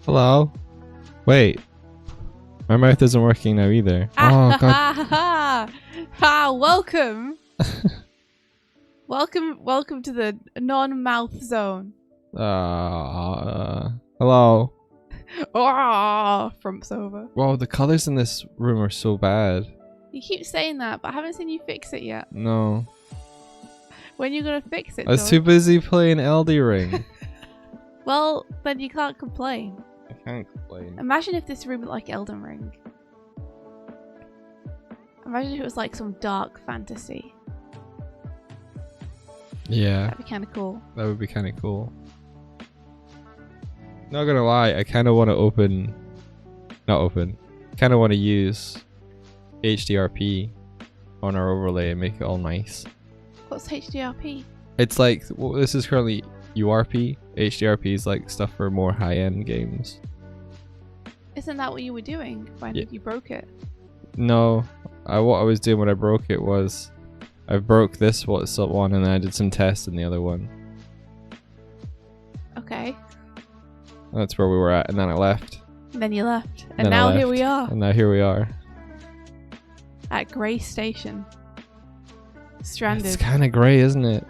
Hello? Wait. My mouth isn't working now either. Oh, God. Welcome. Welcome to the non-mouth zone. Hello. Frumps over. Wow, the colors in this room are so bad. You keep saying that, but I haven't seen you fix it yet. No. When you gonna fix it, I was too busy playing Elden Ring. Well, then you can't complain. I can't complain. Imagine if this room looked like Elden Ring. Imagine if it was like some dark fantasy. Yeah. That'd be kind of cool. That would be kind of cool. Not gonna lie, I kind of want to kind of want to use HDRP on our overlay and make it all nice. What's HDRP? It's like, well, this is currently URP. HDRP is like stuff for more high-end games. Isn't that what you were doing when you broke it? No, what I was doing when I broke it was I broke this one and then I did some tests in the other one. Okay. That's where we were at, and then I left. And then you left. And now here we are. And now here we are. At Grey Station. Stranded. It's kind of grey, isn't it?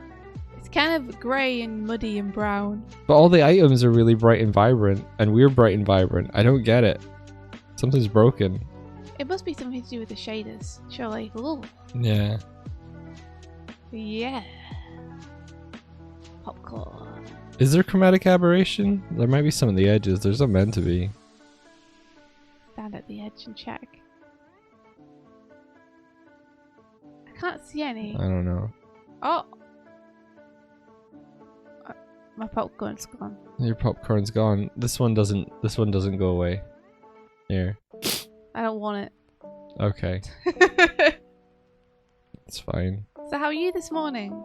It's kind of grey and muddy and brown. But all the items are really bright and vibrant, and we're bright and vibrant. I don't get it. Something's broken. It must be something to do with the shaders, surely. Ooh. Yeah. Yeah. Popcorn. Is there chromatic aberration? There might be some on the edges. There's not meant to be. Stand at the edge and check. I can't see any. I don't know. Oh! My popcorn's gone. Your popcorn's gone. This one doesn't go away. Here. I don't want it. Okay. It's fine. So how are you this morning?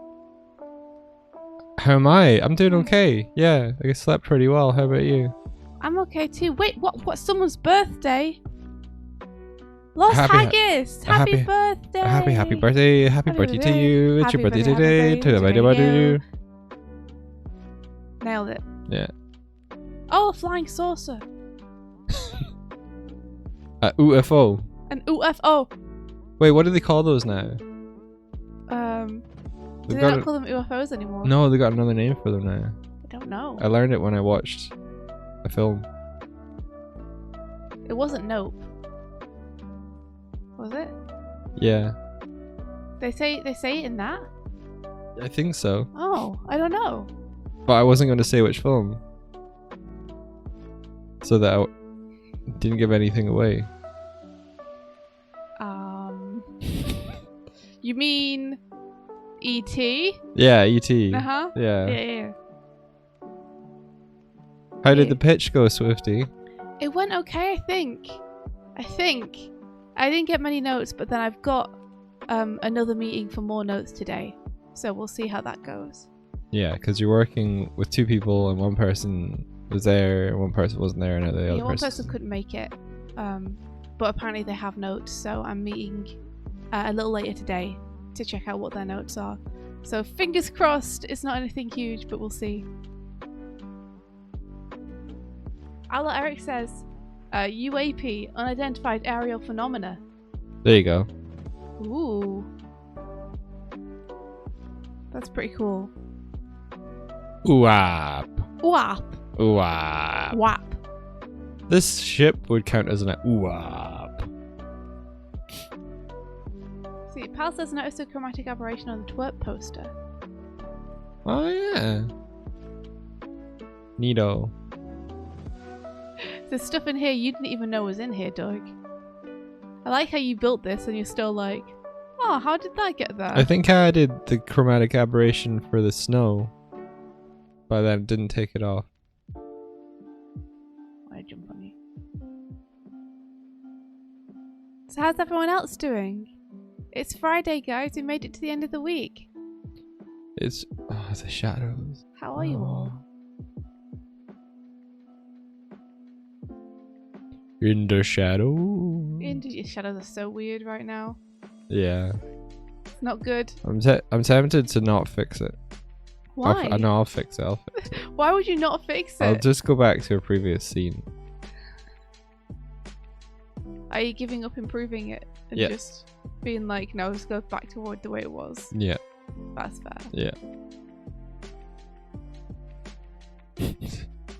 How am I? I'm doing okay. Yeah, I slept pretty well. How about you? I'm okay too. Wait, what's someone's birthday? Lost Haggis! Happy birthday! Happy birthday! Happy birthday to you! It's your birthday today! To Nailed it. Yeah. Oh, a flying saucer. UFO. An UFO. Wait, what do they call those now? Do they not call them UFOs anymore? No, they got another name for them now. I don't know. I learned it when I watched a film. It wasn't Nope. Was it? Yeah. They say it in that? I think so. Oh, I don't know. But I wasn't going to say which film. So that I didn't give anything away. You mean E.T.? Yeah, E.T. Uh-huh. Yeah. How did the pitch go, Swifty? It went okay, I think. I didn't get many notes, but then I've got another meeting for more notes today. So we'll see how that goes. Yeah, because you're working with two people and one person was there and one person wasn't there and the other one person couldn't make it. But apparently they have notes, so I'm meeting a little later today to check out what their notes are. So fingers crossed it's not anything huge, but we'll see. Eric says, UAP, unidentified aerial phenomena. There you go. Ooh. That's pretty cool. Oop. Wap. Oop. Wap. This ship would count as an oop. See, Pal says notice a chromatic aberration on the twerp poster. Oh yeah. Neato. There's stuff in here you didn't even know was in here, Doig. I like how you built this and you're still like, oh, how did that get there? I think I did the chromatic aberration for the snow, but then didn't take it off. I jump on you. So how's everyone else doing? It's Friday, guys. We made it to the end of the week. It's the shadows. How are you all? In the shadow. Your shadows are so weird right now. Yeah. It's not good. I'm tempted to not fix it. Why? I'll fix it. Why would you not fix it? I'll just go back to a previous scene. Are you giving up improving it and Yeah. just being like, no, let's go back to the way it was? Yeah. That's fair. Yeah.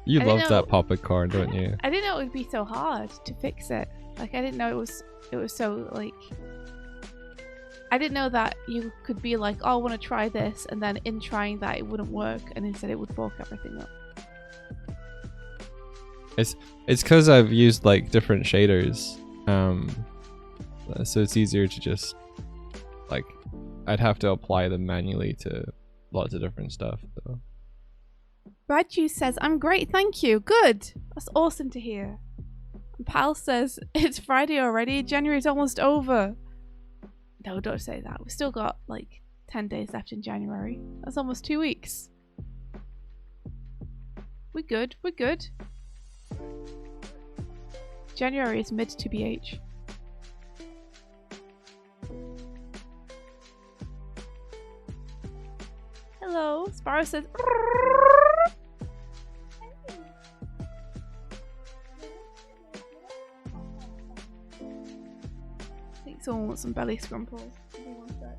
You I love didn't know- that popcorn, don't you? I didn't know it would be so hard to fix it. Like, I didn't know it was so, like... I didn't know that you could be like, oh, I want to try this, and then in trying that it wouldn't work, and instead it would bulk everything up. It's because I've used like different shaders, so it's easier to just like I'd have to apply them manually to lots of different stuff. So. Brad Juice says, I'm great, thank you. Good. That's awesome to hear. And Pal says, it's Friday already. January's almost over. No, don't say that. We've still got like 10 days left in January. That's almost 2 weeks. We're good. We're good. January is mid to BH. Hello. Sparrow says, I think someone wants some belly scrumples. Give me one sec.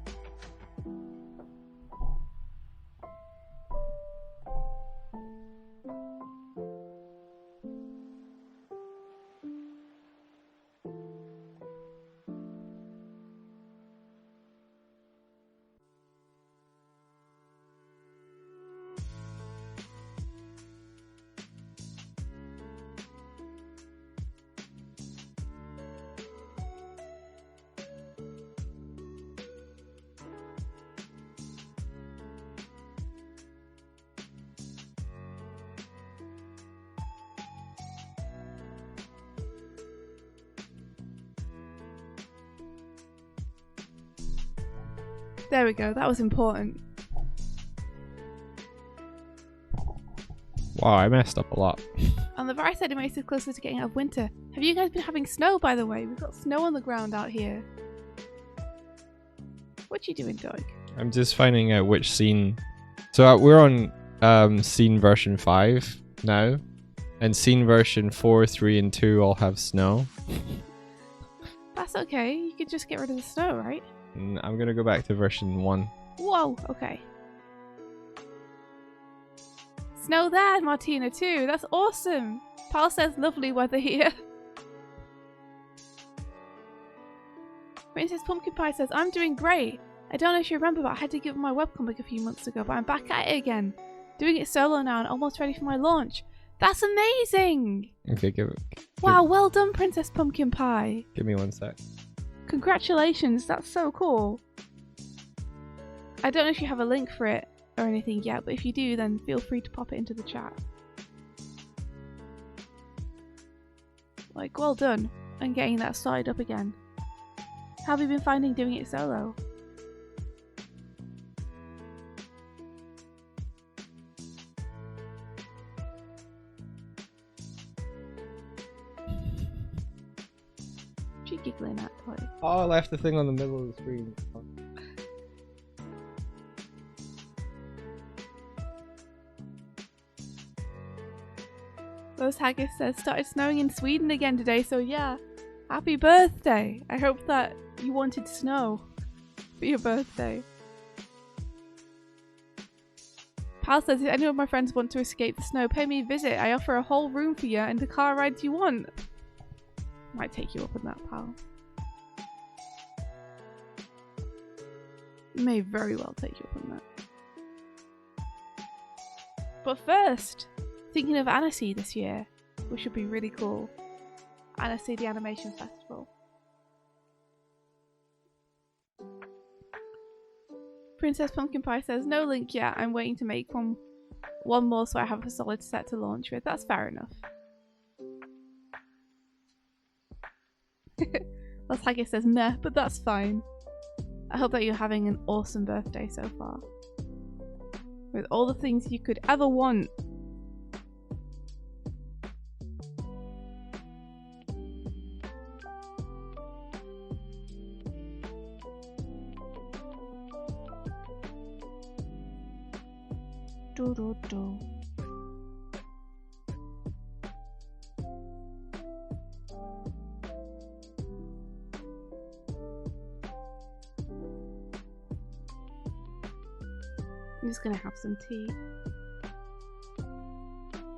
There we go, that was important. Wow, I messed up a lot. On the right side, it makes us closer to getting out of winter. Have you guys been having snow, by the way? We've got snow on the ground out here. What you doing, Doig? I'm just finding out which scene. So we're on scene version 5 now, and scene version 4, 3, and 2 all have snow. That's okay. You could just get rid of the snow, right? I'm gonna go back to version 1. Whoa, okay. Snow there, Martina, too. That's awesome. Pal says lovely weather here. Princess Pumpkin Pie says, I'm doing great. I don't know if you remember, but I had to give up my webcomic a few months ago, but I'm back at it again. Doing it solo now and almost ready for my launch. That's amazing! Okay, Wow, well done, Princess Pumpkin Pie. give me 1 sec. Congratulations, that's so cool. I don't know if you have a link for it or anything yet, but if you do, then feel free to pop it into the chat. Like, well done, and getting that started up again. How have you been finding doing it solo? What are you giggling at, Toy? Oh, I left the thing on the middle of the screen. Rose Haggis says, started snowing in Sweden again today, so yeah. Happy birthday! I hope that you wanted snow for your birthday. Pal says, if any of my friends want to escape the snow, pay me a visit. I offer a whole room for you and the car rides you want. Might take you up on that, pal. May very well take you up on that. But first, thinking of Annecy this year, which would be really cool. Annecy, the Animation Festival. Princess Pumpkin Pie says, no link yet, I'm waiting to make one more so I have a solid set to launch with. That's fair enough. Las Haggis says, meh, but that's fine. I hope that you're having an awesome birthday so far. With all the things you could ever want. Do, do, do. I'm just gonna have some tea.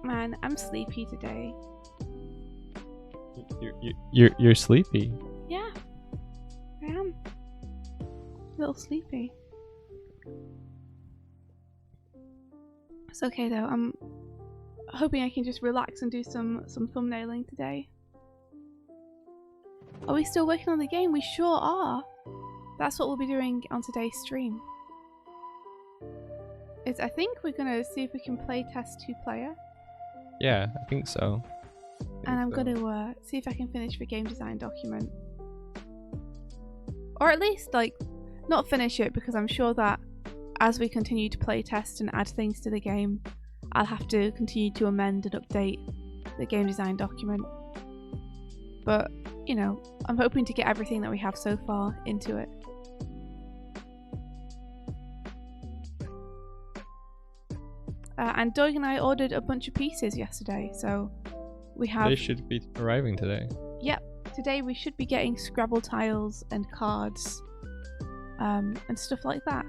Man, I'm sleepy today. You're sleepy. Yeah, I am. A little sleepy. It's okay though. I'm hoping I can just relax and do some thumbnailing today. Are we still working on the game? We sure are. That's what we'll be doing on today's stream. I think we're gonna see if we can play test 2-player. Yeah, I think so. And I'm gonna see if I can finish the game design document. Or at least, like, not finish it, because I'm sure that as we continue to play test and add things to the game, I'll have to continue to amend and update the game design document. But, you know, I'm hoping to get everything that we have so far into it. And Doig and I ordered a bunch of pieces yesterday, so we have... They should be arriving today. Yep, today we should be getting Scrabble tiles and cards and stuff like that.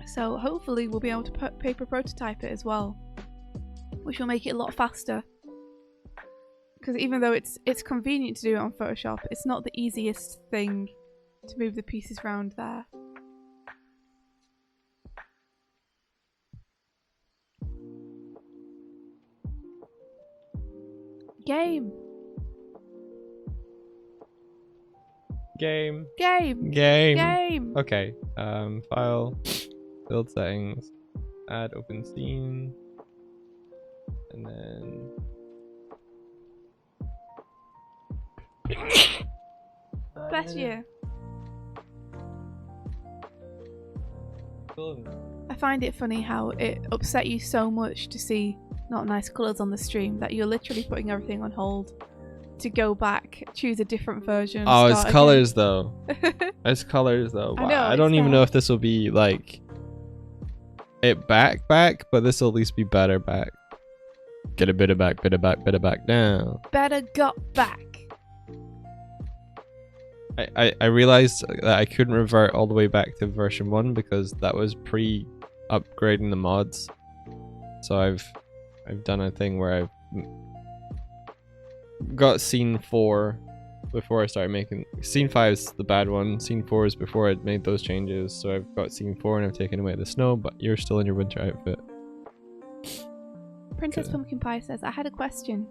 So hopefully we'll be able to paper prototype it as well, which will make it a lot faster. Because even though it's convenient to do it on Photoshop, it's not the easiest thing to move the pieces around there. Game. Game. Game. Game. Game. Okay. File. Build settings. Add open scene. And then. Bless you. I find it funny how it upset you so much to see not nice colours on the stream that you're literally putting everything on hold to go back, choose a different version. Oh, it's colors though. It's colors though. I know, I don't even know if this will be like it back, but this will at least be better back. Get a bit of back now. Better got back. I realized that I couldn't revert all the way back to version 1 because that was pre-upgrading the mods. So I've done a thing where I've got scene 4 before I started making... Scene 5 is the bad one. Scene 4 is before I'd made those changes. So I've got scene 4 and I've taken away the snow, but you're still in your winter outfit. Princess Pumpkin Pie says, I had a question.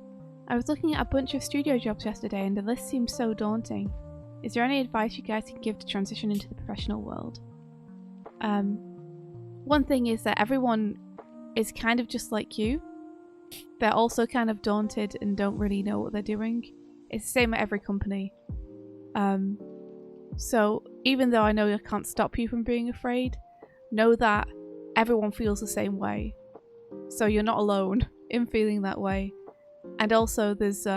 I was looking at a bunch of studio jobs yesterday and the list seemed so daunting. Is there any advice you guys can give to transition into the professional world? One thing is that everyone is kind of just like you. They're also kind of daunted and don't really know what they're doing. It's the same at every company. So even though I know I can't stop you from being afraid, know that everyone feels the same way. So you're not alone in feeling that way. And also there's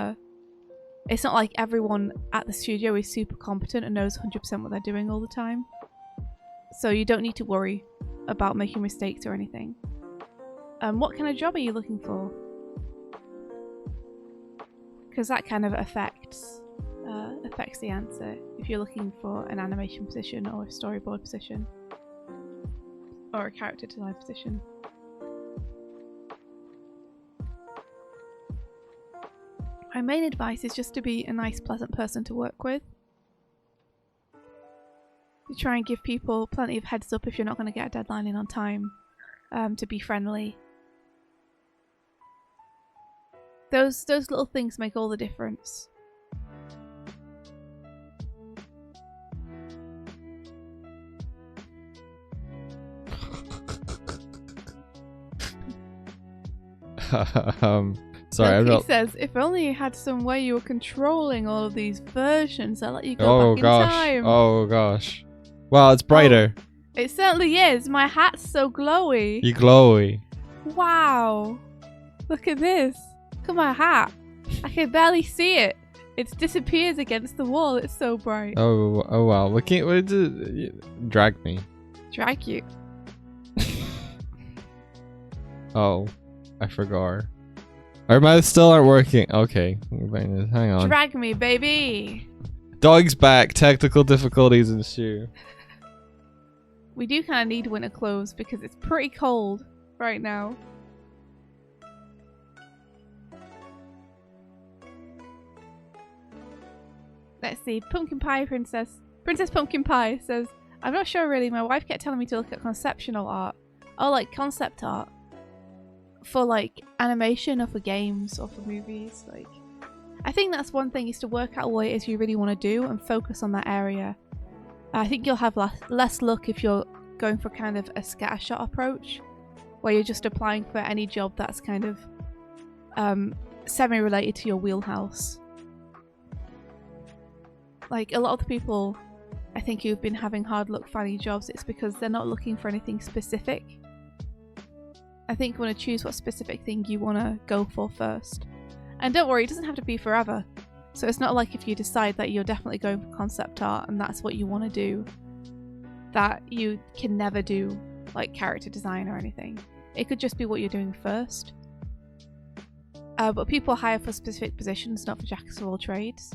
it's not like everyone at the studio is super competent and knows 100% what they're doing all the time. So you don't need to worry about making mistakes or anything. What kind of job are you looking for? Because that kind of affects the answer. If you're looking for an animation position or a storyboard position or a character design position. My main advice is just to be a nice, pleasant person to work with. You try and give people plenty of heads up if you're not going to get a deadline in on time. To be friendly. Those little things make all the difference. Sorry, I'm not... He says, if only you had some way you were controlling all of these versions, I'll let you go back in time. Oh gosh. Well, it's brighter. Oh, it certainly is. My hat's so glowy. You glowy. Wow. Look at this. Look at my hat. I can barely see it. It disappears against the wall. It's so bright. Oh wow. What is it? Drag me. Drag you. Oh, I forgot. Our mouths still aren't working. Okay, hang on. Drag me, baby. Dog's back. Technical difficulties ensue. We do kind of need winter clothes because it's pretty cold right now. Let's see. Pumpkin Pie Princess Pumpkin Pie says, I'm not sure really. My wife kept telling me to look at conceptual art. Oh, like concept art. For like animation or for games or for movies. Like, I think that's one thing, is to work out what it is you really want to do and focus on that area. I think you'll have less luck if you're going for kind of a scattershot approach, where you're just applying for any job that's kind of semi-related to your wheelhouse. Like, a lot of the people I think who've been having hard luck finding jobs, it's because they're not looking for anything specific. I think you want to choose what specific thing you want to go for first. And don't worry, it doesn't have to be forever. So it's not like if you decide that you're definitely going for concept art and that's what you want to do, that you can never do like character design or anything. It could just be what you're doing first. But people hire for specific positions, not for jacks of all trades.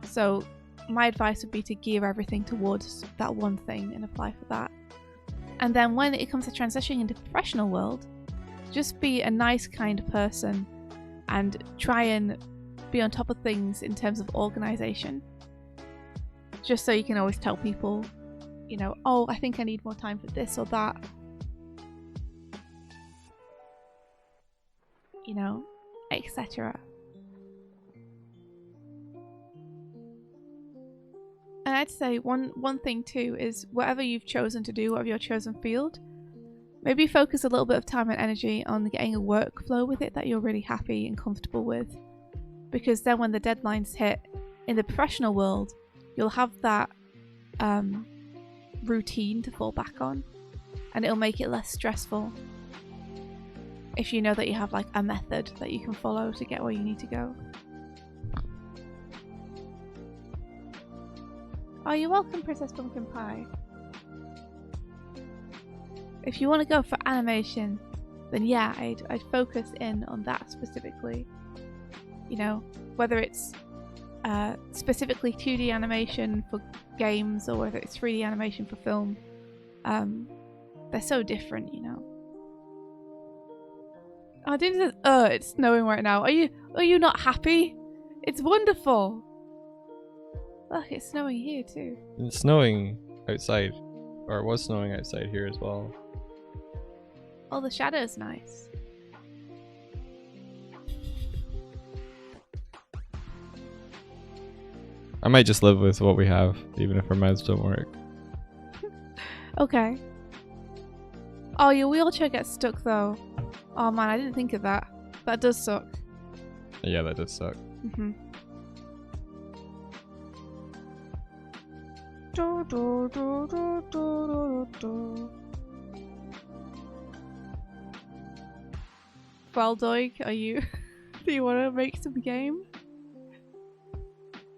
So my advice would be to gear everything towards that one thing and apply for that. And then when it comes to transitioning into the professional world, just be a nice, kind person and try and be on top of things in terms of organization. Just so you can always tell people, you know, oh, I think I need more time for this or that. You know, etc. And I'd say one thing too is whatever you've chosen to do, whatever your chosen field, maybe focus a little bit of time and energy on getting a workflow with it that you're really happy and comfortable with. Because then when the deadlines hit in the professional world, you'll have that routine to fall back on, and it'll make it less stressful if you know that you have like a method that you can follow to get where you need to go. Oh, you're welcome, Princess Pumpkin Pie. If you want to go for animation, then yeah, I'd focus in on that specifically. You know, whether it's specifically 2D animation for games or whether it's 3D animation for film, they're so different, you know. Oh, Dina says, it's snowing right now. Are you not happy? It's wonderful. Look, it's snowing here too. It's snowing outside, or it was snowing outside here as well. Oh, the shadow's nice. I might just live with what we have, even if our mouths don't work. Okay. Oh, your wheelchair gets stuck though. Oh man, I didn't think of that. That does suck. Yeah, that does suck. Mm-hmm. Well, Doig, are you? Do you want to make some game?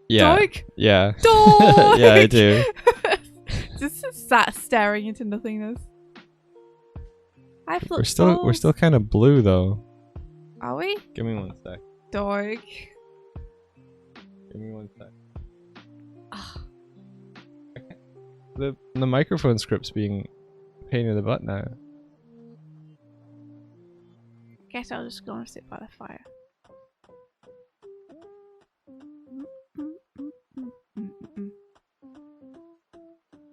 Yeah. Doig? Yeah. Doig! Yeah, I do. Just sat staring into nothingness. We're still kind of blue though. Are we? Give me one sec. Doig. Give me one sec. Oh. The microphone script's being a pain in the butt now. Guess I'll just go and sit by the fire.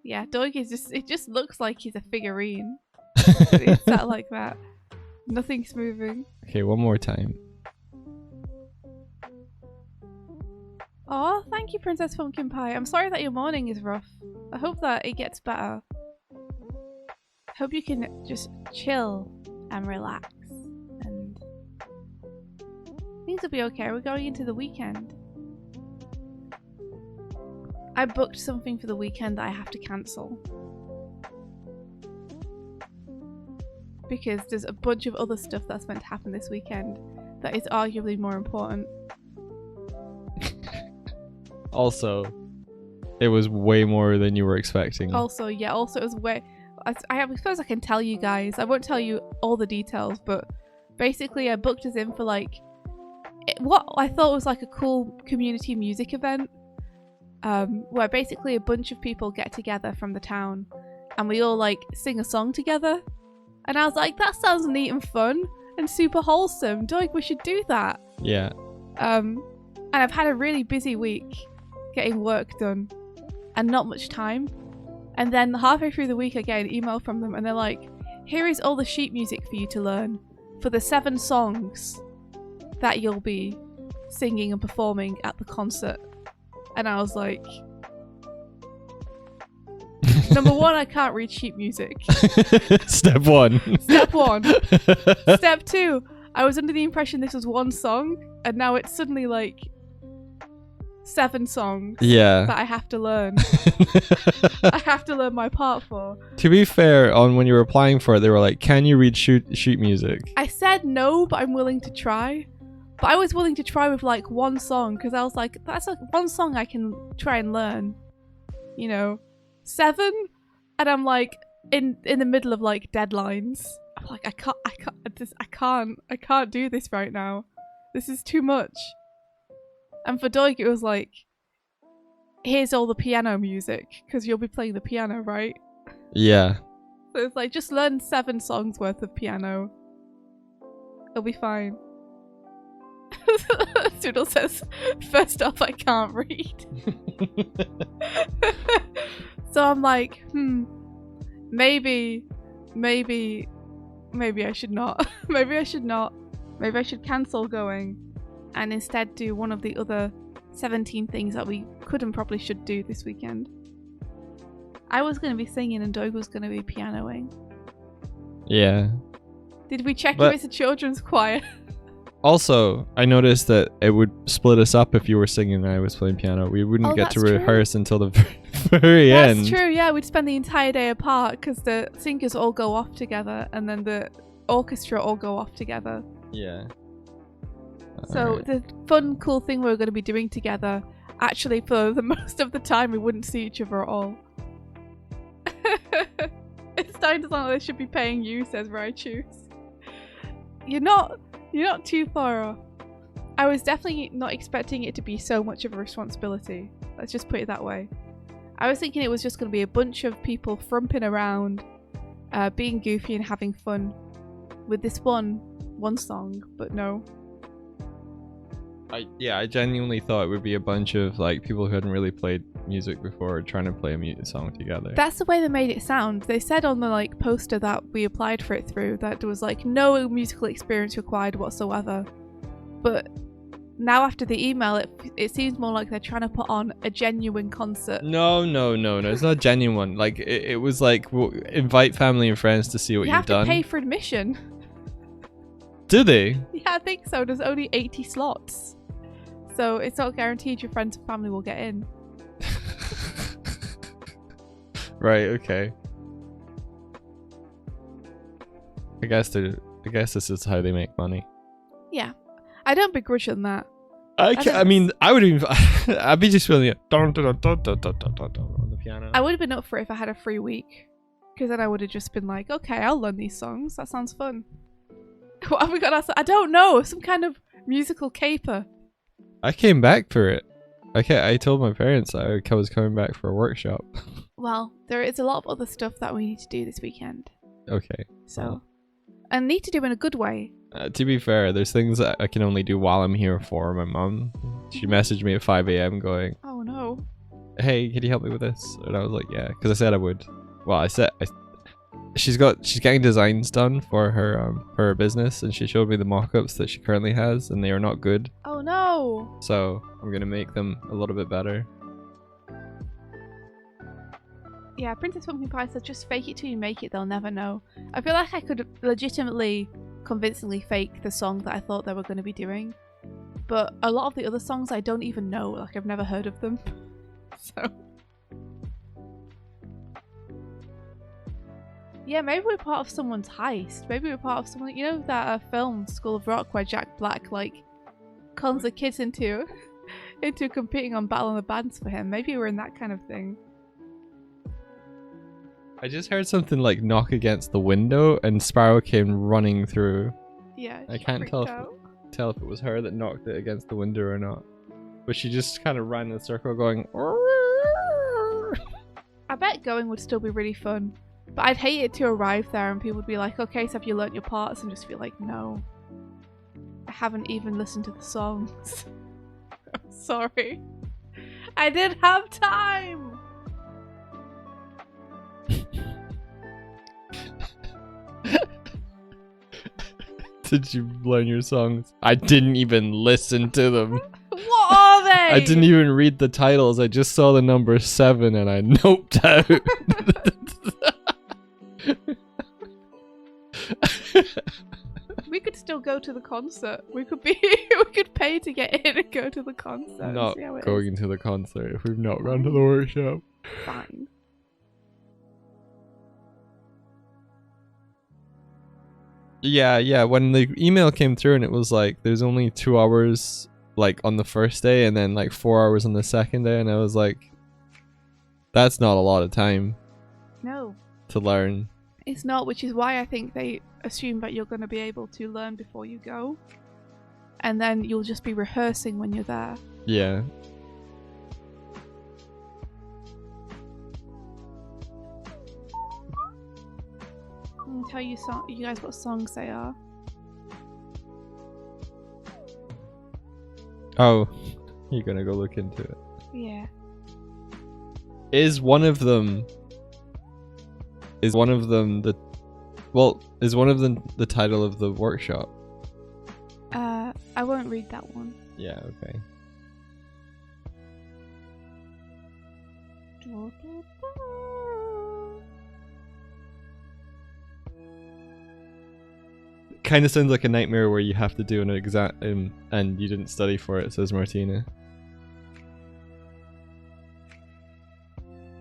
Yeah, Doig is it just looks like he's a figurine. It's sat like that. Nothing's moving. Okay, one more time. Oh, thank you, Princess Pumpkin Pie. I'm sorry that your morning is rough. I hope that it gets better. I hope you can just chill and relax. And things will be okay. We're going into the weekend. I booked something for the weekend that I have to cancel. Because there's a bunch of other stuff that's meant to happen this weekend that is arguably more important. Also, it was way more than you were expecting. Also it was way... I suppose I can tell you guys. I won't tell you all the details, but basically I booked us in for like... what I thought was like a cool community music event. where basically a bunch of people get together from the town and we all like sing a song together. And I was like, that sounds neat and fun and super wholesome. Doig, we should do that. Yeah. And I've had a really busy week getting work done and not much time. And then halfway through the week I get an email from them and they're like, here is all the sheet music for you to learn for the 7 songs that you'll be singing and performing at the concert. And I was like, number 1, I can't read sheet music. Step 1. Step 1. Step 2, I was under the impression this was 1 song, and now it's suddenly like 7 songs that I have to learn. I have to learn my part for. To be fair, on when you were applying for it, they were like, can you read sheet music? I said no, but I'm willing to try. But I was willing to try with like 1 song because I was like, that's like 1 song I can try and learn. 7, and I'm like in the middle of like deadlines. I'm like, I can't do this right now. This is too much. And for Doig, it was like, here's all the piano music because you'll be playing the piano, right? Yeah. So it's like, just learn 7 songs worth of piano. It'll be fine. Soodle says, first off, I can't read. So I'm like, maybe I should not. Maybe I should not. Maybe I should cancel going and instead do one of the other 17 things that we could and probably should do this weekend. I was going to be singing and Doig was going to be pianoing. Yeah. Did we check if it's a children's choir? Also, I noticed that it would split us up if you were singing and I was playing piano. We wouldn't get to rehearse until the very end. That's true, yeah. We'd spend the entire day apart because the singers all go off together and then the orchestra all go off together. Yeah. So the fun, cool thing we were going to be doing together, actually for the most of the time we wouldn't see each other at all. It's starting to sound like they should be paying you, says Raichu. You're not too far off. I was definitely not expecting it to be so much of a responsibility. Let's just put it that way. I was thinking it was just going to be a bunch of people frumping around, being goofy and having fun with this one song, but no. I genuinely thought it would be a bunch of like people who hadn't really played music before trying to play a song together. That's the way they made it sound. They said on the like poster that we applied for it through that there was like no musical experience required whatsoever. But now after the email, it seems more like they're trying to put on a genuine concert. No, it's not genuine. Like it was like, we'll invite family and friends to see what you've done. You have to pay for admission. Do they? Yeah, I think so. There's only 80 slots. So it's not guaranteed your friends and family will get in. Right, okay. I guess this is how they make money. Yeah. I don't begrudge them that. I mean, I would even I'd be just feeling it on the piano. I would have been up for it if I had a free week. Because then I would have just been like, okay, I'll learn these songs. That sounds fun. What have we got? I don't know. Some kind of musical caper. I came back for it. I told my parents I was coming back for a workshop. Well, there is a lot of other stuff that we need to do this weekend. Okay. So, and need to do in a good way. To be fair, there's things that I can only do while I'm here for my mum. She messaged me at 5 a.m. going, "Oh no. Hey, can you help me with this?" And I was like, "Yeah," because I said I would. Well, she's getting designs done for her business, and she showed me the mock-ups that she currently has, and they are not good. Oh no. So I'm gonna make them a little bit better. Yeah, Princess Pumpkin Pie said just fake it till you make it, they'll never know. I feel like I could legitimately, convincingly fake the song that I thought they were going to be doing. But a lot of the other songs I don't even know, like I've never heard of them. So... yeah, maybe we're part of someone's heist. Maybe we're part of someone... You know that film, School of Rock, where Jack Black, like, cons the kids into competing on Battle of the Bands for him. Maybe we're in that kind of thing. I just heard something like knock against the window, and Sparrow came running through. Yeah, I can't tell if it was her that knocked it against the window or not. But she just kind of ran in a circle going... going would still be really fun. But I'd hate it to arrive there and people would be like, okay, so have you learnt your parts? And just feel like, no. I haven't even listened to the songs. I'm sorry. I didn't have time! Did you learn your songs? I didn't even listen to them. What are they? I didn't even read the titles. I just saw the number 7 and I noped out. We could still go to the concert. We could pay to get in and go to the concert. Not going to the concert if we've not gone to the workshop. Fine. Yeah. When the email came through and it was like, there's only 2 hours like on the first day and then like 4 hours on the second day, and I was like, that's not a lot of time. No. To learn. It's not, which is why I think they assume that you're going to be able to learn before you go. And then you'll just be rehearsing when you're there. Yeah. I'll tell you guys what songs they are. Oh, you're gonna go look into it. Yeah. Is one of them the title of the workshop? I won't read that one. Yeah, okay. Kind of sounds like a nightmare where you have to do an exam and you didn't study for it, says Martina.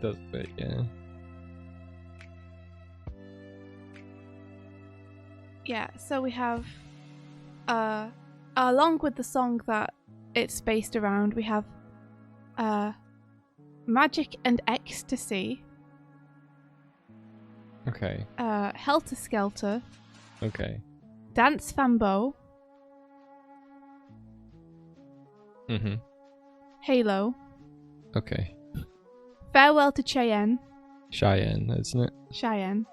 Does it, yeah. Yeah, so we have along with the song that it's based around, we have Magic and Ecstasy. Okay. Helter Skelter. Okay. Dance Fambo. Halo. Okay. Farewell to Cheyenne. Cheyenne, isn't it? Cheyenne.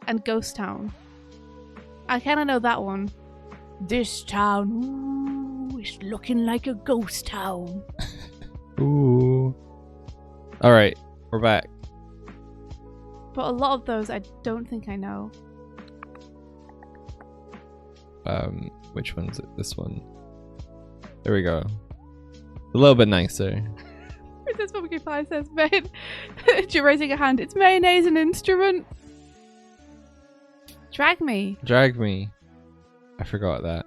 And Ghost Town. I kind of know that one. This town, ooh, it's looking like a ghost town. Ooh. Alright, we're back. But a lot of those I don't think I know. Which one is it? This one. There we go. A little bit nicer. Princess Pumpkin Pie says, you're raising a hand. It's mayonnaise an instrument? Drag me. Drag me. I forgot that.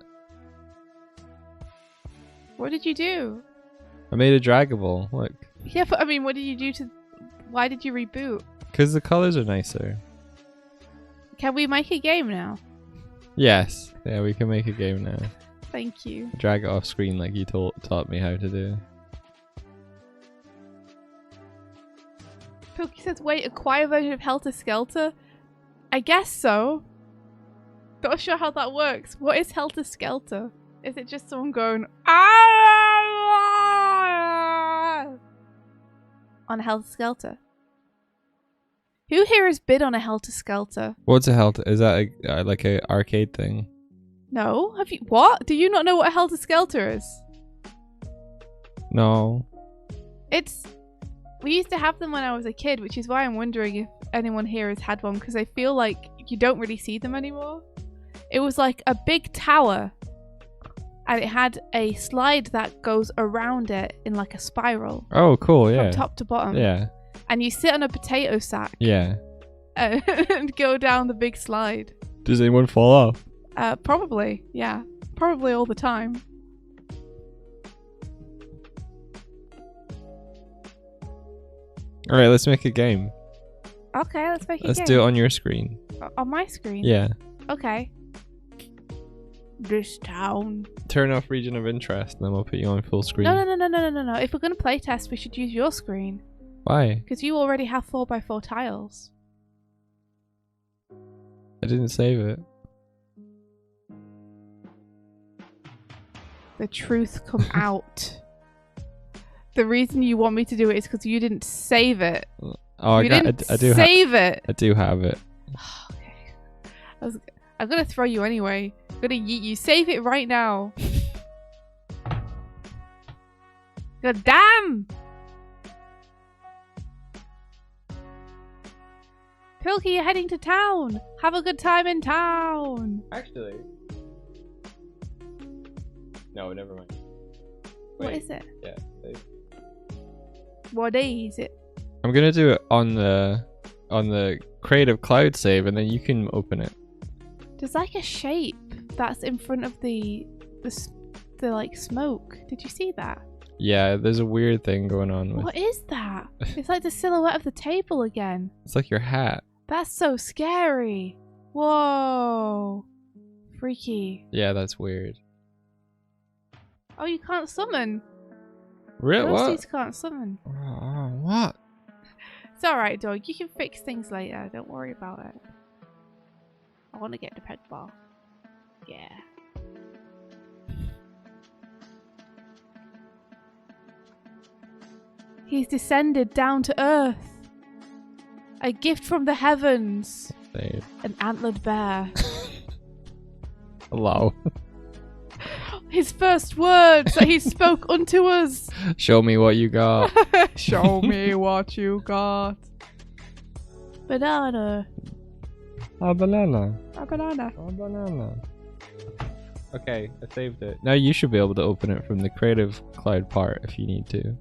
What did you do? I made a draggable. Look. Yeah, but I mean, what did you do to... Why did you reboot? Because the colors are nicer. Can we make a game now? Yes. Yeah, we can make a game now. Thank you. Drag it off screen like you taught me how to do. Pilky says, wait, a choir version of Helter Skelter? I guess so. Not sure how that works. What is Helter Skelter? Is it just someone going, ah! On a Helter Skelter? Who here has bid on a Helter Skelter? What's a Helter? Is that like a arcade thing? No. Have you? What? Do you not know what a Helter Skelter is? No. We used to have them when I was a kid, which is why I'm wondering if anyone here has had one, because I feel like you don't really see them anymore. It was like a big tower, and it had a slide that goes around it in like a spiral. Oh, cool, yeah. From top to bottom. Yeah. And you sit on a potato sack. Yeah. And go down the big slide. Does anyone fall off? Probably, yeah. Probably all the time. Alright, let's make a game. Okay, let's make a game. Let's do it on your screen. On my screen? Yeah. Okay. This town. Turn off region of interest and then we'll put you on full screen. No. If we're going to play test, we should use your screen. Why? Because you already have 4x4 tiles. I didn't save it. The truth come out. The reason you want me to do it is because you didn't save it. Oh, I do save it. I do have it. Okay. I'm gonna throw you anyway. I'm gonna yeet you. Save it right now. God damn! Pilky, you're heading to town. Have a good time in town. Actually. No, never mind. What is it? Yeah. What day is it? I'm gonna do it on the Creative Cloud save, and then you can open it. There's like a shape that's in front of the like smoke. Did you see that? Yeah, there's a weird thing going on with. What is that? It's like the silhouette of the table again. It's like your hat. That's so scary. Whoa. Freaky. Yeah, that's weird. Oh, you can't summon. Really? What? Ghosties can't summon. What? It's alright, Doig. You can fix things later. Don't worry about it. I want to get the pet bar. Yeah. He's descended down to earth. A gift from the heavens. Save. An antlered bear. Hello. His first words that he spoke unto us. Show me what you got. Show me what you got. Banana. A banana. A banana. A banana. Okay, I saved it. Now you should be able to open it from the Creative Cloud part if you need to.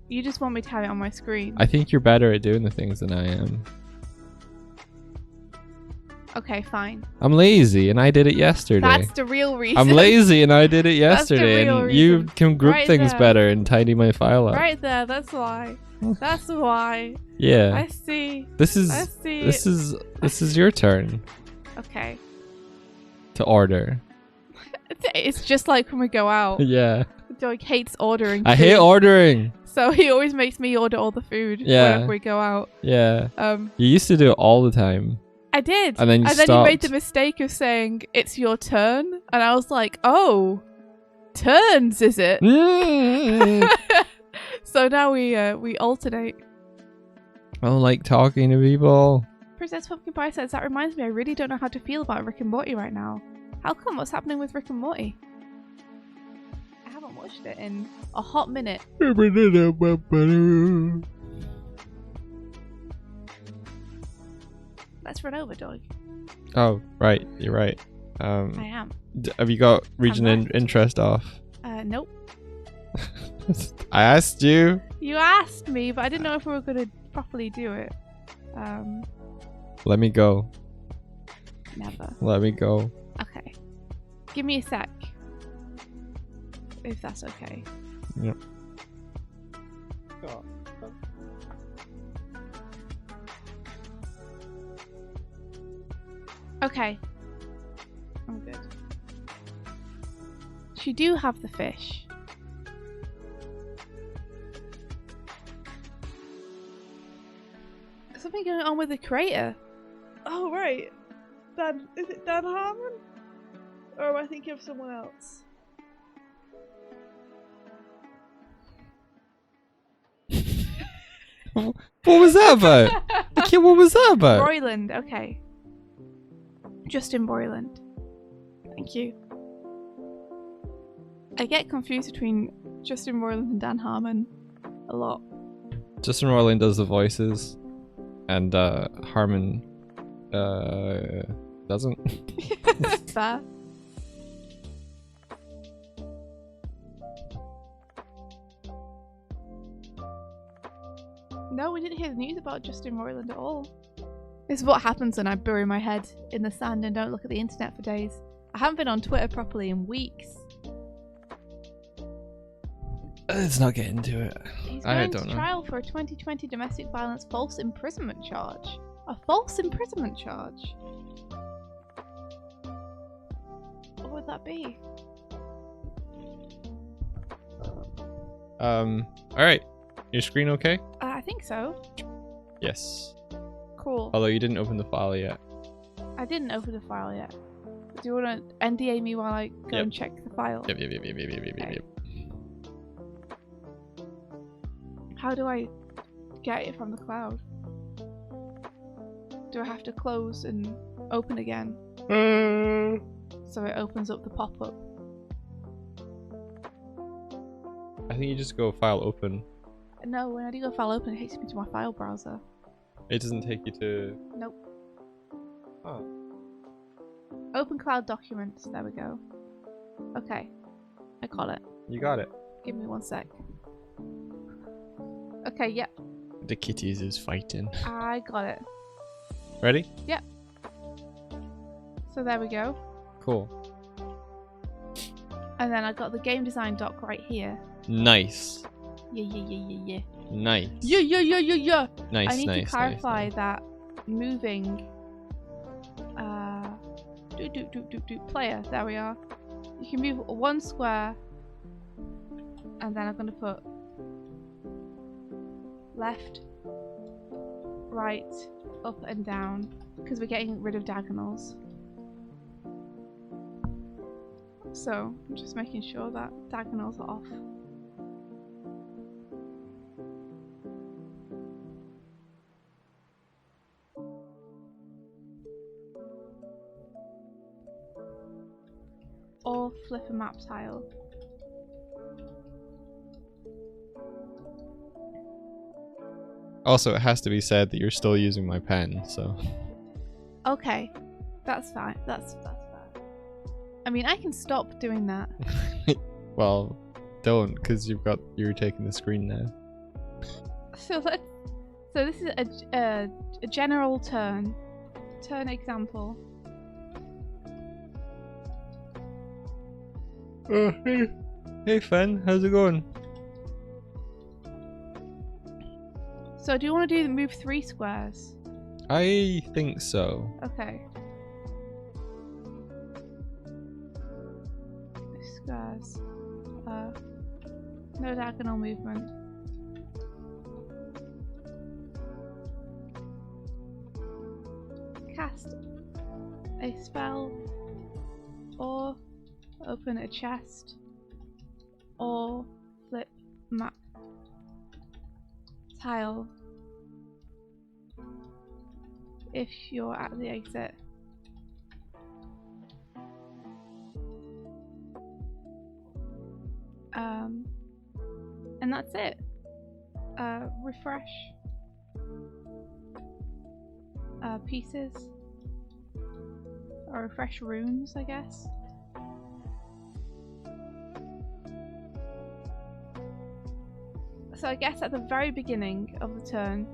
You just want me to have it on my screen. I think you're better at doing the things than I am. Okay, fine. I'm lazy and I did it yesterday. That's the real reason. I'm lazy and I did it yesterday. real And you reason. can group Right things there. better and tidy my file up. Right there, that's why. That's why. Yeah. I see. This is I see. this is your turn Okay. to order. It's just like when we go out. Yeah. Doig hates ordering I food. hate ordering. So he always makes me order all the food Yeah. whenever we go out. Yeah. You You used to do it all the time. I did. And then you he stopped. made the mistake of saying, it's your turn. And I was like, oh, turns, is it? Mm. So now we alternate. I don't like talking to people. Princess Pumpkin Pie says, that reminds me, I really don't know how to feel about Rick and Morty right now. How come? What's happening with Rick and Morty? I haven't watched it in a hot minute. Let's run over, Doig. Oh, right. You're right. I am. Have you got region left. interest off? Nope. I asked you. You asked me, but I didn't know if we were going to properly do it. Let me go. Never. Let me go. Okay. Give me a sec. If that's okay. Yep. Okay. I'm good. She do have the fish. Something going on with the crater. Oh right. Is it Dan Harmon? Or am I thinking of someone else? What was that about? Okay, what was that about? Roiland, okay. Justin Roiland. Thank you. I get confused between Justin Roiland and Dan Harmon a lot. Justin Roiland does the voices, and Harmon doesn't. Fair. No, we didn't hear the news about Justin Roiland at all. This is what happens when I bury my head in the sand and don't look at the internet for days. I haven't been on Twitter properly in weeks. Let's not get into it. He's I going don't to know. trial for a 2020 domestic violence false imprisonment charge. A false imprisonment charge? What would that be? Alright. Your screen okay? I think so. Yes. Cool. Although you didn't open the file yet. I didn't open the file yet. Do you want to NDA me while I go and check the file? Yep. how do I get it from the cloud? Do I have to close and open again? So it opens up the pop-up. I think you just go file open. No, when I do go file open, it takes me to my file browser. It doesn't take you to... Nope. Oh. Open cloud documents. There we go. Okay. I got it. You got it. Give me 1 sec. Okay, yep. The kitties is fighting. I got it. Ready? Yep. So there we go. Cool. And then I got the game design doc right here. Nice. Yeah. Nice. Yeah. Nice, I need nice, to clarify nice. that moving player. There we are. You can move 1 square, and then I'm going to put left, right, up and down, because we're getting rid of diagonals. So I'm just making sure that diagonals are off. Or flip a map tile. Also, it has to be said that you're still using my pen, so... Okay, that's fine. That's fair. I mean, I can stop doing that. Well, don't, because you're taking the screen now. So this is a general turn example. Oh, hey Fen, how's it going? So do you want to do move 3 squares? I think so. Okay. Squares. No diagonal movement. Cast a spell, or open a chest, or flip map tile if you're at the exit. And that's it. Refresh pieces, or refresh runes, I guess. So I guess at the very beginning of the turn,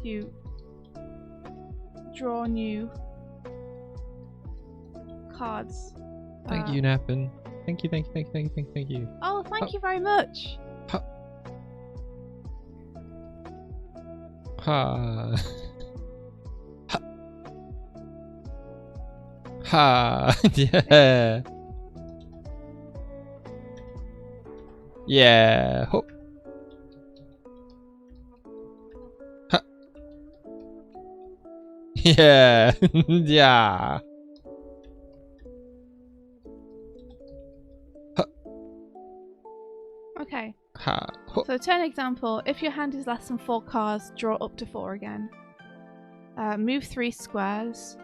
you draw new cards. Thank you, Nappin. Thank you. Oh, thank you very much. Ha. Ha. Yeah. Yeah. Ho. Ha. Yeah. Yeah. Okay. Ha. Ho. So turn example, if your hand is less than 4 cards, draw up to 4 again. Move 3 squares.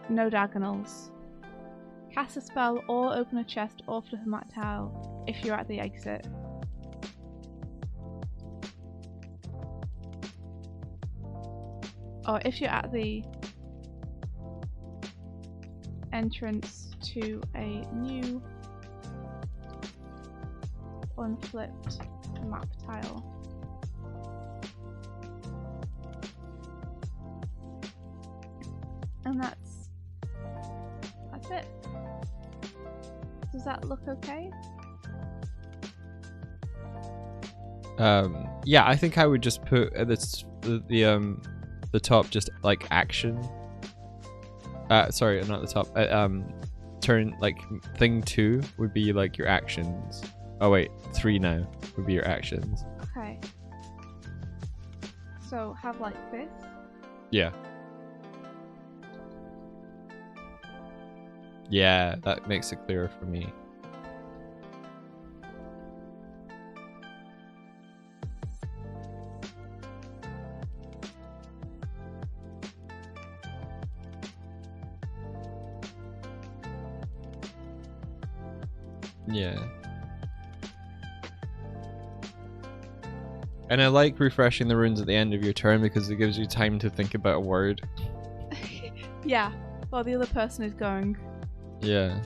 No diagonals. Cast a spell or open a chest or flip a mat tile if you're at the exit. Or if you're at the entrance to a new unflipped map tile. And that's it. Does that look okay? Yeah, I think I would just put the top just like action. Sorry, not the top. Turn like thing 2 would be like your actions. Oh wait, 3 now would be your actions. Okay. So have like this. Yeah. Yeah, that makes it clearer for me. Yeah. And I like refreshing the runes at the end of your turn because it gives you time to think about a word. Yeah, while the other person is going. Yeah.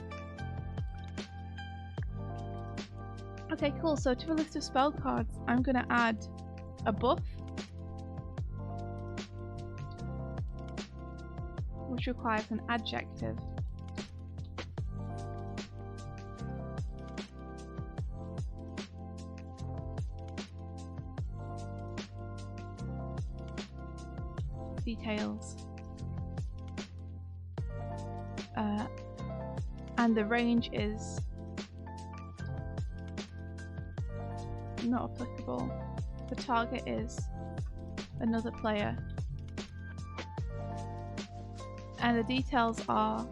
Okay, cool. So to the list of spell cards, I'm going to add a buff, which requires an adjective. Details. And the range is not applicable. The target is another player. And the details are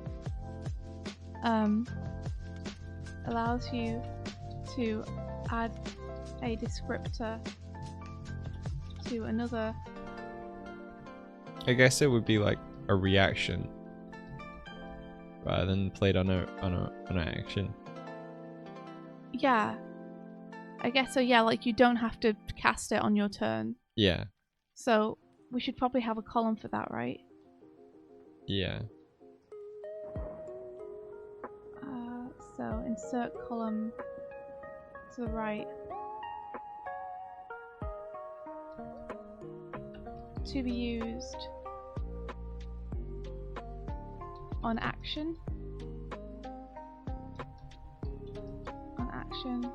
allows you to add a descriptor to another. I guess it would be like a reaction rather than played on an action. Yeah, I guess so. Yeah, like you don't have to cast it on your turn. Yeah. So we should probably have a column for that, right? Yeah. So insert column to the right. To be used on action. On action.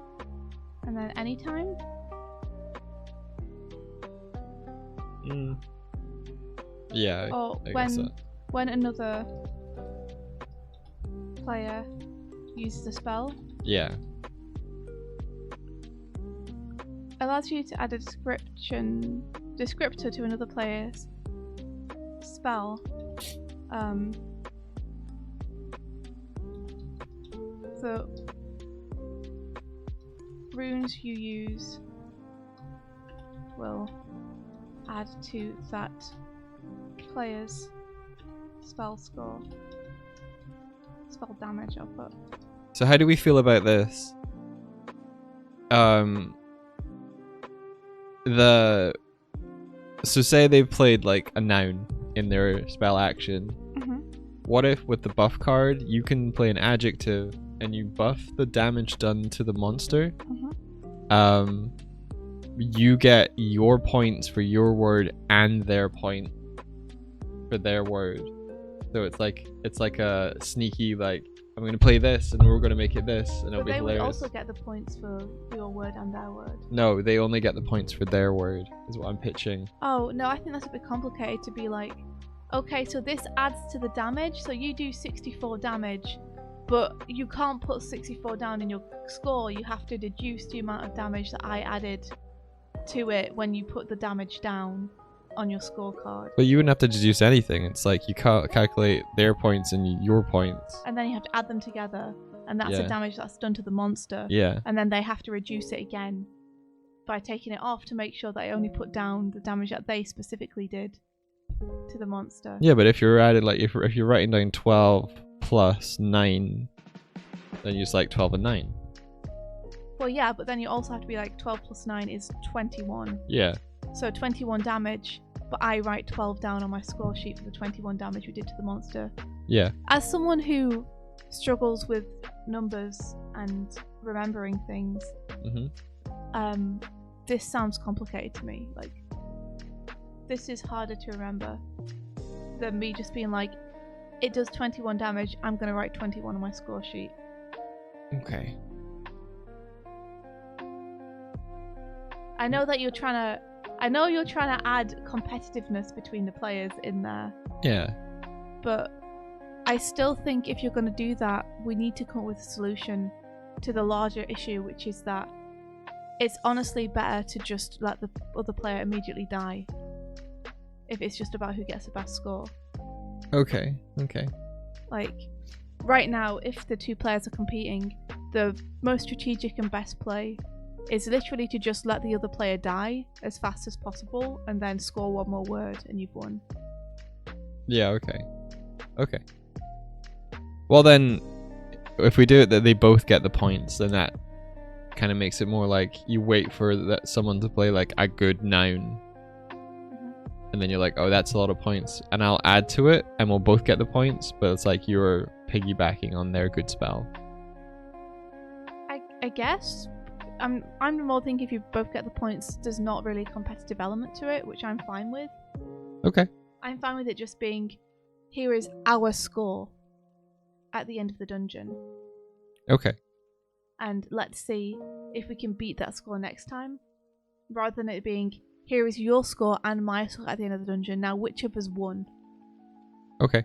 And then anytime. Yeah. Or I guess so. when another player uses a spell. Yeah. Allows you to add a descriptor to another player's spell. The runes you use will add to that player's spell score. Spell damage, I'll put. So how do we feel about this? So say they've played like a noun in their spell action. What if with the buff card you can play an adjective and you buff the damage done to the monster? You get your points for your word and their point for their word. So it's like a sneaky, like, I'm gonna play this and we're gonna make it this and it'll But be they hilarious. would also get the points for your word and their word. No, they only get the points for their word, is what I'm pitching. Oh, no, I think that's a bit complicated to be like, okay, so this adds to the damage, so you do 64 damage, but you can't put 64 down in your score. You have to deduce the amount of damage that I added to it when you put the damage down on your scorecard. But you wouldn't have to deduce anything. It's like you calculate their points and your points. And then you have to add them together, and that's Yeah. the damage that's done to the monster. Yeah. And then they have to reduce it again by taking it off to make sure that I only put down the damage that they specifically did to the monster. Yeah, but if you're added, like, if you're writing down 12 plus 9, then you just like 12 and 9. Well, yeah, but then you also have to be like 12 plus 9 is 21. Yeah. So 21 damage, but I write 12 down on my score sheet for the 21 damage we did to the monster. Yeah. As someone who struggles with numbers and remembering things, this sounds complicated to me. Like, this is harder to remember than me just being like, it does 21 damage, I'm going to write 21 on my score sheet. Okay. I know that you're trying to add competitiveness between the players in there. Yeah. But I still think if you're going to do that, we need to come up with a solution to the larger issue, which is that it's honestly better to just let the other player immediately die if it's just about who gets the best score. Okay. Okay. Like, right now, if the two players are competing, the most strategic and best play is literally to just let the other player die as fast as possible and then score one more word and you've won. Yeah, okay. Okay. Well then, if we do it that they both get the points, then that kind of makes it more like you wait for someone to play like a good noun, and then you're like, oh, that's a lot of points, and I'll add to it, and we'll both get the points, but it's like you're piggybacking on their good spell. I guess. I'm more thinking if you both get the points, there's not really a competitive element to it, which I'm fine with. Okay. I'm fine with it just being, here is our score at the end of the dungeon. Okay. And let's see if we can beat that score next time. Rather than it being, here is your score and my score at the end of the dungeon. Now, which of us won? Okay.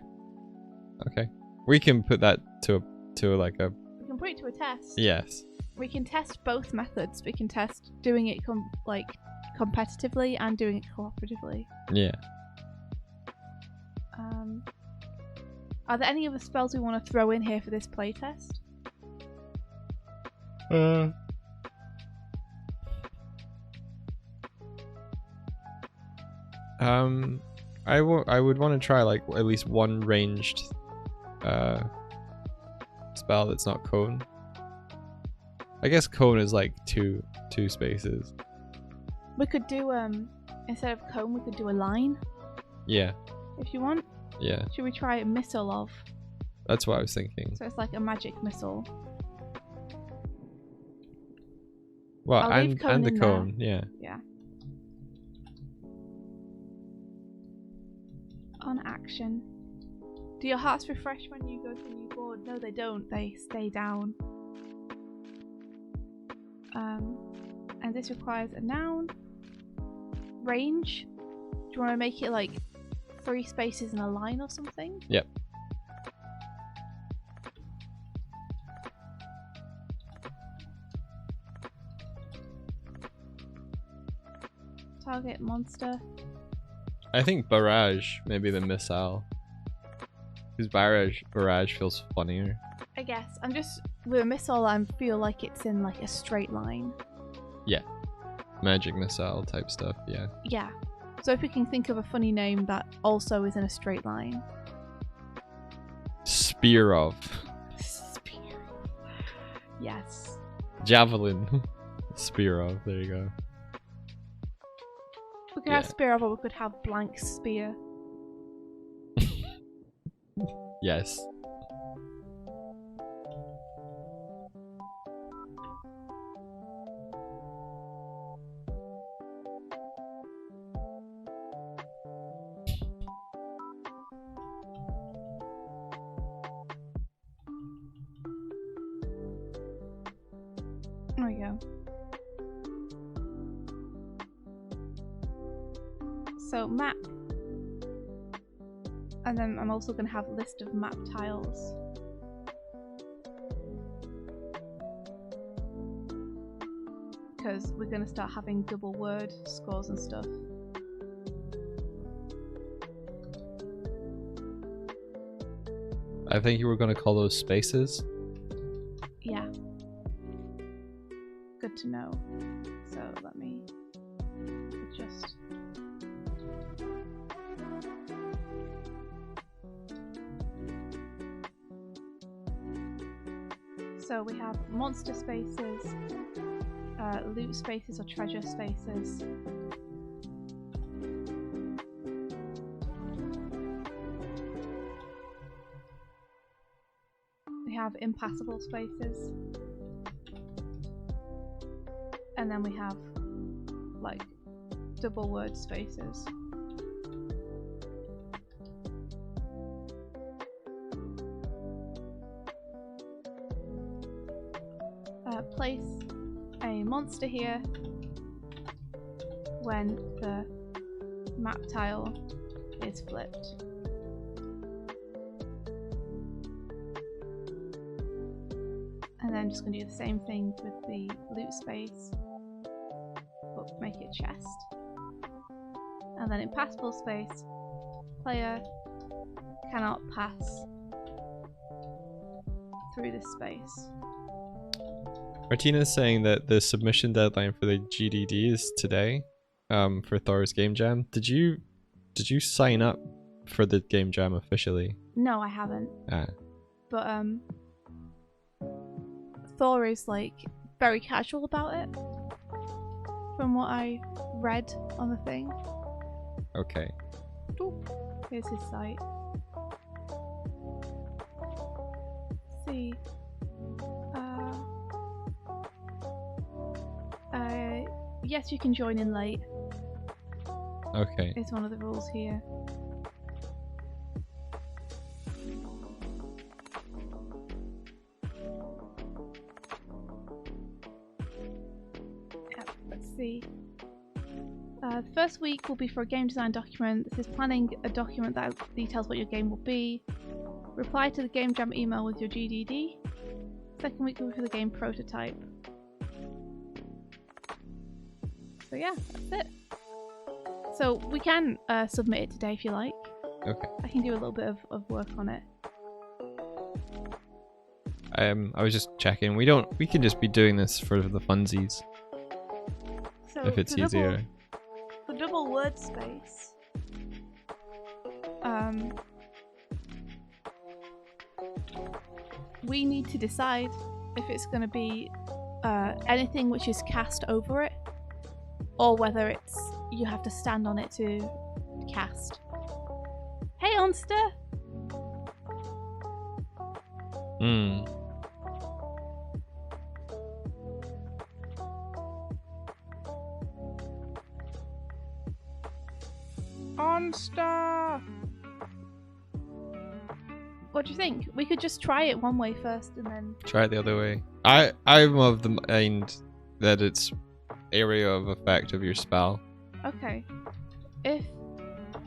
Okay. We can put that to like a... We can put it to a test. Yes. We can test both methods. We can test doing it competitively and doing it cooperatively. Yeah. Are there any other spells we want to throw in here for this playtest? I would want to try like at least one ranged spell that's not cone. I guess cone is like two spaces. We could do instead of cone, we could do a line. Yeah. If you want. Yeah. Should we try a missile of? That's what I was thinking. So it's like a magic missile. Well, and the cone, yeah. Yeah. On action. Do your hearts refresh when you go to a new board? No, they don't. They stay down. And this requires a noun. Range. Do you want to make it like 3 spaces in a line or something? Yep. Target monster. I think barrage, maybe the missile. Because barrage feels funnier. I guess. I'm just with a missile. I feel like it's in like a straight line. Yeah. Magic missile type stuff. Yeah. Yeah. So if we can think of a funny name that also is in a straight line. Spear of. Spear. Yes. Javelin. Spear of. There you go. We could have spear of, or we could have blank spear. Yes. There we go. So map. And then I'm also going to have a list of map tiles. Because we're going to start having double word scores and stuff. I think you were going to call those spaces. Yeah. Good to know. So let me adjust. So we have monster spaces, loot spaces or treasure spaces. We have impassable spaces. And then we have like double word spaces. Place a monster here when the map tile is flipped. And then just going to do the same thing with the loot space, but make it chest. And then impassable space, player cannot pass through this space. Martina's saying that the submission deadline for the GDD is today, for Thor's Game Jam. Did you sign up for the Game Jam officially? No, I haven't. Ah. But Thor is like very casual about it, from what I read on the thing. Okay. Oop. Here's his site. Let's see. Yes, you can join in late. Okay. It's one of the rules here. Let's see. The first week will be for a game design document. This is planning a document that details what your game will be. Reply to the Game Jam email with your GDD. Second week will be for the game prototype. So yeah, that's it. So we can submit it today if you like. Okay. I can do a little bit of work on it. I was just checking. We can just be doing this for the funsies. So if it's easier. The double word space. We need to decide if it's going to be anything which is cast over it, or whether it's you have to stand on it to cast. Hey, Onster! Onster! What do you think? We could just try it one way first and then... Try it the other way. I'm of the mind that it's area of effect of your spell. Okay. If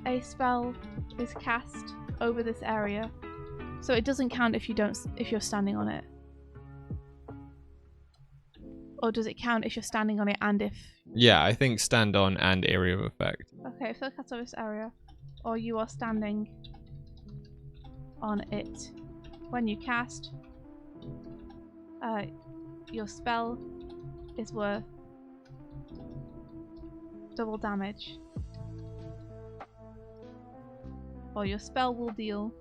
a spell is cast over this area, so it doesn't count if you're standing on it. Or does it count if you're standing on it and if... Yeah, I think stand on and area of effect. Okay, if it's cast over this area, or you are standing on it when you cast, your spell is worth double damage. Or your spell will deal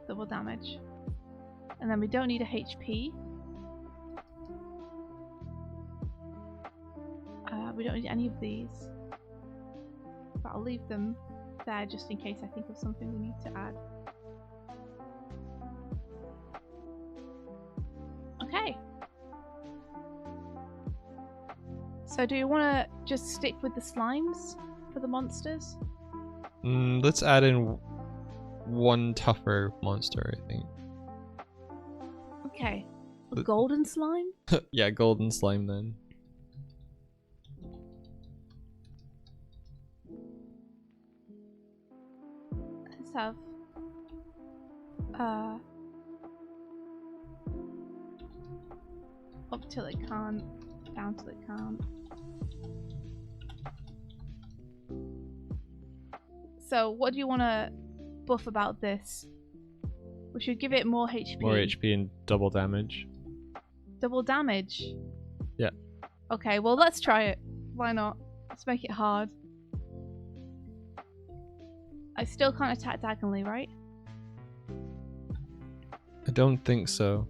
double damage. And then we don't need a HP. We don't need any of these. But I'll leave them there just in case I think of something we need to add. Okay. So do you want to just stick with the slimes for the monsters? Let's add in one tougher monster, I think. Okay. A golden slime? Yeah, golden slime then. Let's have up till it can't, down till it can't. So what do you want to buff about this? We should give it more HP. More HP and double damage. Double damage? Yeah. Okay, well let's try it. Why not? Let's make it hard. I still can't attack diagonally, right? I don't think so.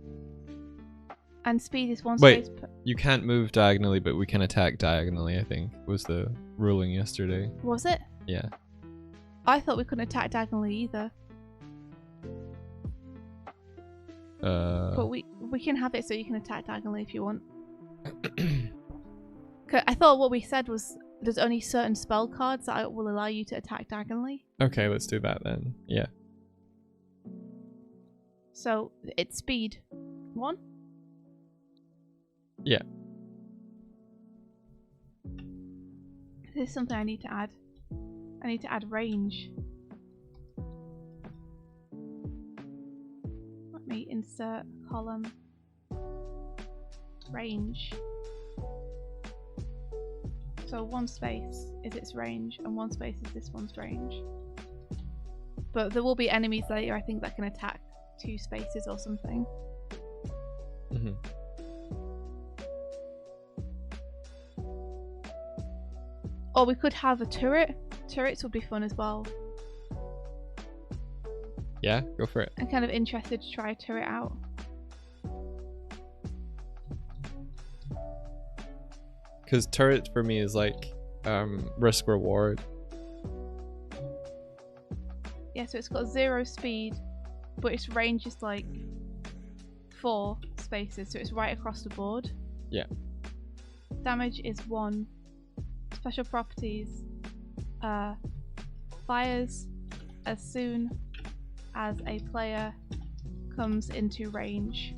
And speed is one Wait, space per... You can't move diagonally, but we can attack diagonally, I think, was the ruling yesterday. Was it? Yeah. I thought we couldn't attack diagonally either. But we can have it so you can attack diagonally if you want. I thought what we said was there's only certain spell cards that will allow you to attack diagonally. Okay, let's do that then. Yeah. So it's speed 1. Yeah. This is something I need to add. I need to add range. Let me insert column range. So one space is its range and one space is this one's range. But there will be enemies later, I think, that can attack 2 spaces or something. Mm-hmm. Or we could have a turret. Turrets would be fun as well. Yeah, go for it. I'm kind of interested to try a turret out. because turret for me is like risk reward. Yeah, so it's got 0 speed, but its range is like 4 spaces, so it's right across the board. Yeah. Damage is 1. Special properties fires as soon as a player comes into range.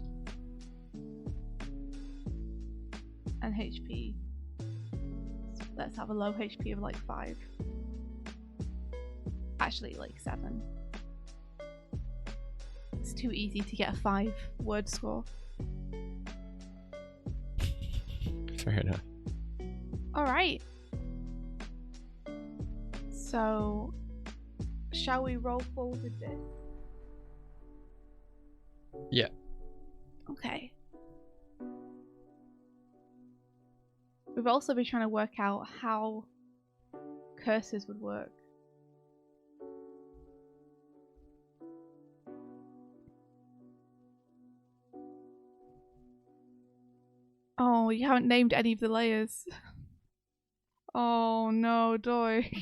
And HP. Let's have a low HP of like 5. Actually, like 7. It's too easy to get a 5 word score. Fair enough. Alright. So, shall we roll forward with this? Yeah. Okay. We've also been trying to work out how curses would work. Oh, you haven't named any of the layers. Oh no, Doig.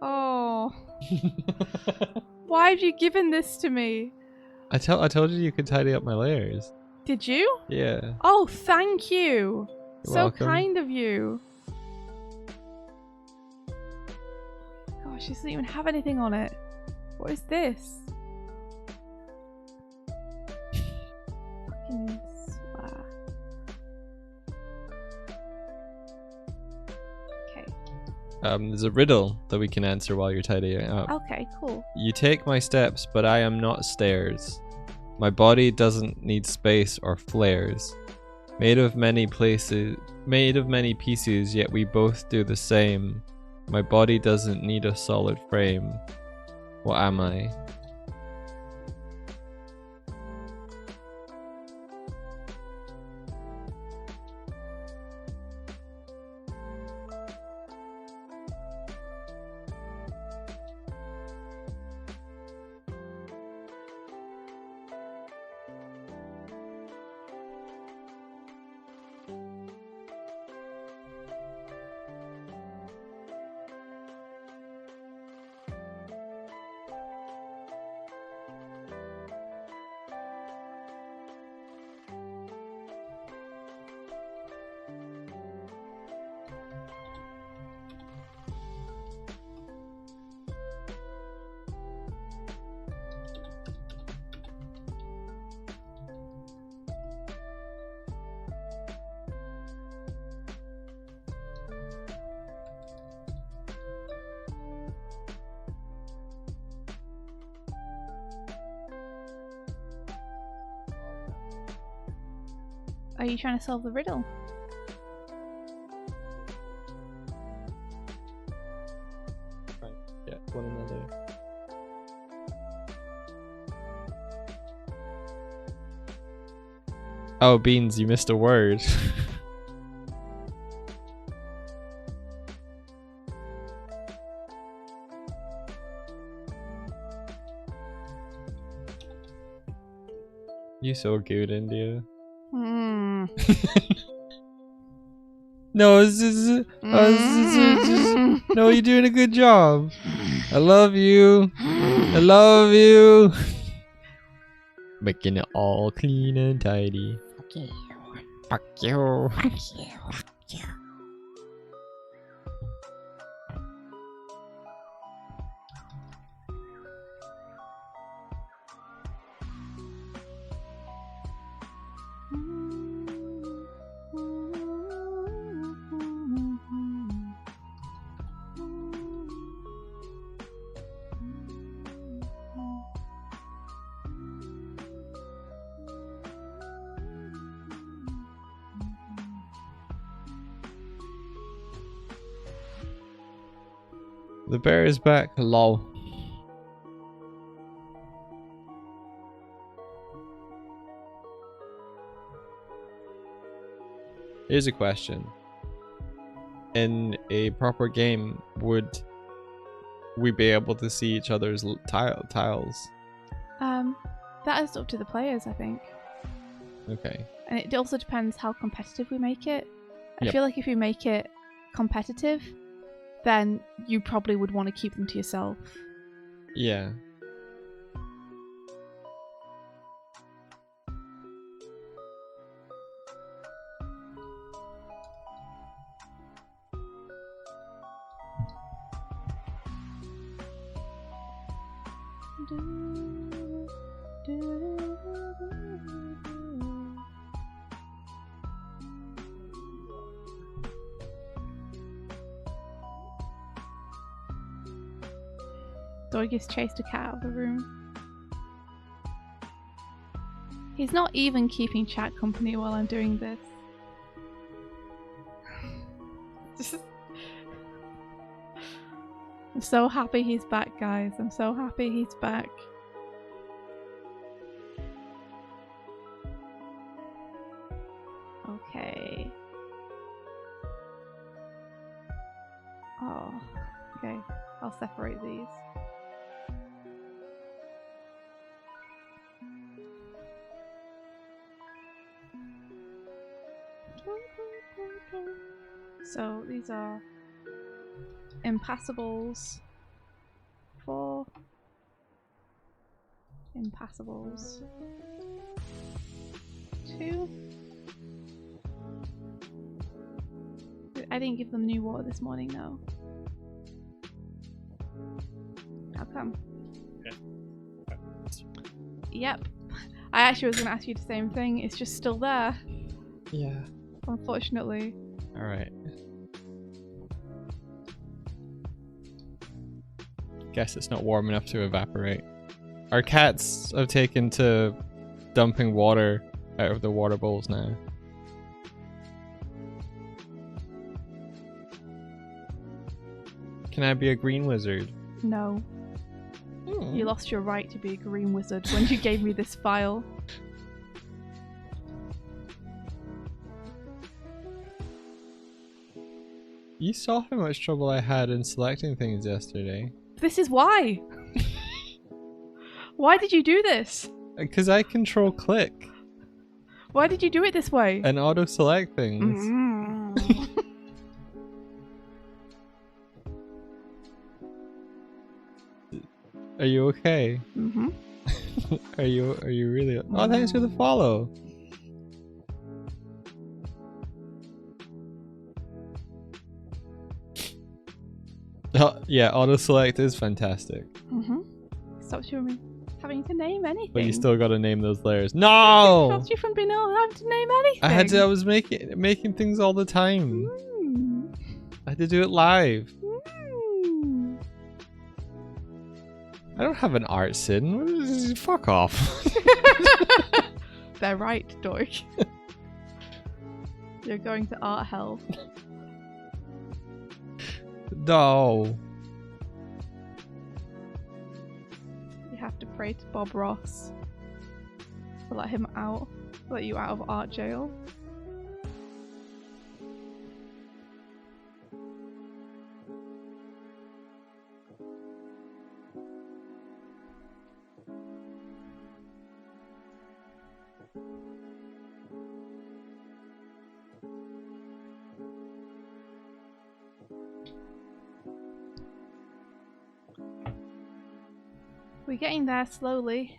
Oh. Why have you given this to me? I told you could tidy up my layers. Did you? Yeah. Oh, thank you. You're So welcome. kind of you. Gosh, this doesn't even have anything on it. What is this? Fucking swear. Okay. There's a riddle that we can answer while you're tidying up. Okay, cool. You take my steps, but I am not stairs. My body doesn't need space or flares. Made of many pieces, yet we both do the same. My body doesn't need a solid frame. What am I? Are you trying to solve the riddle? Right. Yeah, one another. Oh, Beans, you missed a word. You so good, India. No, no, you're doing a good job. I love you. I love you. Making it all clean and tidy. Fuck you. Fuck you. Fuck you. Fuck you. The bear is back. Lol. Here's a question. In a proper game, would we be able to see each other's tiles? That is up to the players, I think. Okay. And it also depends how competitive we make it. I feel like if you make it competitive, then you probably would want to keep them to yourself. Yeah. Doig has chased a cat out of the room. He's not even keeping chat company while I'm doing this. I'm so happy he's back, guys. I'm so happy he's back. Okay. Oh, okay. I'll separate these. So these are impassables. 4 impassables. 2. I didn't give them new water this morning, though. How come? Yep. I actually was going to ask you the same thing. It's just still there. Yeah. Unfortunately. Alright. Guess it's not warm enough to evaporate. Our cats have taken to dumping water out of the water bowls now. Can I be a green wizard? No. You lost your right to be a green wizard when you gave me this file. You saw how much trouble I had in selecting things yesterday. This is why! Why did you do this? Because I control click Why did you do it this way? and auto select things. Are you okay? Mm-hmm. Are you really? Oh, thanks for the follow. Oh, yeah, auto select is fantastic. Mm-hmm. Stops you from having to name anything. But you still gotta name those layers. No! Stops you from being able to have to name anything. I was making things all the time. I had to do it live. I don't have an art sin. Fuck off. They're right, Doig. You're going to art hell. No. You have to pray to Bob Ross to let him out, let you out of art jail. We're getting there slowly.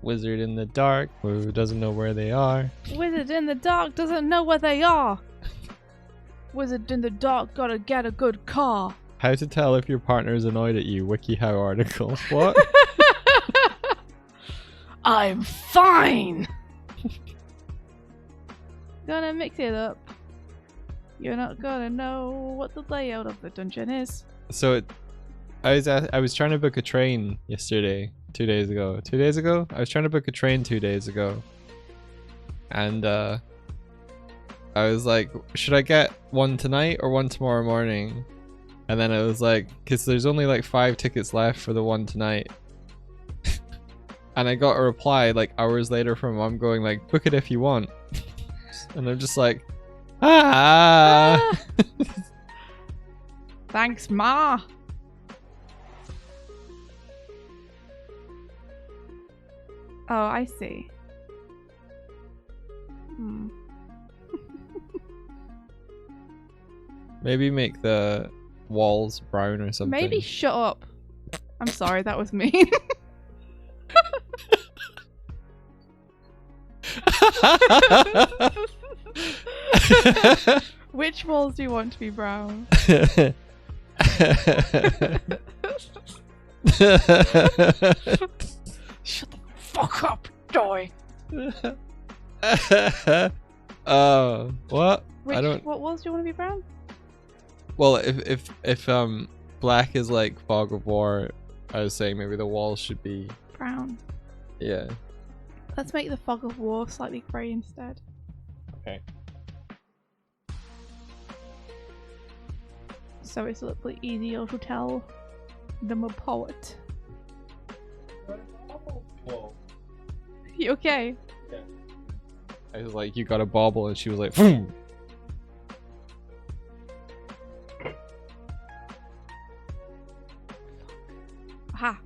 Wizard in the dark who doesn't know where they are. Wizard in the dark doesn't know where they are. Wizard in the dark gotta get a good car. How to tell if your partner is annoyed at you. WikiHow article. What? I'm fine. Gonna mix it up. You're not gonna know what the layout of the dungeon is. So I was trying to book a train yesterday. 2 days ago. 2 days ago? I was trying to book a train 2 days ago. And I was like, should I get one tonight or one tomorrow morning? And then it was like, because there's only like 5 tickets left for the one tonight. And I got a reply like hours later from mom going like, book it if you want. And I'm just like, ah. Thanks, Ma. Oh, I see. Maybe make the walls brown or something. Maybe shut up. I'm sorry, that was mean. Which walls do you want to be brown? Shut the fuck up, Doig. What? What walls do you want to be brown? Well, if black is like fog of war, I was saying maybe the walls should be brown. Yeah. Let's make the fog of war slightly grey instead. Okay. So it's a little bit easier to tell them apart. Whoa. You okay? Yeah. I was like, you got a bauble, and she was like, boom. Aha.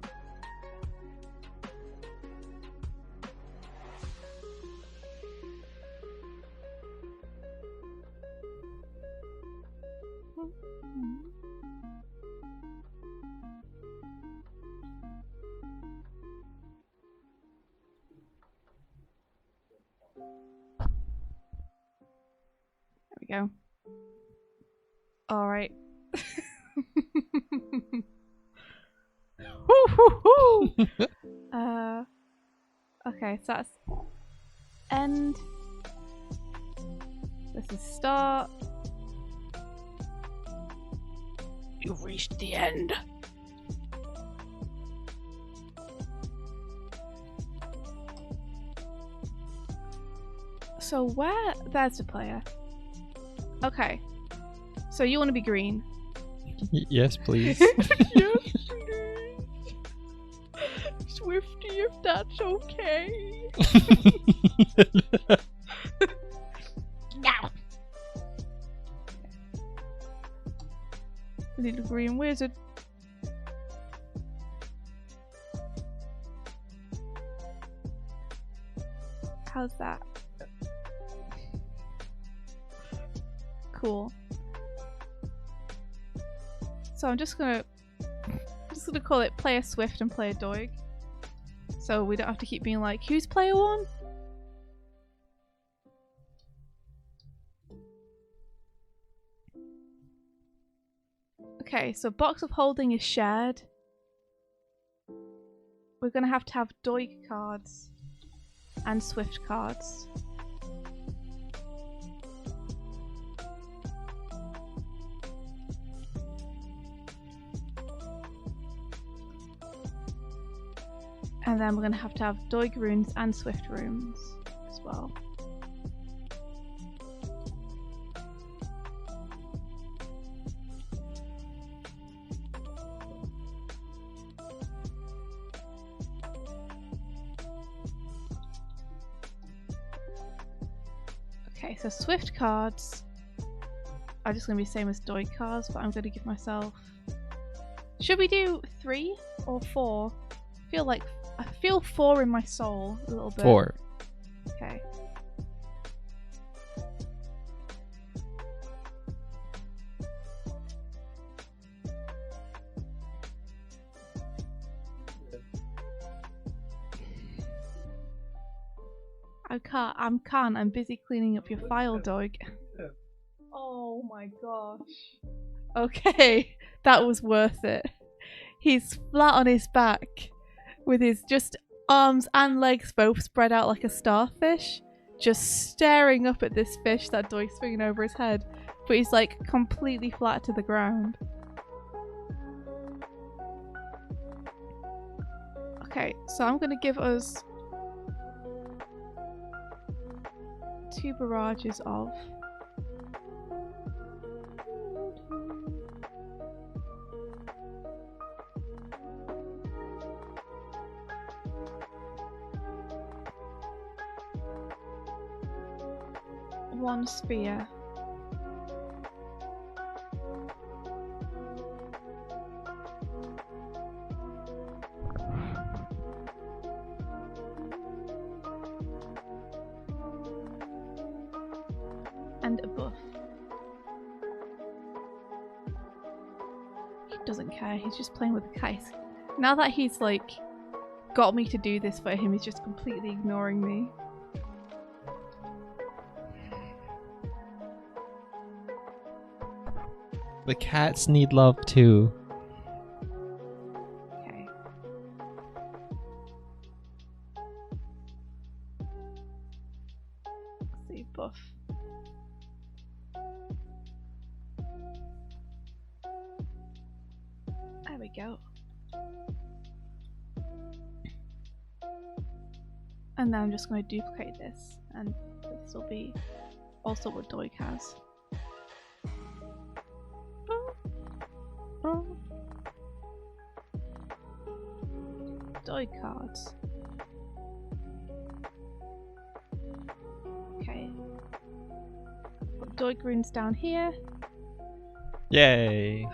There we go. All right. Okay, so that's end. This is start. You've reached the end. So where? There's the player. Okay. So you want to be green? Yes, please. Yes, please. Swifty, if that's okay. Little green wizard. How's that? Cool. So I'm just gonna call it player Swift and player Doig. So we don't have to keep being like, who's player one? Okay, so box of holding is shared. We're gonna have to have Doig cards and Swift cards. And then we're going to have Doig runes and Swift runes as well. Okay, so Swift cards are just going to be the same as Doig cards, but I'm going to give myself... Should we do 3 or 4? I feel 4 in my soul a little bit. 4. Okay. I can't. I'm busy cleaning up your file, Doig. Oh my gosh. Okay, that was worth it. He's flat on his back, with his just arms and legs both spread out like a starfish, just staring up at this fish that Doig's swinging over his head, but he's like completely flat to the ground. Okay, so I'm gonna give us 2 barrages of one sphere. and a buff. He doesn't care, he's just playing with the kites. Now that he's like got me to do this for him, he's just completely ignoring me. The cats need love too. Okay. Let's see, buff. There we go. And then I'm just going to duplicate this, and this will be also what Doig has. Doig cards. Okay. Put Doig runes down here. Yay!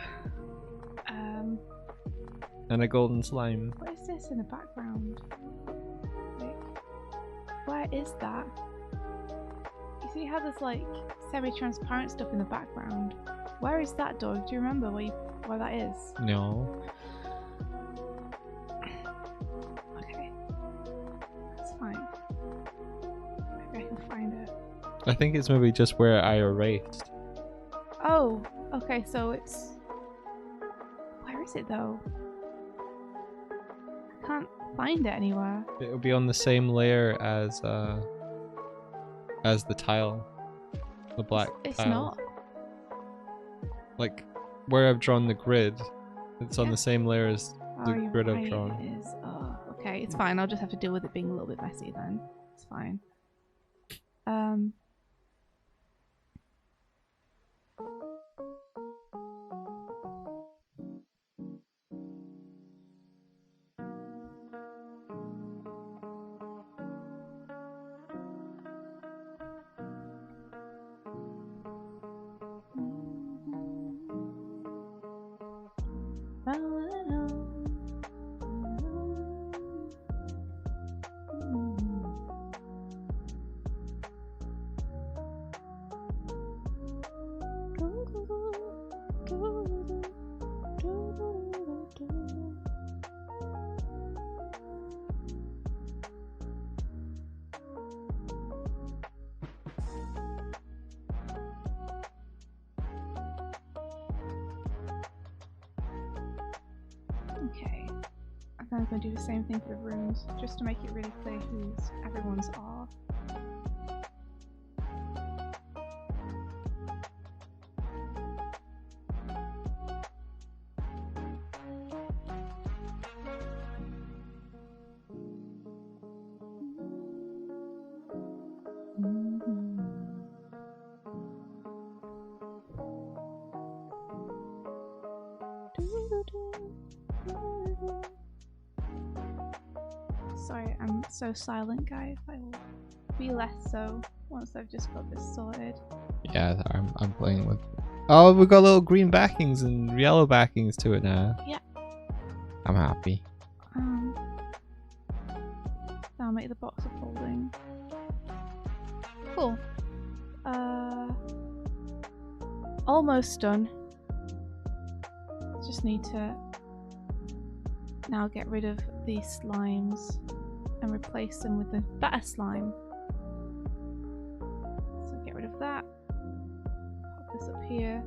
And a golden slime. What is this in the background? Like, where is that? You see how there's like semi-transparent stuff in the background? Where is that, Doig? Do you remember where that is? No. Okay. That's fine. Maybe I can find it. I think it's maybe just where I erased. Oh, okay, so it's... Where is it though? I can't find it anywhere. It'll be on the same layer as the tile. The black It's tile. not. Like, where I've drawn the grid, it's on Yeah. the same layer as the Oh, you're grid right, I've drawn. it is. Oh, okay, it's fine. I'll just have to deal with it being a little bit messy then. It's fine. Okay, and then I'm going to do the same thing for the runes, just to make it really clear whose everyone's are. Sorry, I'm so silent, guys. I will be less so once I've just got this sorted. Yeah, I'm playing with. Oh, we've got little green backings and yellow backings to it now. Yeah. I'm happy. I'll make the box of folding. Cool. Almost done. Just need to now get rid of these slimes and replace them with the better slime. So get rid of that. Pop this up here.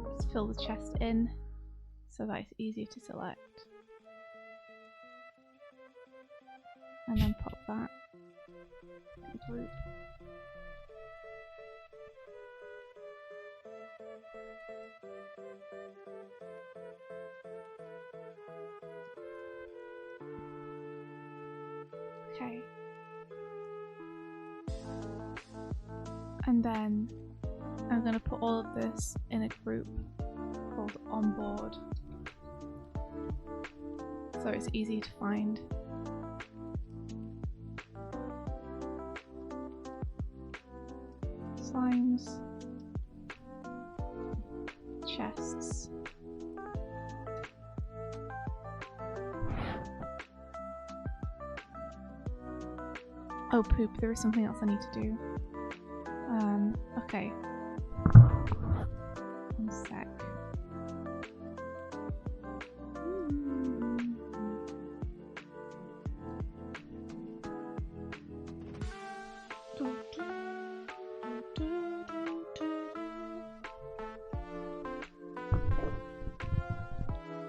Let's fill the chest in so that it's easier to select. And then pop that in the group. Okay. And then I'm going to put all of this in a group called onboard, so it's easy to find. Slimes, chests, Oh, poop. There is something else I need to do. Okay. One sec.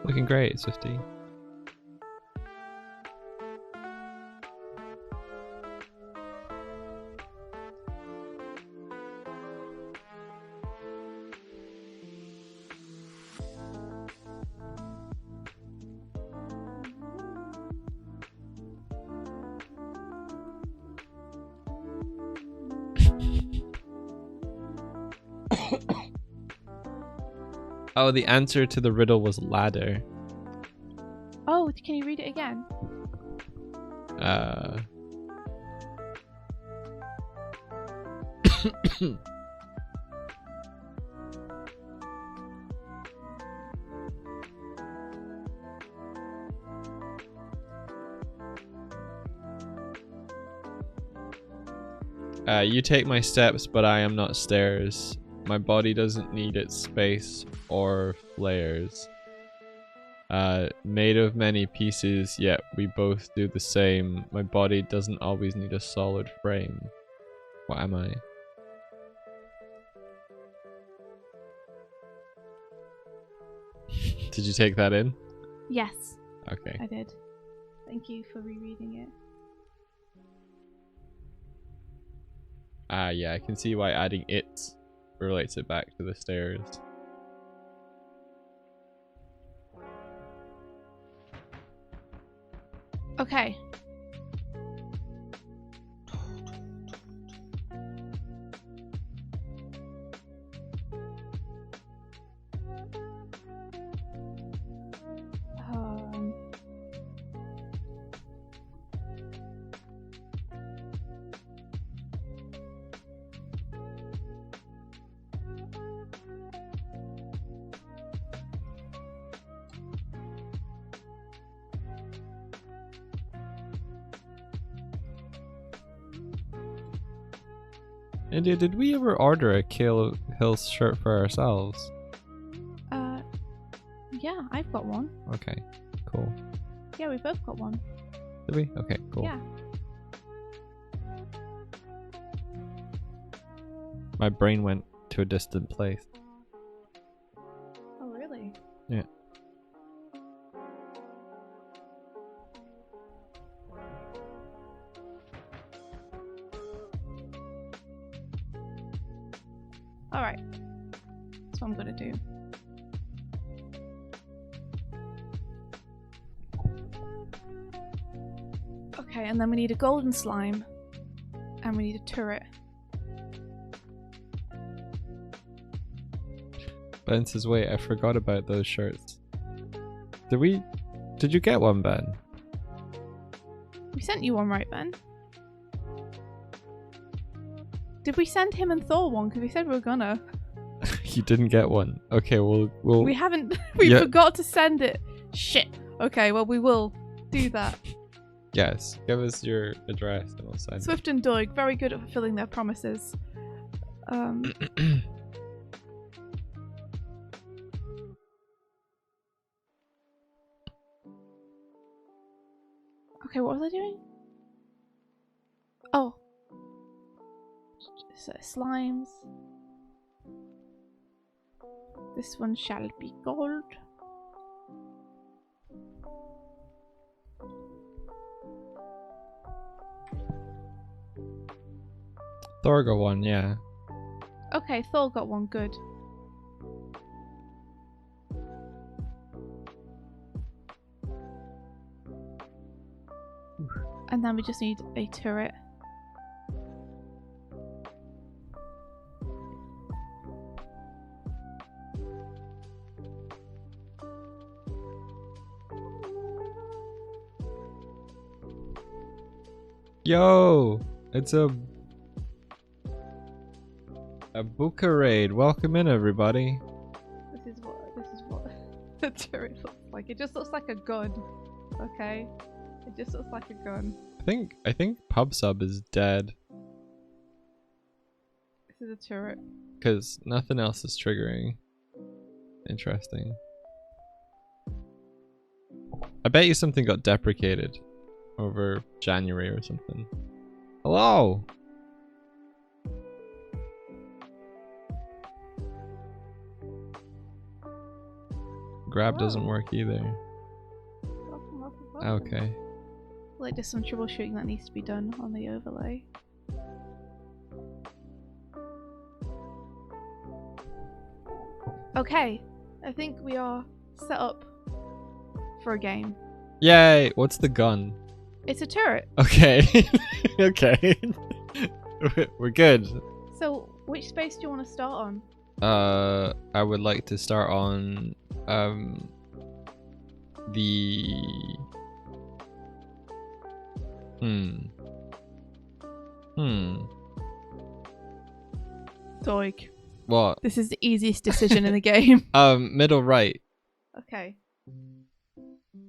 Looking great, Swifty. Oh, the answer to the riddle was ladder. Oh, can you read it again? You take my steps, but I am not stairs. My body doesn't need its space or flares. Made of many pieces, yet we both do the same. My body doesn't always need a solid frame. What am I? Did you take that in? Yes. Okay. I did. Thank you for rereading it. Yeah, I can see why adding it relates it back to the stairs. Okay. India, did we ever order a Kill Hills shirt for ourselves? Yeah, I've got one. Okay, cool. Yeah, we both got one. Did we? Okay, cool. Yeah. My brain went to a distant place. Oh, really? Yeah. Alright. That's what I'm gonna do. Okay, and then we need a golden slime. And we need a turret. Ben says, wait, I forgot about those shirts. Did you get one, Ben? We sent you one, right, Ben? Did we send him and Thor one? Because we said we were gonna. You didn't get one. Okay, we'll... We haven't... We forgot to send it. Shit. Okay, well, we will do that. Yes, give us your address and we'll send Swift and Doig, very good at fulfilling their promises. Okay, what was I doing? Oh. So, slimes. This one shall be gold. Thor got one, yeah. Okay, Thor got one, good. And then we just need a turret. Yo! It's a Buka raid. Welcome in, everybody. This is what the turret looks like. It just looks like a gun. Okay. It just looks like a gun. I think pub sub is dead This is a turret. because nothing else is triggering. Interesting. I bet you something got deprecated over January or something. Hello. Grab doesn't work either. Okay. Like there's some troubleshooting that needs to be done on the overlay. Okay, I think we are set up for a game. Yay! What's the gun? It's a turret. Okay. Okay. We're good. So, which space do you want to start on? I would like to start on the Doig. What? This is the easiest decision in the game. Middle right. Okay.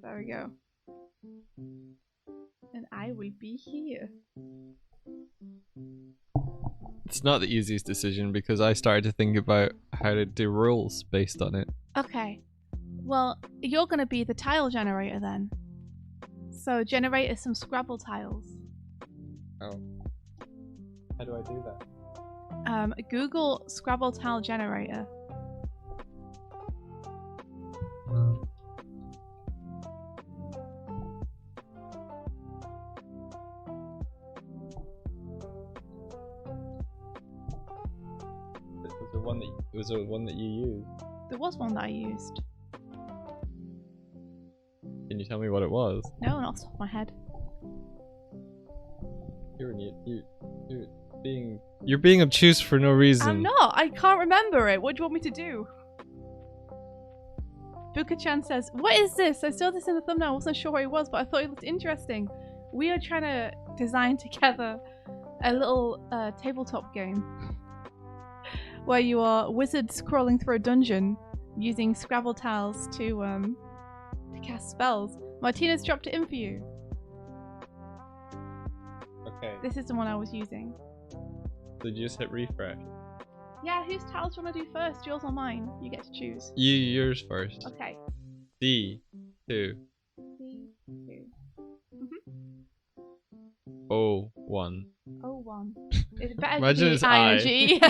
There we go. And I will be here. It's not the easiest decision because I started to think about how to do rules based on it. Okay. Well, you're going to be the tile generator then. So generate us some Scrabble tiles. Oh. How do I do that? Google Scrabble tile generator. Was there one that you used? There was one that I used. Can you tell me what it was? No, not off the top of my head. You're being obtuse for no reason. I'm not. I can't remember it. What do you want me to do? Buka-chan says, "What is this? I saw this in the thumbnail. I wasn't sure what it was, but I thought it looked interesting. We are trying to design together a little tabletop game where you are wizards crawling through a dungeon using Scrabble tiles to cast spells. Martina's dropped it in for you. Okay. This is the one I was using. Did you just hit refresh? Yeah, whose tiles do you want to do first? Yours or mine? You get to choose. Yours first. Okay. D2. D2. O1. O1. It better Imagine be it's ING.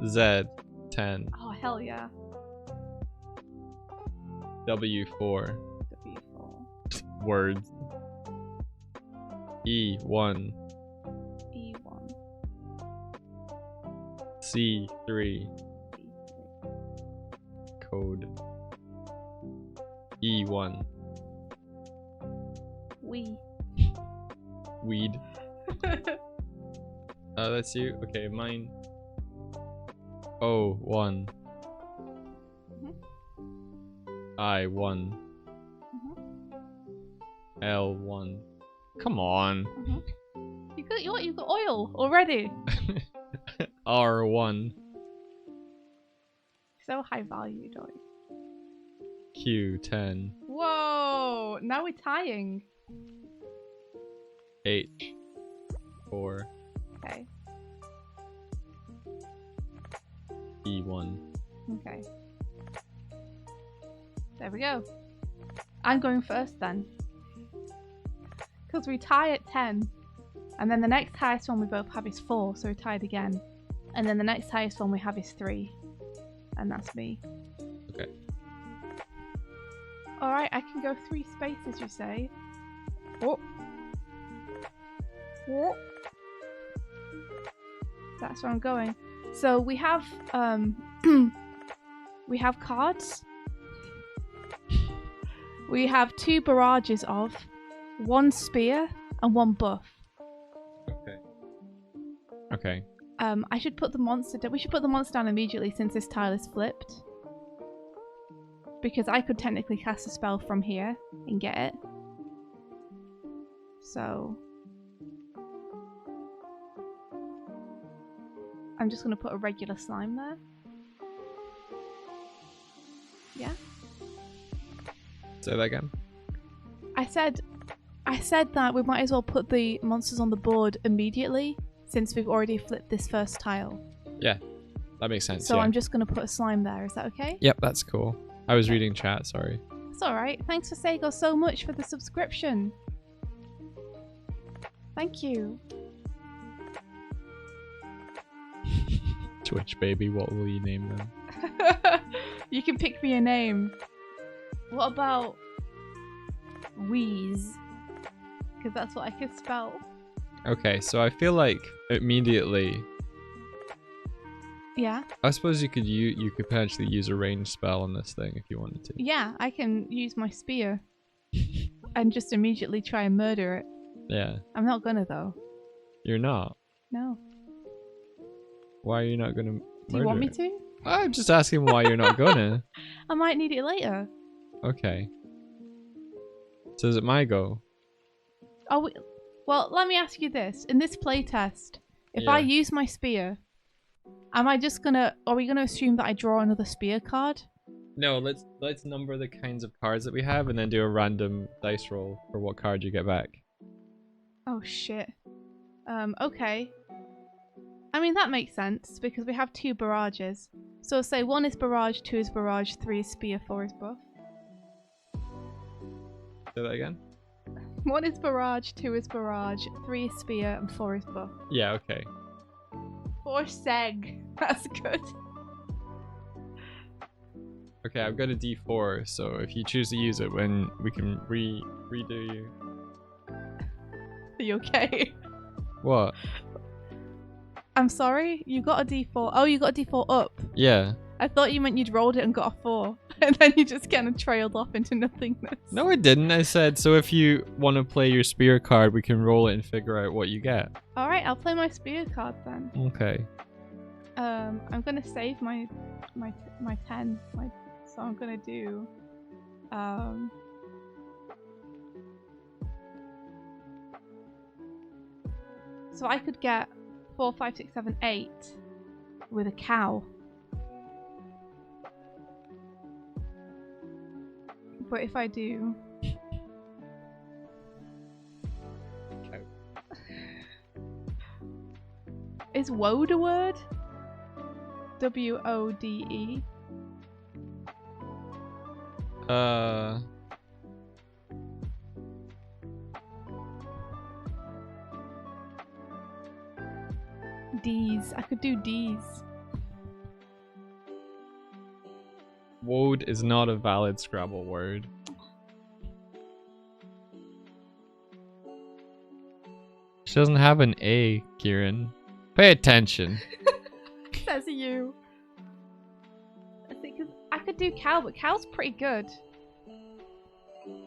Z10. Oh, hell yeah. W4. W4. Words. E1. E1. C3. E3. Code. E1. We. Weed. That's you. Okay, mine. O1. I1. L1. Come on. You got oil already. R1. So high value, Doig. Q10. Whoa! Now we're tying. H4. Okay. E1. Okay. There we go. I'm going first then. Because we tie at 10. And then the next highest one we both have is 4, so we're tied again. And then the next highest one we have is 3. And that's me. Okay. Alright, I can go 3 spaces, you say. Oh. Oh. That's where I'm going. So we have we have cards. We have 2 barrages of 1 spear and 1 buff. Okay. Okay. I should put the monster down. We should put the monster down immediately since this tile is flipped. Because I could technically cast a spell from here and get it. So I'm just going to put a regular slime there. Yeah. Say that again. I said that we might as well put the monsters on the board immediately since we've already flipped this first tile. Yeah, that makes sense. So yeah. I'm just going to put a slime there. Is that okay? Yep, that's cool. I was reading chat, sorry. It's alright. Thanks for Sego so much for the subscription. Thank you. Twitch baby, what will you name them? You can pick me a name. What about Wheeze? Because that's what I can spell. Okay, so I feel like immediately... Yeah? I suppose you could potentially use a ranged spell on this thing if you wanted to. Yeah, I can use my spear and just immediately try and murder it. Yeah. I'm not gonna though. You're not? No. Why are you not gonna murder Do you want me it? to? I'm just asking why you're not gonna. I might need it later. Okay. So is it my go? Oh, well, let me ask you this. In this playtest, if I Yeah. use my spear, am I just gonna... Are we gonna assume that I draw another spear card? No, let's number the kinds of cards that we have and then do a random dice roll for what card you get back. Oh, shit. Okay. I mean, that makes sense, because we have 2 barrages. So say 1 is barrage, 2 is barrage, 3 is spear, 4 is buff. Say that again? 1 is barrage, 2 is barrage, 3 is spear, and 4 is buff. Yeah, okay. 4 seg. That's good. Okay, I've got a D4, so if you choose to use it, when we can redo you. Are you okay? What? I'm sorry? You got a D4. Oh, you got a D4 up. Yeah. I thought you meant you'd rolled it and got a 4. And then you just kind of trailed off into nothingness. No, I didn't. I said, so if you want to play your spear card, we can roll it and figure out what you get. Alright, I'll play my spear card then. Okay. I'm gonna save my 10. So I'm gonna do... So I could get 4, 5, 6, 7, 8 with a cow. But if I do... Cow. Is woad a word? W-O-D-E. D's. I could do D's. Woad is not a valid Scrabble word. She doesn't have an A, Kieran. Pay attention. Says you. I think I could do cow, but cow's pretty good.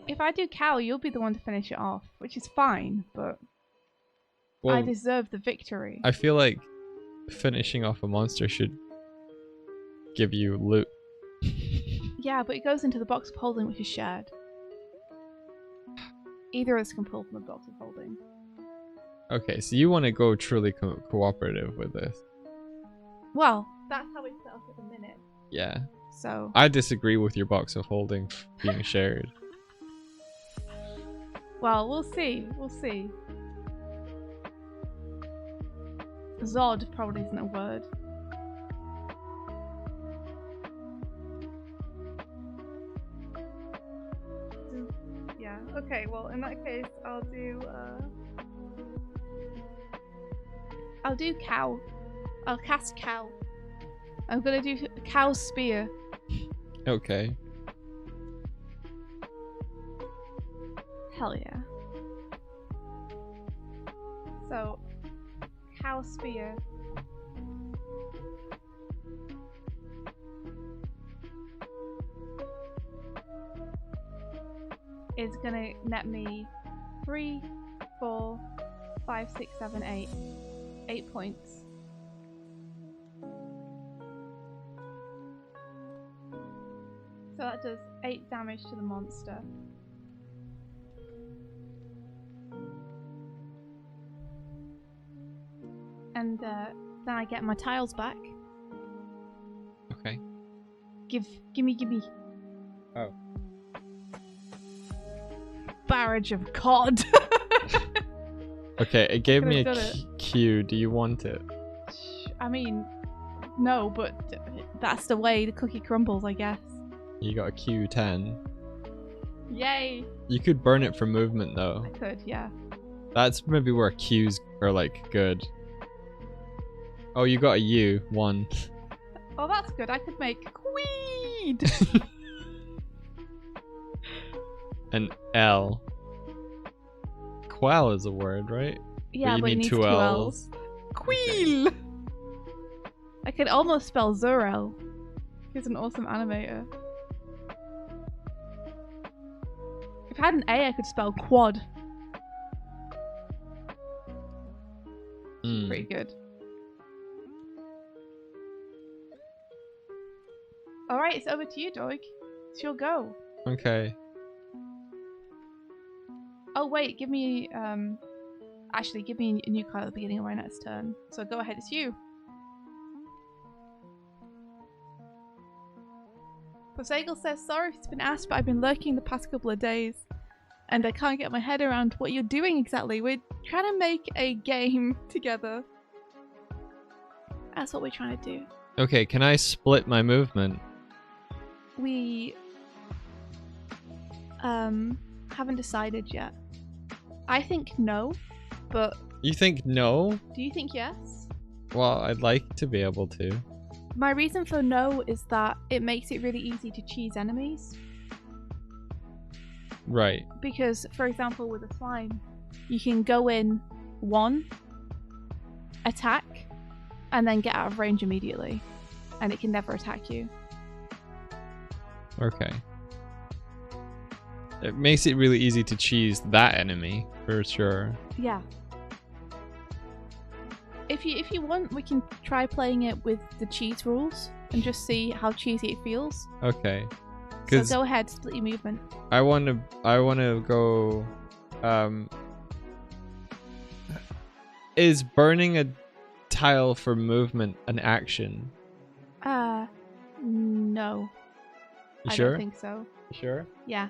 If I do cow, you'll be the one to finish it off, which is fine, but Well, I deserve the victory. I feel like finishing off a monster should give you loot. Yeah, but it goes into the box of holding, which is shared. Either of us can pull from the box of holding. Okay, so you want to go truly cooperative with this. Well, that's how it's set up at the minute. Yeah. So I disagree with your box of holding being shared. well, we'll see. We'll see. Zod probably isn't a word. Yeah, okay, well in that case I'll do cow. I'll cast cow. I'm gonna do cow spear. Okay. Hell yeah. So cow spear. Is gonna net me 3, 4, 5, 6, 7, 8. 8 points. So that does 8 damage to the monster. And then I get my tiles back. Okay. Gimme. Oh. barrage of cod. Okay, it gave me Could've a done it. Q. Do you want it? I mean, no, but that's the way the cookie crumbles, I guess. You got a Q10. Yay! You could burn it for movement though. I could, yeah. That's maybe where Qs are like good. Oh, you got a U. 1. Oh, that's good. I could make Queed! An L. Quell is a word, right? Yeah, you but it need needs 2 2 L's. L's. Queel! I could almost spell Zurel. He's an awesome animator. If I had an A, I could spell quad. Mm. Pretty good. Alright, it's over to you, Doig. It's your go. Okay. Oh wait, give me actually give me a new card at the beginning of my next turn. So go ahead, it's you. Posegel says, sorry if it's been asked, but I've been lurking the past couple of days and I can't get my head around what you're doing exactly. We're trying to make a game together. That's what we're trying to do. Okay, can I split my movement? We haven't decided yet. I think no, but You think no? do you think yes? Well, I'd like to be able to. My reason for no is that it makes it really easy to cheese enemies. Right. Because, for example, with a slime, you can go in 1, attack, and then get out of range immediately. And it can never attack you. Okay. It makes it really easy to cheese that enemy, for sure. Yeah. If you want, we can try playing it with the cheese rules and just see how cheesy it feels. Okay. So go ahead, split your movement. I want to go is burning a tile for movement an action? No. You I sure? don't think so. You sure? Yeah.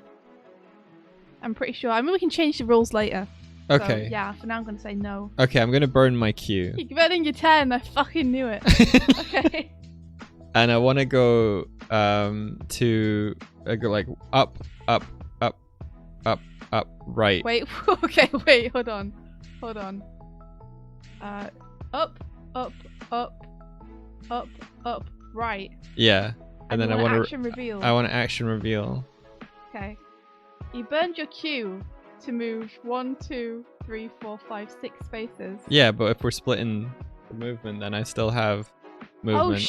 I'm pretty sure. I mean, we can change the rules later. Okay. So, yeah, for now I'm going to say no. Okay, I'm going to burn my Q. You're burning your 10. I fucking knew it. Okay. And I want to go to go like up, right. Wait. Okay, wait. Hold on. Up, right. Yeah. And then I want action reveal. I want to action reveal. Okay. You burned your Q to move 1, 2, 3, 4, 5, 6 spaces. Yeah, but if we're splitting the movement, then I still have movement.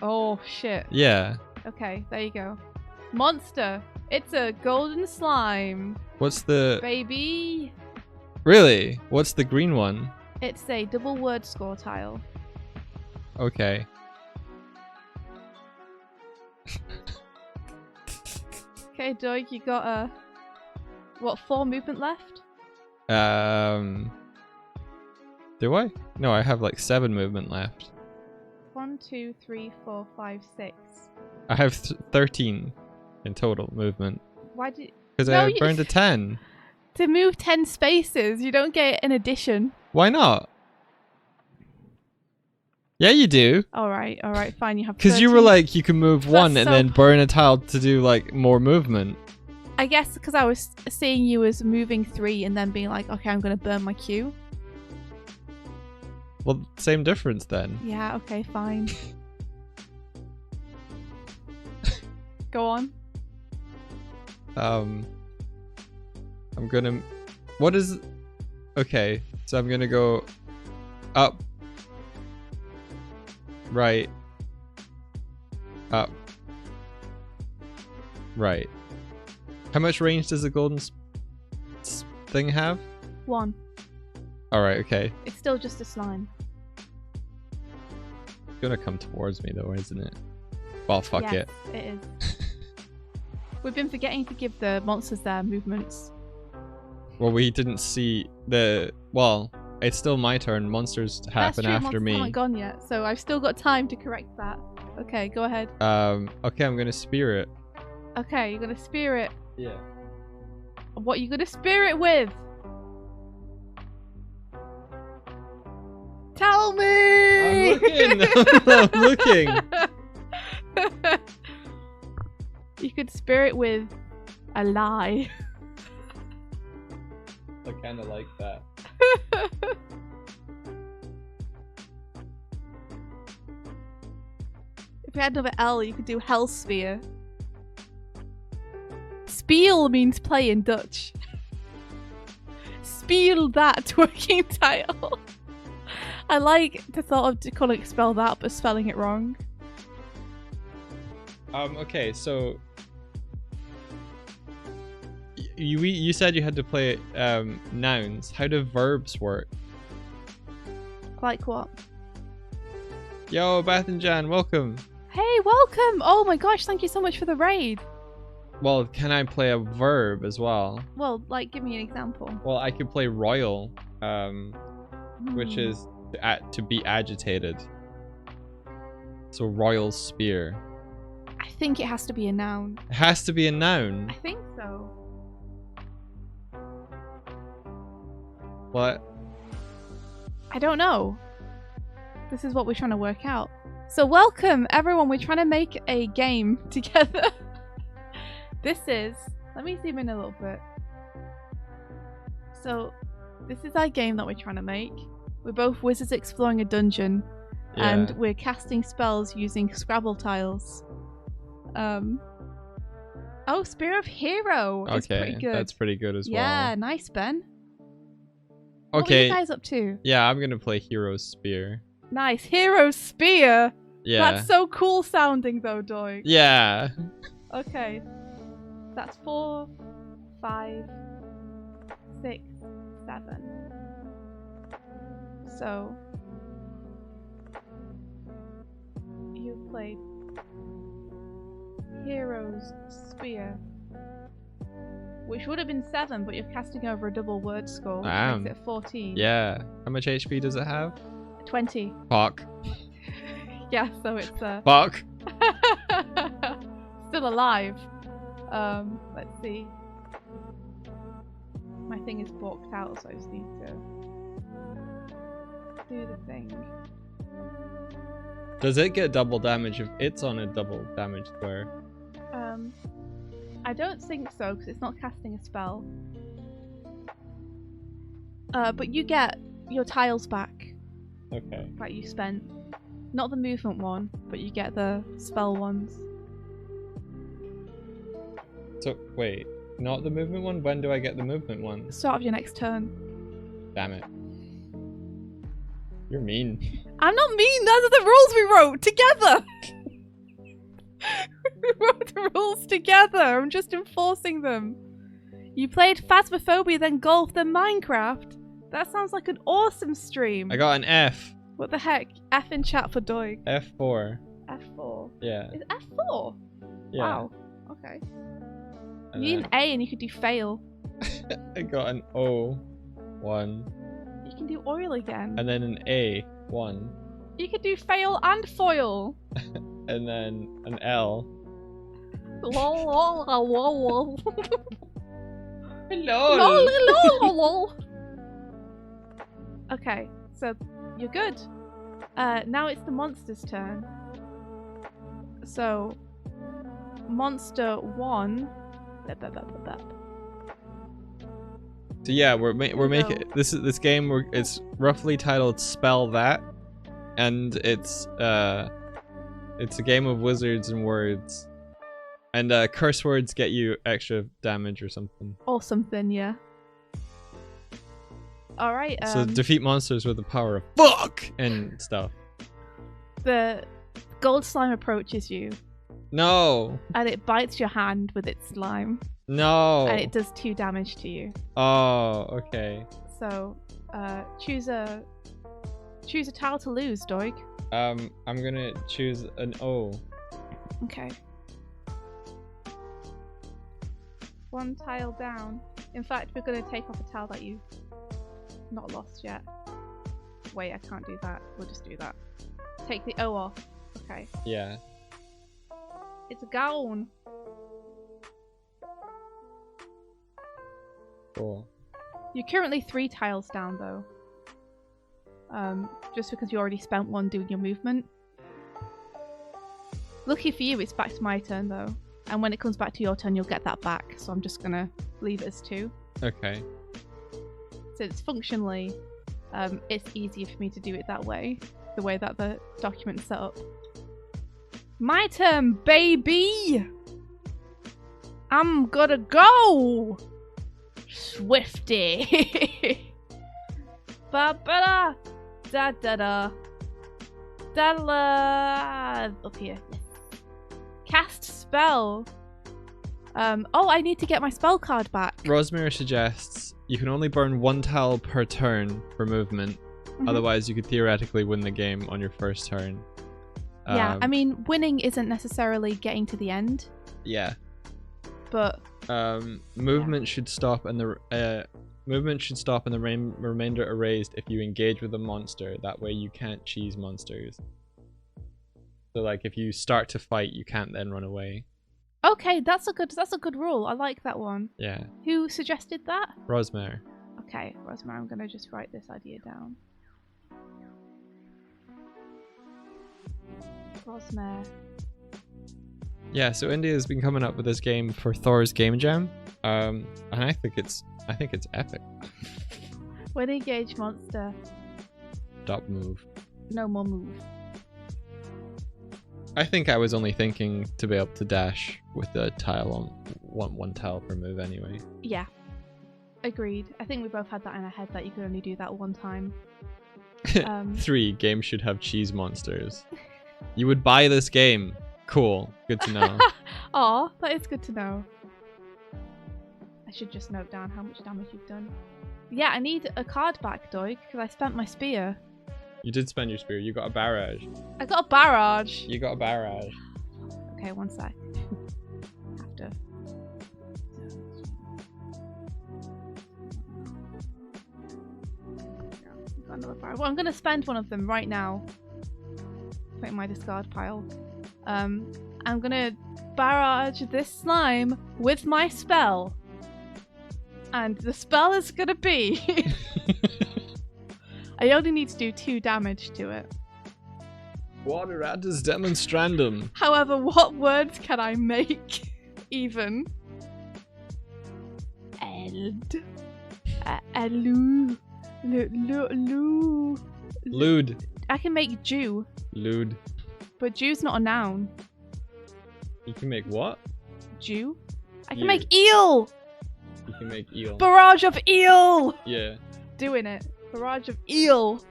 Oh shit. Yeah. Okay, there you go. Monster. It's a golden slime. What's the... Baby. Really? What's the green one? It's a double word score tile. Okay. Okay, Doig, you got 4 movement left? Do I? No, I have like 7 movement left. 1, 2, 3, 4, 5, 6. I have 13 in total movement. Why did... Because I burned a 10. To move 10 spaces, you don't get an addition. Why not? Yeah, you do. Alright, fine, you have 'Cause you were 13. like, you can move 1 and so- then burn a tile to do like more movement. I guess because I was seeing you as moving 3 and then being like, okay, I'm going to burn my Q. Well, same difference then. Yeah, okay, fine. Go on. I'm gonna... What is... Okay, so I'm gonna go up, right, up, right. How much range does the golden thing have? 1. Alright, okay. It's still just a slime. It's gonna come towards me though, isn't it? Well, fuck Yes, it. it is. We've been forgetting to give the monsters their movements. Well, we didn't see the... Well, it's still my turn. Monsters happen That's true, after monsters me. haven't gone yet, so I've still got time to correct that. Okay, go ahead. Okay, I'm gonna spear it. Okay, you're gonna spear it. Yeah. What are you gonna spear it with? Tell me! I'm looking! I'm looking! You could spear it with a lie. I kinda like that. If you had another L, you could do Hell Spear. Spiel means play in Dutch. Spiel that working title. I like the thought of calling spell that, but spelling it wrong. Okay, so you said you had to play nouns. How do verbs work? Like what? Yo, Beth and Jan, welcome. Hey, welcome! Oh my gosh, thank you so much for the raid. Well, can I play a verb as well? Well, like, give me an example. Well, I could play royal, which is to be agitated. So royal spear. I think it has to be a noun. It has to be a noun. I think so. What? I don't know. This is what we're trying to work out. So welcome, everyone. We're trying to make a game together. This is... Let me zoom in a little bit. So, this is our game that we're trying to make. We're both wizards exploring a dungeon. Yeah. And we're casting spells using Scrabble tiles. Oh, Spear of Hero is pretty good. That's pretty good as well. Yeah, nice, Ben. What are Okay. you guys up to? Yeah, I'm gonna play Hero Spear. Nice. Hero Spear! Yeah. That's so cool sounding though, Doig. Yeah. Okay. That's 4, 5, 6, 7. So you've played Hero's Spear, which would have been 7, but you're casting over a double word score, which makes it 14. Yeah. How much HP does it have? 20. Fuck. Yeah, so it's Fuck. still alive. Let's see. My thing is blocked out, so I just need to do the thing. Does it get double damage if it's on a double damage square? I don't think so, because it's not casting a spell. But you get your tiles back Okay. that you spent. Not the movement one, but you get the spell ones. So, wait. Not the movement one? When do I get the movement one? Start of your next turn. Damn it. You're mean. I'm not mean, those are the rules we wrote together! We wrote the rules together, I'm just enforcing them. You played Phasmophobia, then Golf, then Minecraft? That sounds like an awesome stream. I got an F. What the heck? F in chat for Doig. F4. F4. Yeah. Is F4? Yeah. Wow. Okay. And You need an A and you could do fail. I got an O. 1. You can do oil again. And then an A. 1. You could do fail and foil. And then an L. Lol, lol, lol, lol. Hello. Lol, lol, lol. Okay, so you're good. Now it's the monster's turn. So, monster 1. So yeah, we're making this game. It's roughly titled "Spell That," and it's a game of wizards and words, and curse words get you extra damage or something. Or something, yeah. All right. So defeat monsters with the power of fuck and stuff. The gold slime approaches you, No. and it bites your hand with its slime, No. and it does 2 damage to you. Oh, okay. So, choose a tile to lose, Doig. I'm gonna choose an O. Okay. 1 tile down. In fact, we're gonna take off a tile that you've not lost yet. Wait, I can't do that. We'll just do that. Take the O off. Okay. Yeah. It's gone. Cool. You're currently 3 tiles down though. Just because you already spent one doing your movement. Lucky for you, it's back to my turn though. And when it comes back to your turn, you'll get that back. So I'm just gonna leave it as 2. Okay. So it's functionally, it's easier for me to do it that way. The way that the document's set up. My turn, baby! I'm gonna go! Swifty! Ba-ba-da! Da-da-da! Da-da! Up here. Cast spell. Oh, I need to get my spell card back. Rosemary suggests you can only burn 1 tile per turn for movement. Otherwise, you could theoretically win the game on your first turn. Yeah, I mean, winning isn't necessarily getting to the end. Yeah. But movement should stop, and the remainder erased if you engage with a monster. That way, you can't cheese monsters. So, like, if you start to fight, you can't then run away. Okay, that's a good rule. I like that one. Yeah. Who suggested that? Rosemary. Okay, Rosemary, I'm gonna just write this idea down. Rosemary. Yeah, so India's been coming up with this game for Thor's Game Jam, and I think it's epic. When engage monster. Stop move. No more move. I think I was only thinking to be able to dash with the tile on one tile per move anyway. Yeah, agreed. I think we both had that in our head that you could only do that one time. 3 games should have cheese monsters. You would buy this game. Cool. Good to know. Aw, that is good to know. I should just note down how much damage you've done. Yeah, I need a card back, Doig, because I spent my spear. You did spend your spear. You got a barrage. I got a barrage. You got a barrage. Okay, one sec. Have to. Got another barrage. Well, I'm gonna spend one of them right now. Put in my discard pile. I'm gonna barrage this slime with my spell. And the spell is gonna be... I only need to do 2 damage to it. Quadratus demonstrandum. However, what words can I make even? Eld. Elu. Lude. I can make Jew. Lude. But Jew's not a noun. You can make what? Jew? I can Yeah. make eel! You can make eel. Barrage of eel! Yeah. Doing it. Barrage of eel.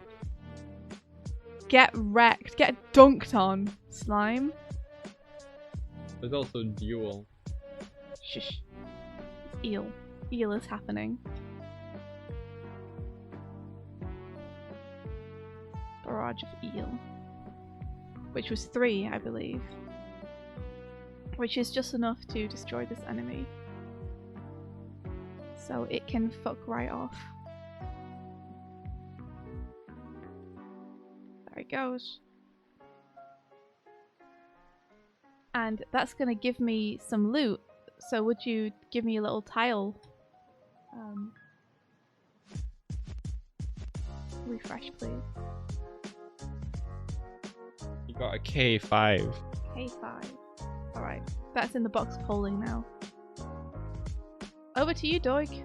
Get wrecked. Get dunked on. Slime. There's also duel. Shush. Eel. Eel is happening. Barrage of eel. Which was 3, I believe. Which is just enough to destroy this enemy. So it can fuck right off. There it goes. And that's gonna give me some loot. So would you give me a little tile? Refresh, please. You got a K5. K5. Alright, that's in the box of holding now. Over to you, Doig.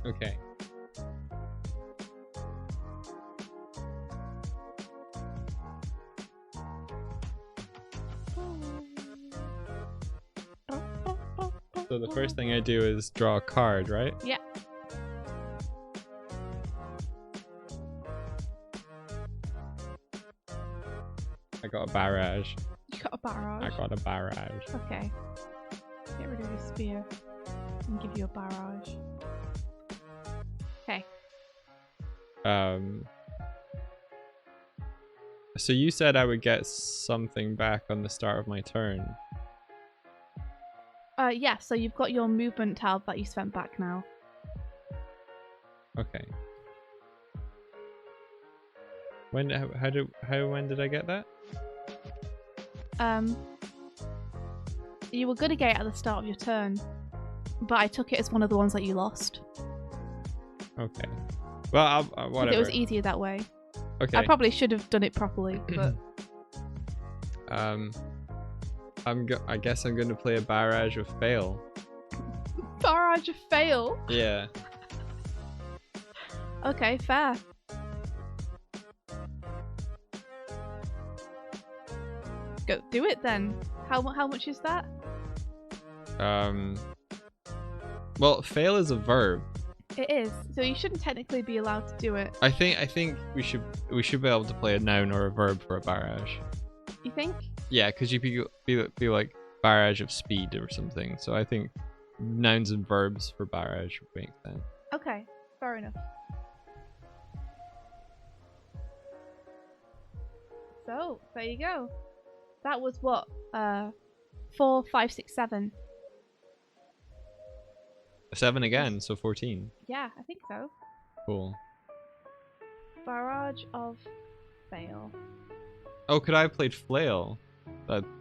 Okay. So the first thing I do is draw a card, right? Yeah. I got a barrage. You got a barrage. I got a barrage. Okay. Get rid of your spear and give you a barrage. Okay. So you said I would get something back on the start of my turn. Yeah, so you've got your movement tab that you spent back now. Okay. When did I get that? You were gonna get it at the start of your turn. but I took it as one of the ones that you lost. Okay. Well, whatever. It was easier that way. Okay. I probably should have done it properly, but I guess I'm gonna play a barrage of fail. barrage of fail. Yeah. Okay, fair. Go do it then. How much is that? Well, fail is a verb. It is. So you shouldn't technically be allowed to do it. I think we should be able to play a noun or a verb for a barrage. You think? Yeah, because you be like barrage of speed or something. So I think nouns and verbs for barrage would make sense. Okay, fair enough. So there you go. That was what? 4, 5, 6, 7. 7 again, so 14. Yeah, I think so. Cool. Barrage of fail. Oh, could I have played flail?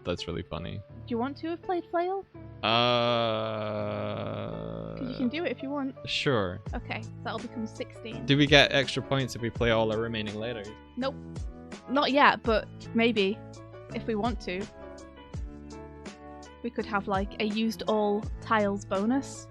That's really funny. Do you want to have played flail? 'Cause you can do it if you want. Sure. Okay, that'll become 16. Do we get extra points if we play all our remaining letters? Nope. Not yet, but maybe if we want to. We could have like a used all tiles bonus.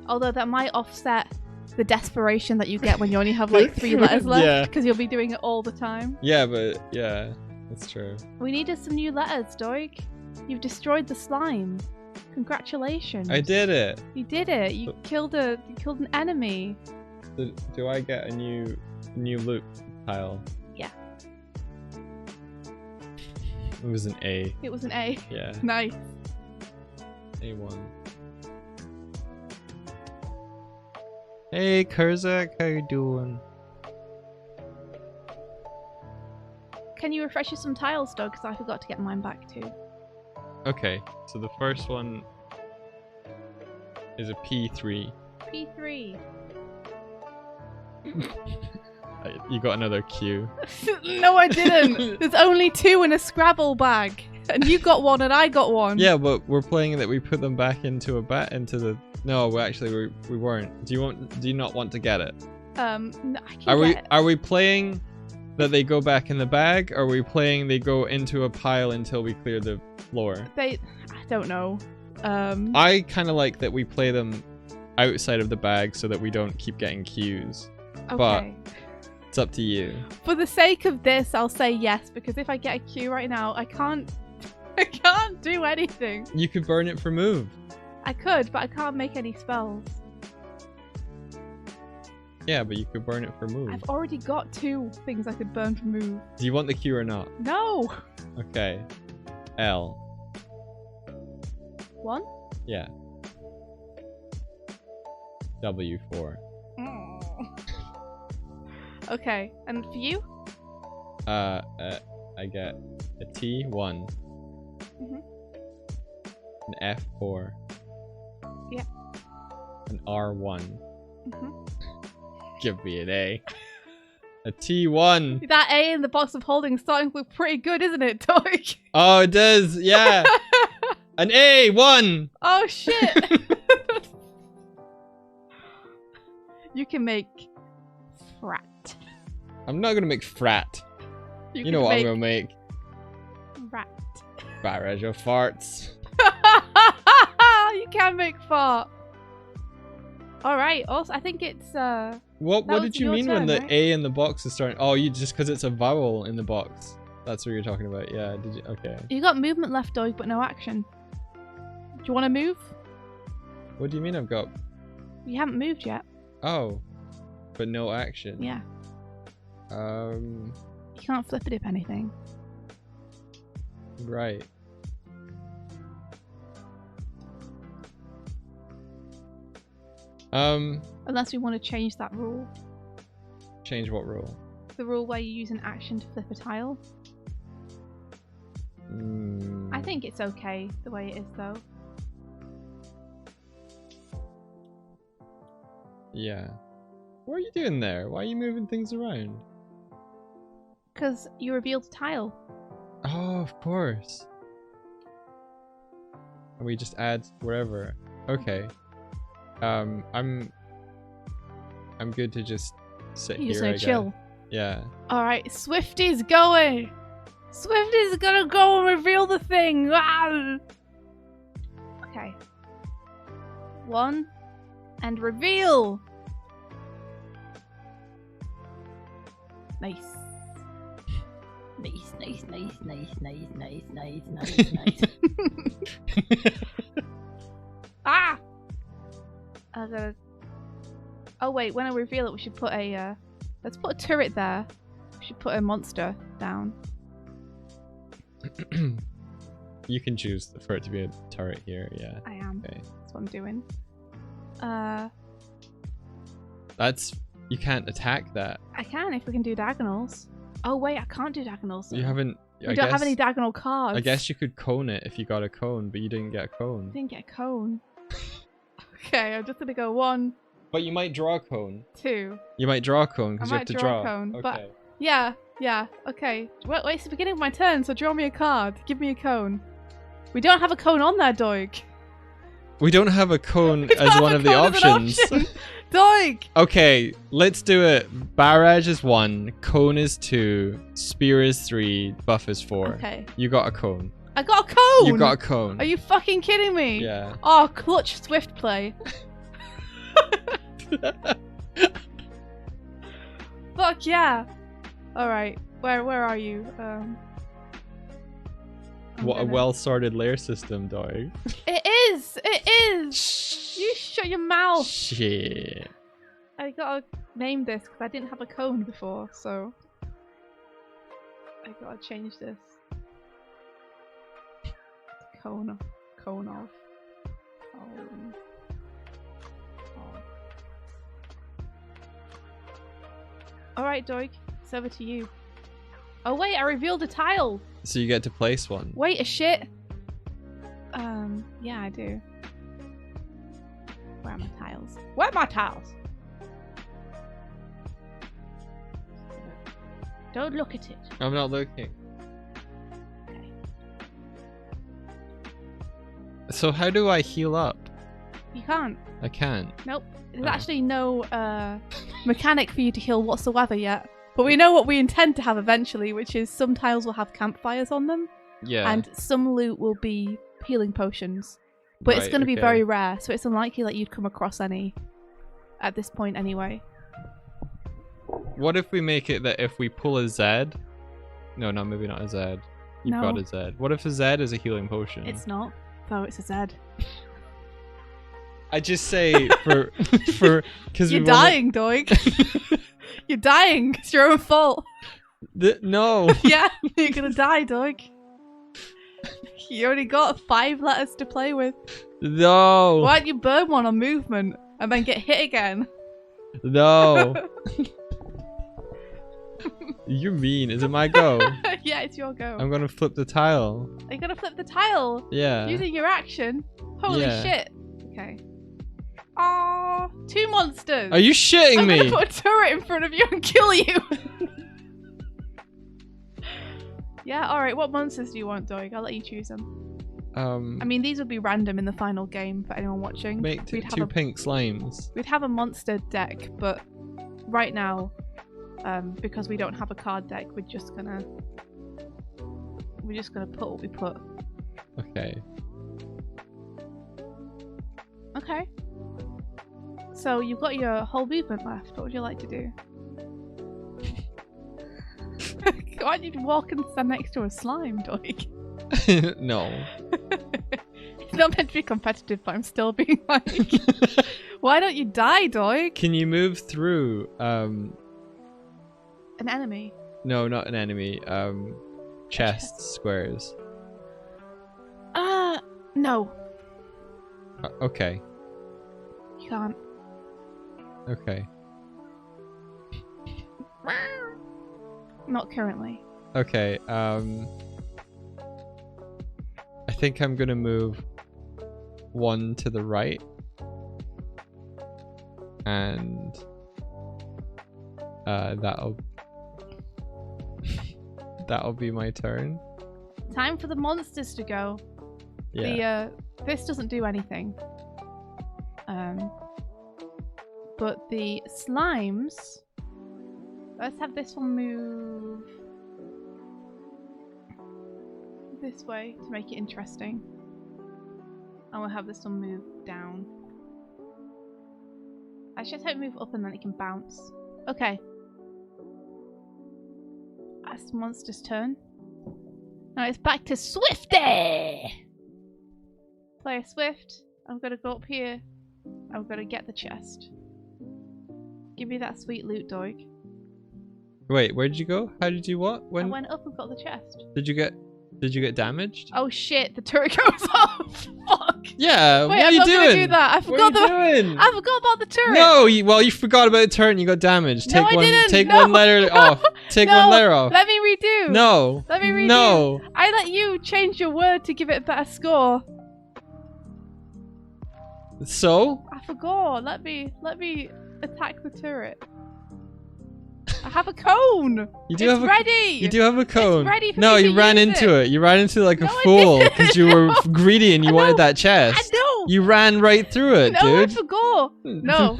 Although that might offset the desperation that you get when you only have like 3 letters left, because you'll be doing it all the time. Yeah, but yeah, that's true. We needed some new letters, Doig. You've destroyed the slime. Congratulations. I did it. You did it. You killed an enemy. Do I get a new loop tile? Yeah. It was an A. It was an A. Yeah. Nice. A1. Hey Kurzak, how you doing? Can you refresh us some tiles, Doug? Because I forgot to get mine back too. Okay, so the first one is a P3. P3. You got another Q. No, I didn't. There's only 2 in a Scrabble bag, and you got one, and I got one. Yeah, but we're playing that we put them back into the. No, actually we weren't. Do you not want to get it? No, I can Are we playing that they go back in the bag, or are we playing they go into a pile until we clear the floor? I don't know. I kind of like that we play them outside of the bag so that we don't keep getting cues. Okay. But it's up to you. For the sake of this, I'll say yes, because if I get a cue right now, I can't do anything. You could burn it for move. I could, but I can't make any spells. Yeah, but you could burn it for move. I've already got 2 things I could burn for move. Do you want the cue or not? No! Okay. L. 1? Yeah. W4. Okay, and for you? I get a T1. An F4. Yeah. An R1. Give me an A. A T1. That A in the box of holding is starting to look pretty good, isn't it, Doig? Oh, it does. Yeah. An A1. Oh shit. You can make frat. I'm not gonna make frat. You know what I'm gonna make? Rat. Barrage of farts. You can make fart. Alright, also I think it's What did you mean when the right? A in the box is starting? Oh, you just because it's a vowel in the box. That's what you're talking about. Yeah, did you? Okay. You got movement left, Doig, but no action. Do you want to move? What do you mean I've got? You haven't moved yet. Oh, but no action. Yeah. You can't flip it if anything. Right. Unless we want to change that rule. Change what rule? The rule where you use an action to flip a tile. I think it's okay the way it is, though. Yeah. What are you doing there? Why are you moving things around? Because you revealed a tile. Oh, of course. And we just add wherever. Okay. I'm good to just sit You here. just say I guess. chill. Yeah. Alright, Swifty's going! Swifty's gonna go and reveal the thing! Ah! Okay. 1 and reveal! Nice. Nice. Ah! I gotta... Oh wait, when I reveal it we should put a, let's put a turret there. We should put a monster down. You can choose for it to be a turret here, yeah. I am. Okay. That's what I'm doing. That's... You can't attack that. I can if we can do diagonals. Oh wait, I can't do diagonals. You haven't... We don't have any diagonal cards. I guess you could cone it if you got a cone, but you didn't get a I cone. didn't get a cone. Okay, I'm just gonna go 1, But you might draw a cone. 2. You might draw a cone because I you have might to draw draw. a cone, okay. but- Yeah, okay. Wait, it's the beginning of my turn, so draw me a card. Give me a cone. We don't have a cone on there, Doig. We don't have a cone We don't as have one a of the cone as an options. option. Doig! Okay, let's do it. Barrage is 1, cone is 2, spear is 3, buff is 4. Okay. You got a cone. I got a cone! You got a cone. Are you fucking kidding me? Yeah. Oh, clutch Swift play. Fuck yeah. Alright, where are you? I'm What a gonna- well-sorted layer system, dog. It is! You shut your mouth! Shit. I gotta name this because I didn't have a cone before, so I gotta change this. Cone of. Cone. Alright, Doig, it's over to you. Oh wait, I revealed a tile! So you get to place one. Wait a shit! Yeah, I do. Where are my tiles? Where are my tiles? Don't look at it. I'm not looking. Okay. So how do I heal up? You can't. I can't. Nope. There's Oh. actually no mechanic for you to heal whatsoever yet. But we know what we intend to have eventually, which is some tiles will have campfires on them, Yeah. and some loot will be healing potions. But it's Right, going to be okay. very rare, so it's unlikely that you'd come across any at this point anyway. What if we make it that if we pull a Z? No, maybe not a Z. You've No. got a Z. What if a Z is a healing potion? It's not, though it's a Z. I just say for because You're dying, Doig. You're dying. It's your own fault. No. Yeah, you're gonna die, Doig. You only got 5 letters to play with. No. Why don't you burn one on movement and then get hit again? No. You're mean. Is it my go? Yeah, it's your go. I'm gonna flip the tile. Are you gonna flip the tile? Yeah. Using your action? Holy Yeah. shit. Okay. Aww. 2 monsters. Are you shitting I'm me? gonna put a turret in front of you and kill you. Yeah, alright. What monsters do you want, Doig? I'll let you choose them. I mean, these would be random in the final game for anyone watching. make We'd have two a- pink slimes. We'd have a monster deck, but right now, because we don't have a card deck, we're just gonna put what we put. Okay. Okay. So you've got your whole movement left. What would you like to do? Why don't you walk and stand next to a slime, Doig? No. It's not meant to be competitive, but I'm still being like, why don't you die, Doig? Can you move through? An enemy. No, not an enemy. Chests, squares. No, Okay. you can't. Okay. Not currently. Okay. I think I'm gonna move 1 to the right, and that'll be my turn. Time for the monsters to go. Yeah. This doesn't do anything. But the slimes. Let's have this one move this way to make it interesting. And we'll have this one move down. I should have it move up and then it can bounce. Okay. That's the monster's turn. Now it's back to Swifty! Player Swift. I'm gonna go up here. I'm gonna get the chest. Give me that sweet loot, Doig. Wait, where did you go? How did you what? I went up and got the chest. Did you get damaged? Oh shit, the turret goes off! Fuck! Yeah, Wait, what are I'm you not doing? gonna do that. I forgot I forgot about the turret! No, you forgot about the turret and you got damaged. No, I didn't. Take No, one letter no, off. Take no, one letter off. Let me redo! No. Let me redo! No. I let you change your word to give it a better score. So? I forgot. Let me attack the turret. I have a cone. You do have ready. You do have a cone. It's ready for no, me to you ran use into it. You ran into it like a No, I fool didn't. because you were greedy and you wanted that chest. I know. You ran right through it, No, dude. I forgot. No.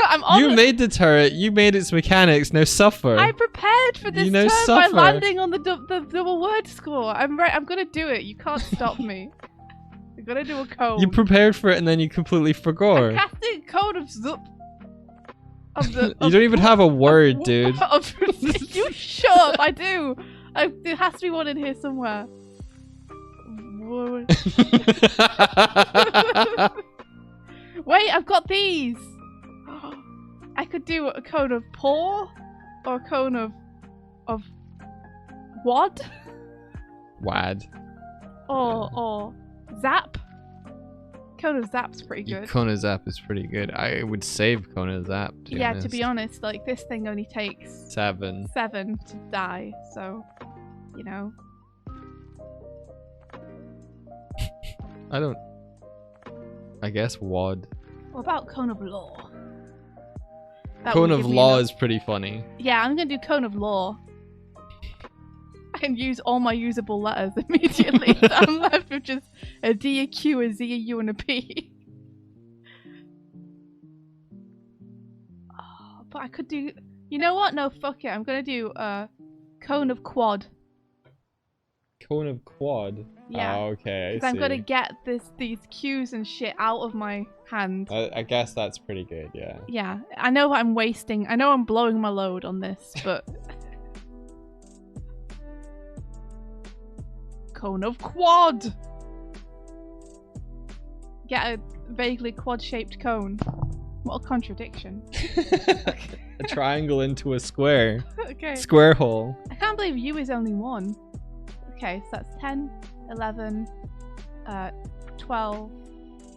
I'm on You made the turret. You made its mechanics. Now suffer. I prepared for this You know, turn suffer. by landing on the double word score. I'm gonna do it. You can't stop me. I'm gonna do a cone. You prepared for it and then you completely forgot. I'm casting a code of zup. You don't even have a word, dude. You shut up. I do. There has to be one in here somewhere. Wait, I've got these. I could do a cone of paw or a cone of wad Wad. or zap. Cone of zap's pretty good. Kona Zap is pretty good. I would save Kona Zap. To be honest, like this thing only takes 7 to die, so you know. I guess Wad. What about cone of law? That Cone would of give me Law enough- is pretty funny. Yeah, I'm gonna do cone of law. I can use all my usable letters immediately. So I'm left with just a D, a Q, a Z, a U, and a P. Oh, but I could do. You know what? No, fuck it. I'm gonna do cone of quad. Cone of Quad. Yeah. Oh, okay. I Because I'm see. gonna get these Qs and shit out of my hand. I guess that's pretty good. Yeah. Yeah, I know I'm wasting. I know I'm blowing my load on this, but. Cone of quad. Get a vaguely quad-shaped cone. What a contradiction. A triangle into a square. Okay. Square hole. I can't believe U is only 1. Okay, so that's 10, 11, 12,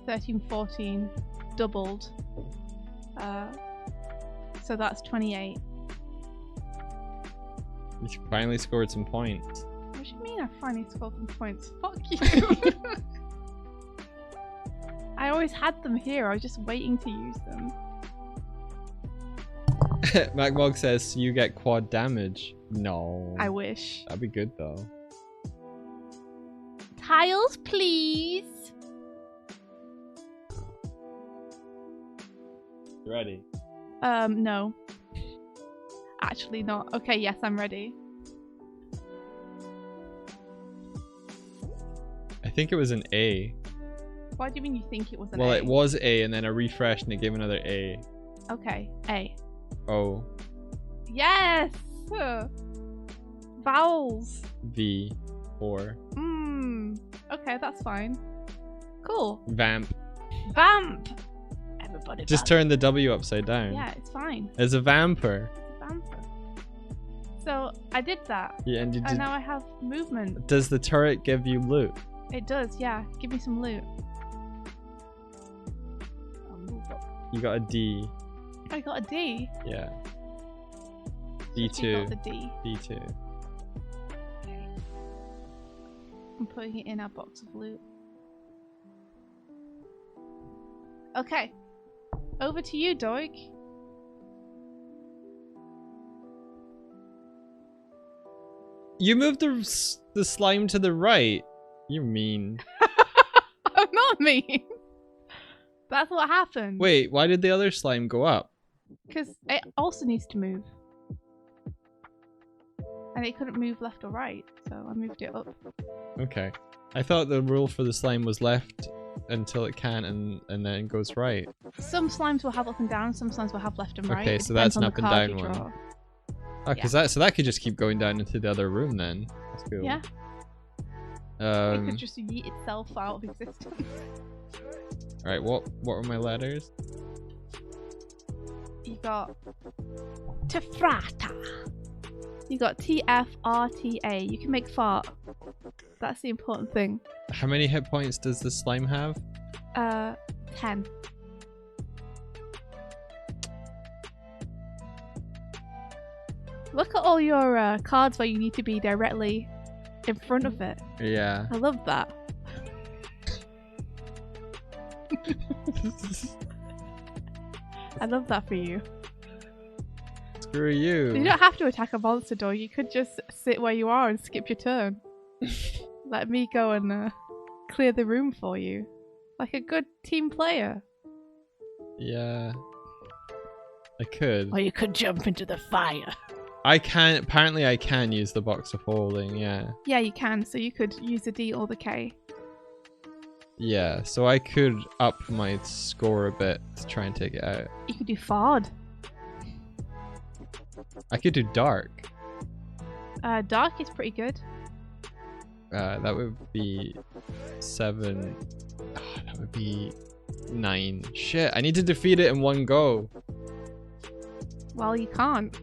13, 14, doubled. So that's 28. You finally scored some points. What do you mean I finally scored some points? Fuck you! I always had them here, I was just waiting to use them. MacMog says you get quad damage. No. I wish. That'd be good though. Tiles, please! You ready? No. Actually not. Okay, yes, I'm ready. I think it was an A. Why do you mean you think it was an Well, A? it was A and then I refreshed and it gave another A. Okay, A. O. Yes! Vowels. V. 4. Okay, that's fine. Cool. Vamp. Vamp! Everybody Just vamp. turn the W upside down. Yeah, it's fine. As a vamper. It's a vamper. So, I did that. Yeah, and you And did. now I have movement. Does the turret give you loot? It does, yeah. Give me some loot. I'll move up. You got a D. I got a D. Yeah. You D2. got the D. D2. Okay. I'm putting it in our box of loot. Okay. Over to you, Doig. You moved the slime to the right. You're mean. I'm not mean. That's what happened. Wait, why did the other slime go up? Because it also needs to move. And it couldn't move left or right, so I moved it up. Okay. I thought the rule for the slime was left until it can and then it goes right. Some slimes will have up and down, some slimes will have left and right. Okay, It so that's depends an on up the and card down you one. draw. Oh, cause that could just keep going down into the other room then. That's cool. Yeah. It could just yeet itself out of existence. Alright, what were my letters? You got Tefrata. You got T-F-R-T-A. You can make fart. That's the important thing. How many hit points does the slime have? 10. Look at all your cards where you need to be directly in front of it. Yeah. I love that. I love that for you. Screw you. You don't have to attack a monster, Doig. You could just sit where you are and skip your turn. Let me go and clear the room for you. Like a good team player. Yeah. I could. Or you could jump into the fire. I can. Apparently I can use the box of holding, yeah. Yeah, you can. So you could use the D or the K. Yeah, so I could up my score a bit to try and take it out. You could do Fard. I could do dark. Dark is pretty good. That would be 7. Oh, that would be 9. Shit, I need to defeat it in one go. Well, you can't.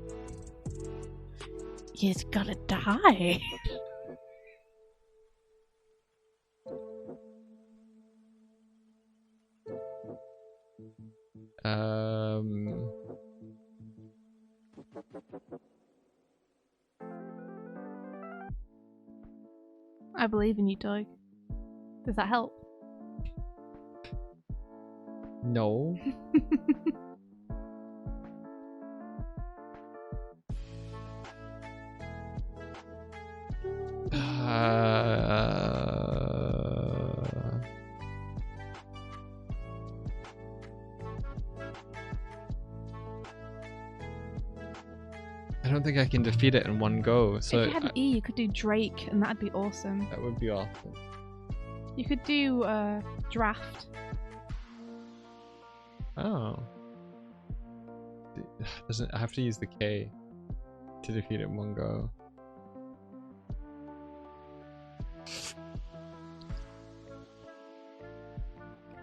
He's gotta die. I believe in you, Doig. Does that help? No. I don't think I can defeat it in one go. So if you had an E, you could do Drake, and that'd be awesome. that would be awesome. You could do Draft. Oh. Doesn't I have to use the K to defeat it in one go?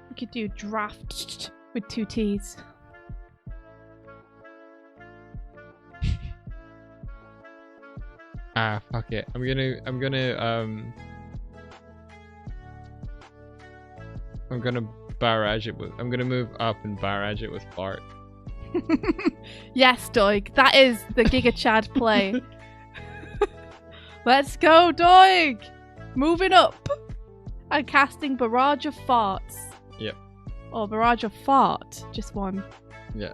You could do Draft with 2 T's. Ah, fuck it. I'm gonna barrage it with. I'm gonna move up and barrage it with fart. Yes, Doig. That is the Giga Chad play. Let's go, Doig! Moving up and casting Barrage of Farts. Yep. Or Barrage of Fart. Just one. Yeah.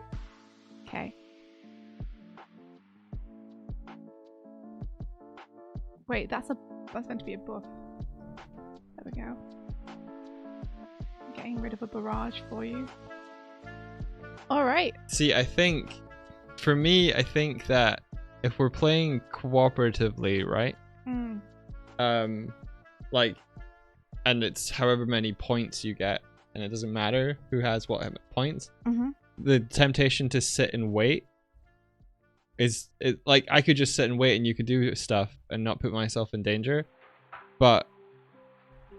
Okay. Wait, that's meant to be a buff. There we go. I'm getting rid of a barrage for you. Alright. See, I think, for me, I think that if we're playing cooperatively, right? Like, and it's however many points you get, and it doesn't matter who has what points. The temptation to sit and wait like I could just sit and wait and you could do stuff and not put myself in danger, but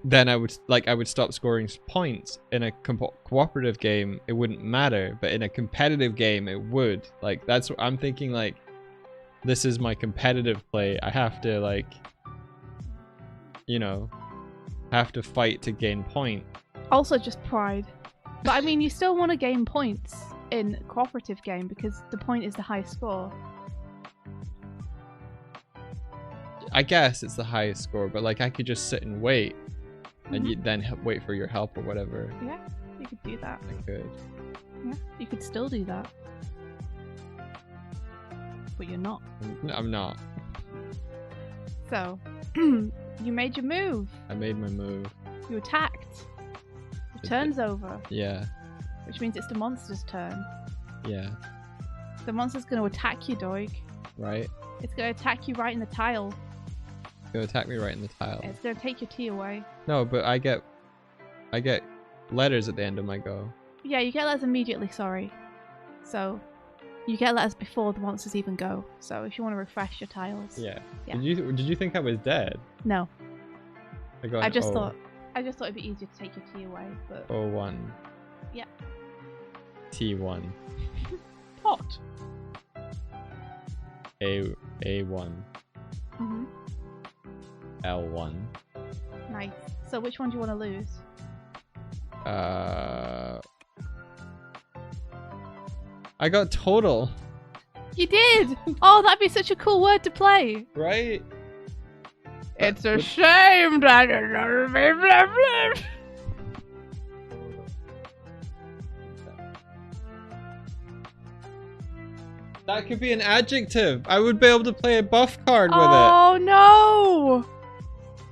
then I would stop scoring points. In a cooperative game it wouldn't matter, but in a competitive game it would. Like, that's what I'm thinking. Like, this is my competitive play. I have to, like, you know, have to fight to gain point. Also just pride. But I mean, you still want to gain points in a cooperative game because the point is the highest score. I guess it's the highest score, but like I could just sit and wait, and you then wait for your help or whatever. Yeah, you could do that. I could. Yeah, you could still do that. But you're not. I'm not. So, you made your move. I made my move. You attacked. Turns over, Yeah. which means it's the monster's turn. Yeah. The monster's going to attack you, Doig. Right. It's going to attack you right in the tile. It's gonna attack me right in the tile. It's going to take your tea away. No, but I get letters at the end of my go. Yeah, you get letters immediately, sorry. So, you get letters before the monsters even go. So, if you want to refresh your tiles. Yeah. Yeah. Did you think I was dead? No. I got I an just O. thought it'd be easier to take your tea away, but... O1. Yeah. T1. Pot. A1. Mhm. L1. Nice. So, which one do you want to lose? I got total. You did! Oh, that'd be such a cool word to play. Right? It's a shame that it's That could be an adjective. I would be able to play a buff card with it. Oh no!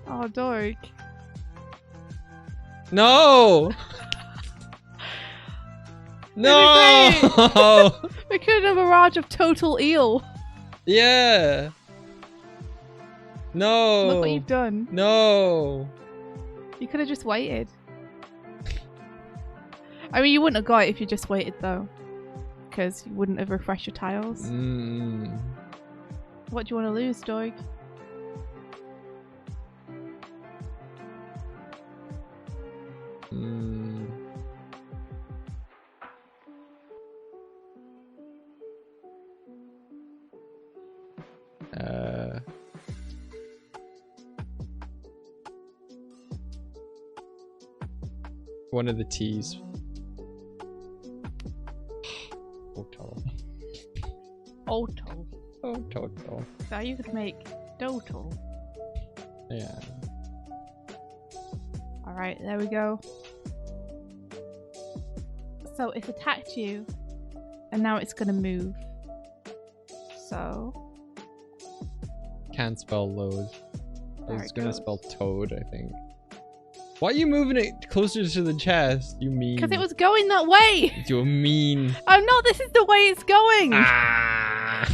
Oh, Doig. No! No! We could have a barrage of total eel. Yeah. No. Look what you've done. No. You could have just waited. I mean, you wouldn't have got it if you just waited, though. Because you wouldn't have refreshed your tiles. What do you want to lose, Doig? One of the T's. Total. Otal. Oh, total. So you could make dotal. Yeah. Alright, there we go. So it's attacked you, and now it's gonna move. So... Can't spell load. I was gonna goes. spell toad, I think. Why are you moving it closer to the chest? You mean? Because it was going that way! You mean? I'm not, this is the way it's going! Ah!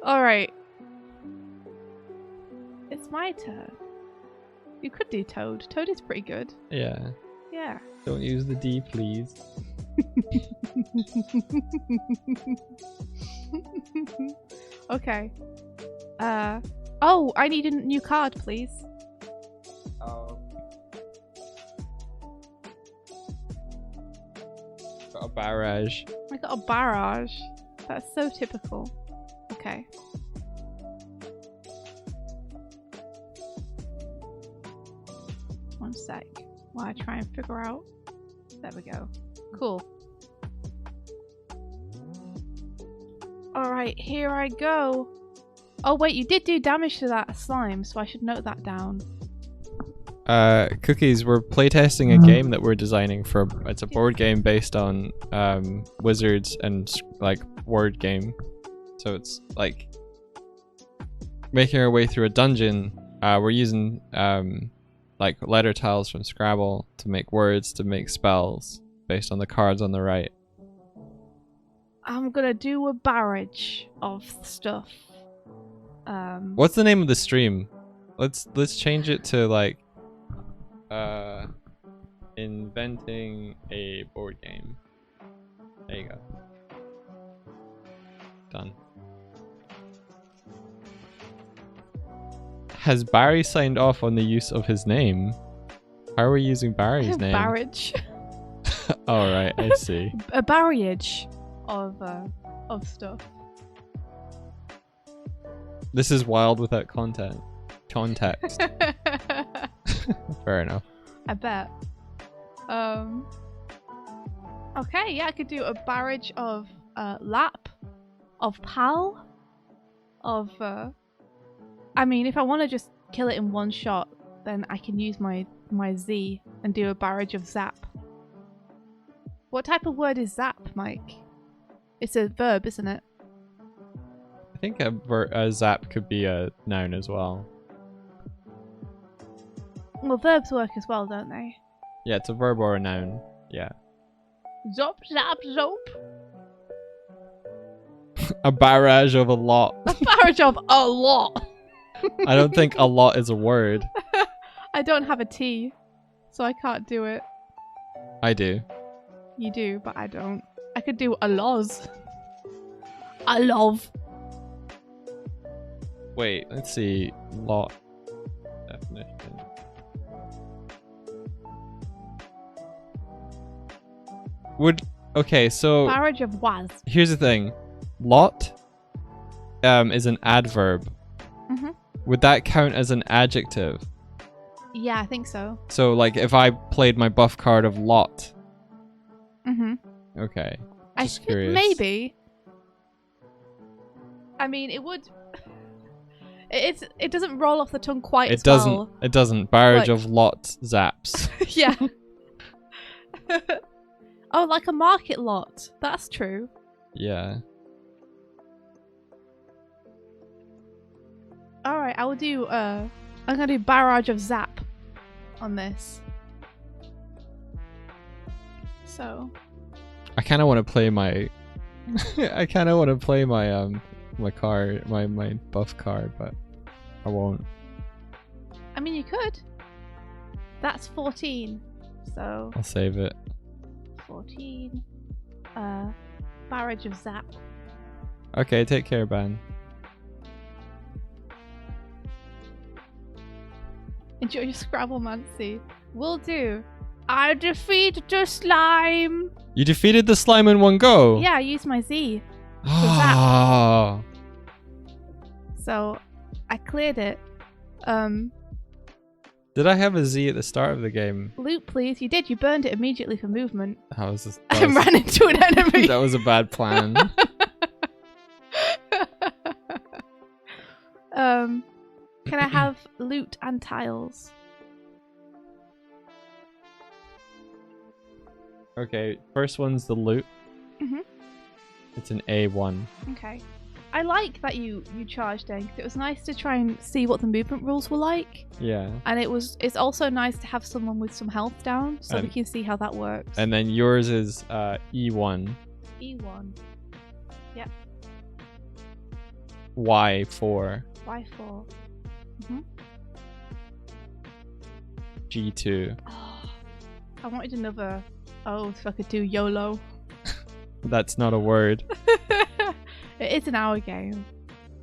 Alright. It's my turn. You could do Toad. Toad is pretty good. Yeah. Yeah. Don't use the D, please. Okay. Oh, I need a new card, please. Oh. Got a barrage. I got a barrage. That's so typical. Okay. One sec. While I try and figure out. There we go. Cool. Alright, here I go. Oh wait, you did do damage to that slime, so I should note that down. Cookies, we're playtesting a game that we're designing for. It's a board game based on wizards and like word game. So it's like making our way through a dungeon. We're using like letter tiles from Scrabble to make words, to make spells based on the cards on the right. I'm gonna do a barrage of stuff. What's the name of the stream? Let's change it to like inventing a board game. There you go. Done. Has Barry signed off on the use of his name? How are we using Barry's name? Barrage. All right, I see. A barrage of stuff. This is wild without context. Fair enough. I bet. Okay, yeah, I could do a barrage of lap, of pal, of I mean, if I want to just kill it in one shot, then I can use my Z and do a barrage of zap. What type of word is zap, Mike? It's a verb, isn't it? I think a zap could be a noun as well. Well, verbs work as well, don't they? Yeah, it's a verb or a noun. Yeah. Zop, zap, zop. A barrage of a lot. A barrage of a lot. I don't think a lot is a word. I don't have a T, so I can't do it. I do. You do, but I don't. I could do a loz. A love. Wait, let's see. Lot definition. Okay, so Barrage of was. here's the thing. Lot is an adverb. Mm-hmm. Would that count as an adjective? Yeah, I think so. So like if I played my buff card of lot. Mm-hmm. Okay. I Just think curious. maybe. I mean, it would. It doesn't roll off the tongue quite as well. It doesn't. Barrage Like- of lot zaps. Yeah. Oh, like a market lot. That's true. Yeah. All right, I will do. I'm gonna do barrage of zap on this. So. I kind of want to play my I kind of want to play my my card, my buff card, but I won't. I mean, you could. That's 14. So I'll save it. 14. Barrage of zap. Okay, take care, Ben. Enjoy your Scrabble, Mancy. Will do. I defeat the slime. You defeated the slime in one go. Yeah, I used my Z. Ah. So I cleared it. Did I have a Z at the start of the game? Loot, please. You did. You burned it immediately for movement. That was a, And ran into an enemy. that was a bad plan. Can I have loot and tiles? Okay, first one's the loot. Mhm. It's an A1. Okay. I like that you charged in, 'cause it was nice to try and see what the movement rules were like. Yeah. And it's also nice to have someone with some health down, so we And- can see how that works. And then yours is E1. E1. Yep. Y4. Y4. G2. Oh, I wanted another. Oh, so I could do YOLO. That's not a word. It is an hour game.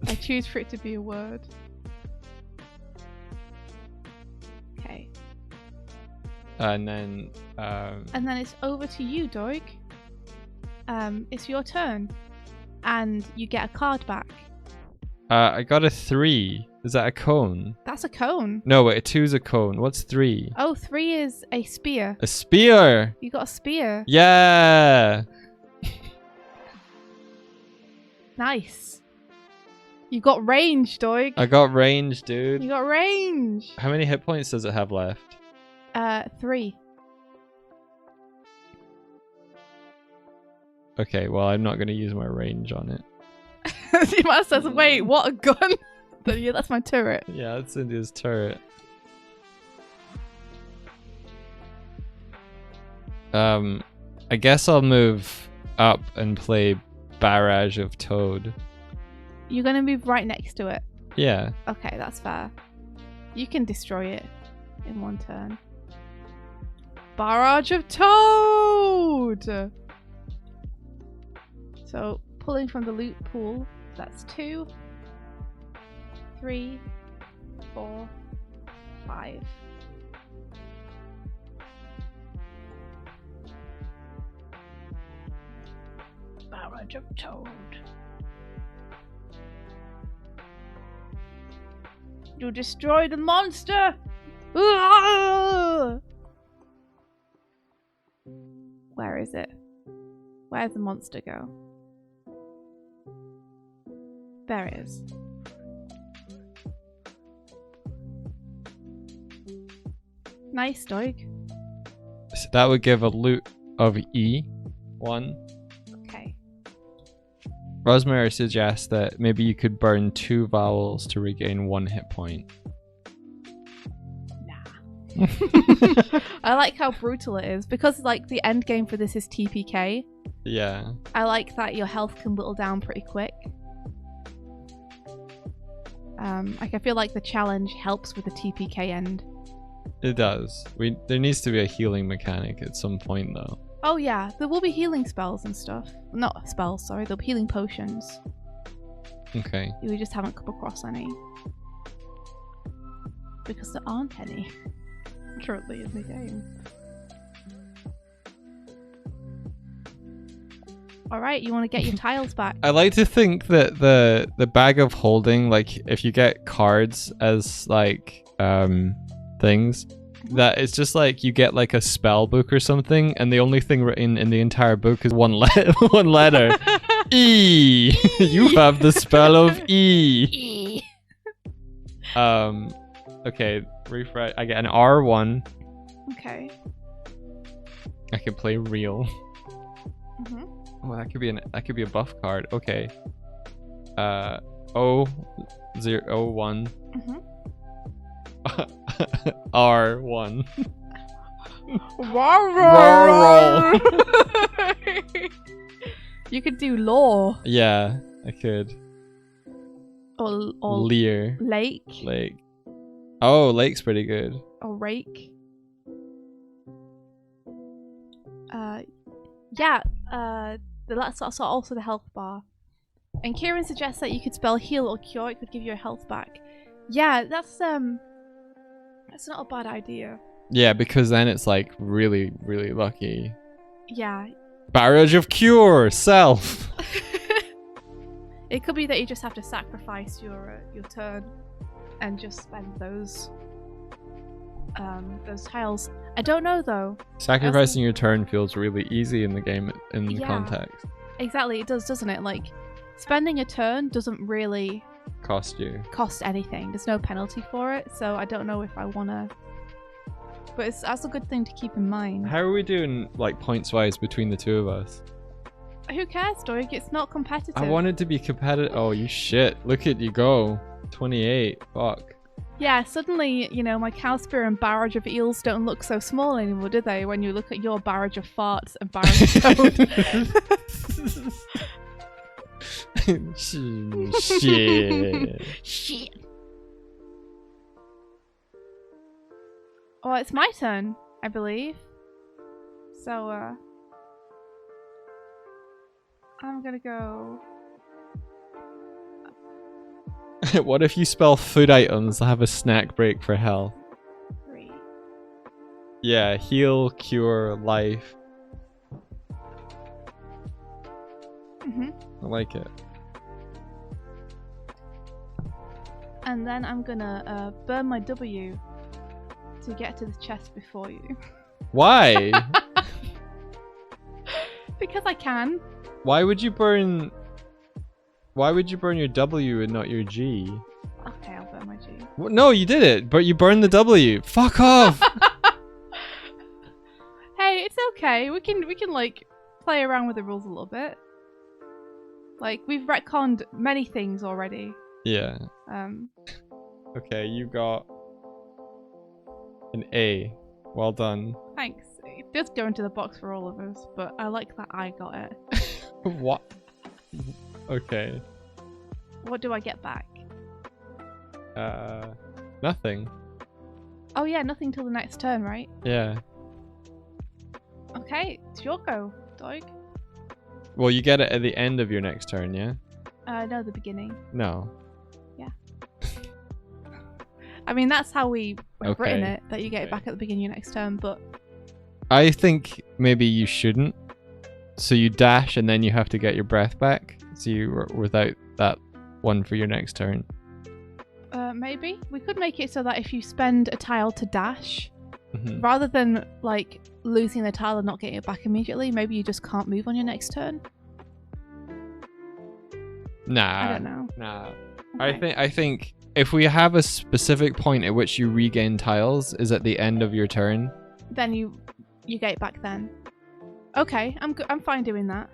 I choose for it to be a word. Okay. And then And then it's over to you, Doig. It's your turn. And you get a card back. I got a 3. Is that a cone? That's a cone. No, wait, a 2's a cone. What's 3? Oh, 3 is a spear. A spear! You got a spear. Yeah! Nice. You got range, Doig. I got range, dude. You got range. How many hit points does it have left? 3. Okay, well, I'm not going to use my range on it. He must says, wait, what, a gun? Yeah, that's my turret. Yeah, it's in his turret. I guess I'll move up and play Barrage of Toad. You're gonna move right next to it. Yeah. Okay, that's fair. You can destroy it in one turn. Barrage of Toad! So, pulling from the loot pool, that's 2, 3, 4, 5. Barrage of Toad. You destroyed the monster! Where is it? Where'd the monster go? There it is. Nice, Doig. So that would give a loot of E1. Okay. Rosemary suggests that maybe you could burn 2 vowels to regain 1 hit point. Nah. I like how brutal it is because like the end game for this is TPK. Yeah. I like that your health can whittle down pretty quick. Like I feel like the challenge helps with the TPK end. It does. There needs to be a healing mechanic at some point though. Oh yeah, there will be healing spells and stuff. Not spells, sorry. There'll be healing potions. Okay. We just haven't come across any. Because there aren't any currently in the game. Alright, you want to get your tiles back? I like to think that the bag of holding, like if you get cards as like things, that it's just like you get like a spell book or something, and the only thing written in the entire book is one letter. E. You have the spell of E. Okay, refresh. I get an R1. Okay. I can play real. Mm-hmm. Oh, that could be a buff card. Okay. O01. Mm-hmm. R1. You could do law. Yeah, I could. Or Lear. lake. Lake. Oh, lake's pretty good. Or rake. Yeah, that's also the health bar. And Kieran suggests that you could spell heal or cure, it could give you a health back. Yeah, that's not a bad idea. Yeah, because then it's like really, really lucky. Yeah. Barrage of cure, self. It could be that you just have to sacrifice your turn and just spend those tiles. I don't know though. Sacrificing your turn feels really easy in the game in the context. Exactly, it does, doesn't it? Like spending a turn doesn't really cost anything. There's no penalty for it, so I don't know if I wanna. But that's a good thing to keep in mind. How are we doing, like points wise, between the two of us? Who cares, Doig? It's not competitive. I wanted to be competitive. Oh, you shit! Look at you go. 28. Fuck. Yeah, suddenly, you know, my cowspear and barrage of eels don't look so small anymore, do they? When you look at your barrage of farts and barrage of toad. Shit. Shit. Oh, it's my turn, I believe. So, I'm gonna go... What if you spell food items that have a snack break for health? 3. Yeah, heal, cure, life. Mm-hmm. I like it. And then I'm gonna burn my W to get to the chest before you. Why? Because I can. Why would you burn your W and not your G? Okay, I'll burn my G. Well, no, you did it, but you burned the W. Fuck off. Hey, it's okay. We can like play around with the rules a little bit. Like we've retconned many things already. Yeah. Okay, you got an A. Well done. Thanks. It does go into the box for all of us, but I like that I got it. What? Okay. What do I get back? Nothing. Oh yeah, nothing till the next turn, right? Yeah. Okay, it's your go, Doig. Well, you get it at the end of your next turn, yeah? No, the beginning. No. Yeah. I mean, that's how we've written it, that you get it back at the beginning of your next turn, but... I think maybe you shouldn't. So you dash and then you have to get your breath back. So you without that one for your next turn. Maybe. We could make it so that if you spend a tile to dash, Mm-hmm. rather than like losing the tile and not getting it back immediately, maybe you just can't move on your next turn. Nah. I don't know. Nah. Okay. I think if we have a specific point at which you regain tiles is at the end of your turn. Then you get it back then. Okay, I'm fine doing that.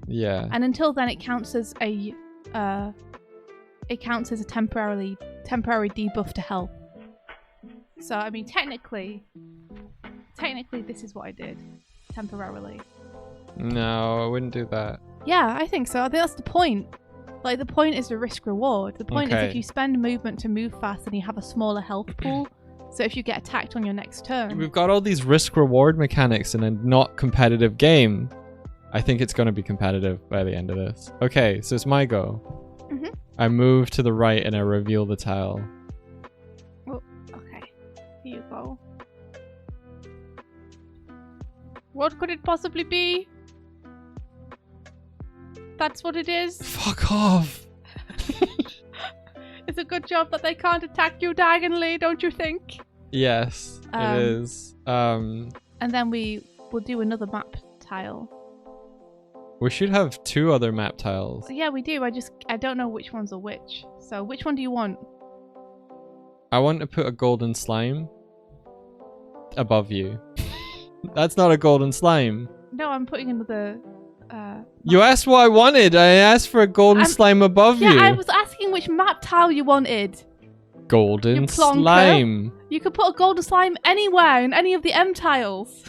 Yeah. And until then, it counts as a temporary debuff to health. So I mean, technically, this is what I did temporarily. No, I wouldn't do that. Yeah, I think so. I think that's the point. Like, the point is the risk reward. The point is if you spend movement to move fast, then you have a smaller health pool. So if you get attacked on your next turn, We've got all these risk reward mechanics in a not competitive game. I think it's going to be competitive by the end of this. Okay, so it's my go. Mhm. I move to the right and I reveal the tile. Oh, okay. Here you go. What could it possibly be? That's what it is. Fuck off. It's a good job that they can't attack you diagonally, don't you think? Yes, it is. And then we will do another map tile. We should have 2 other map tiles. Yeah, we do. I don't know which ones are which. So which one do you want? I want to put a golden slime above you. That's not a golden slime. No, I'm putting another... You asked what I wanted. I asked for a golden slime above you. Yeah, I was asking which map tile you wanted. Golden You plonker. slime. You could put a golden slime anywhere in any of the M tiles.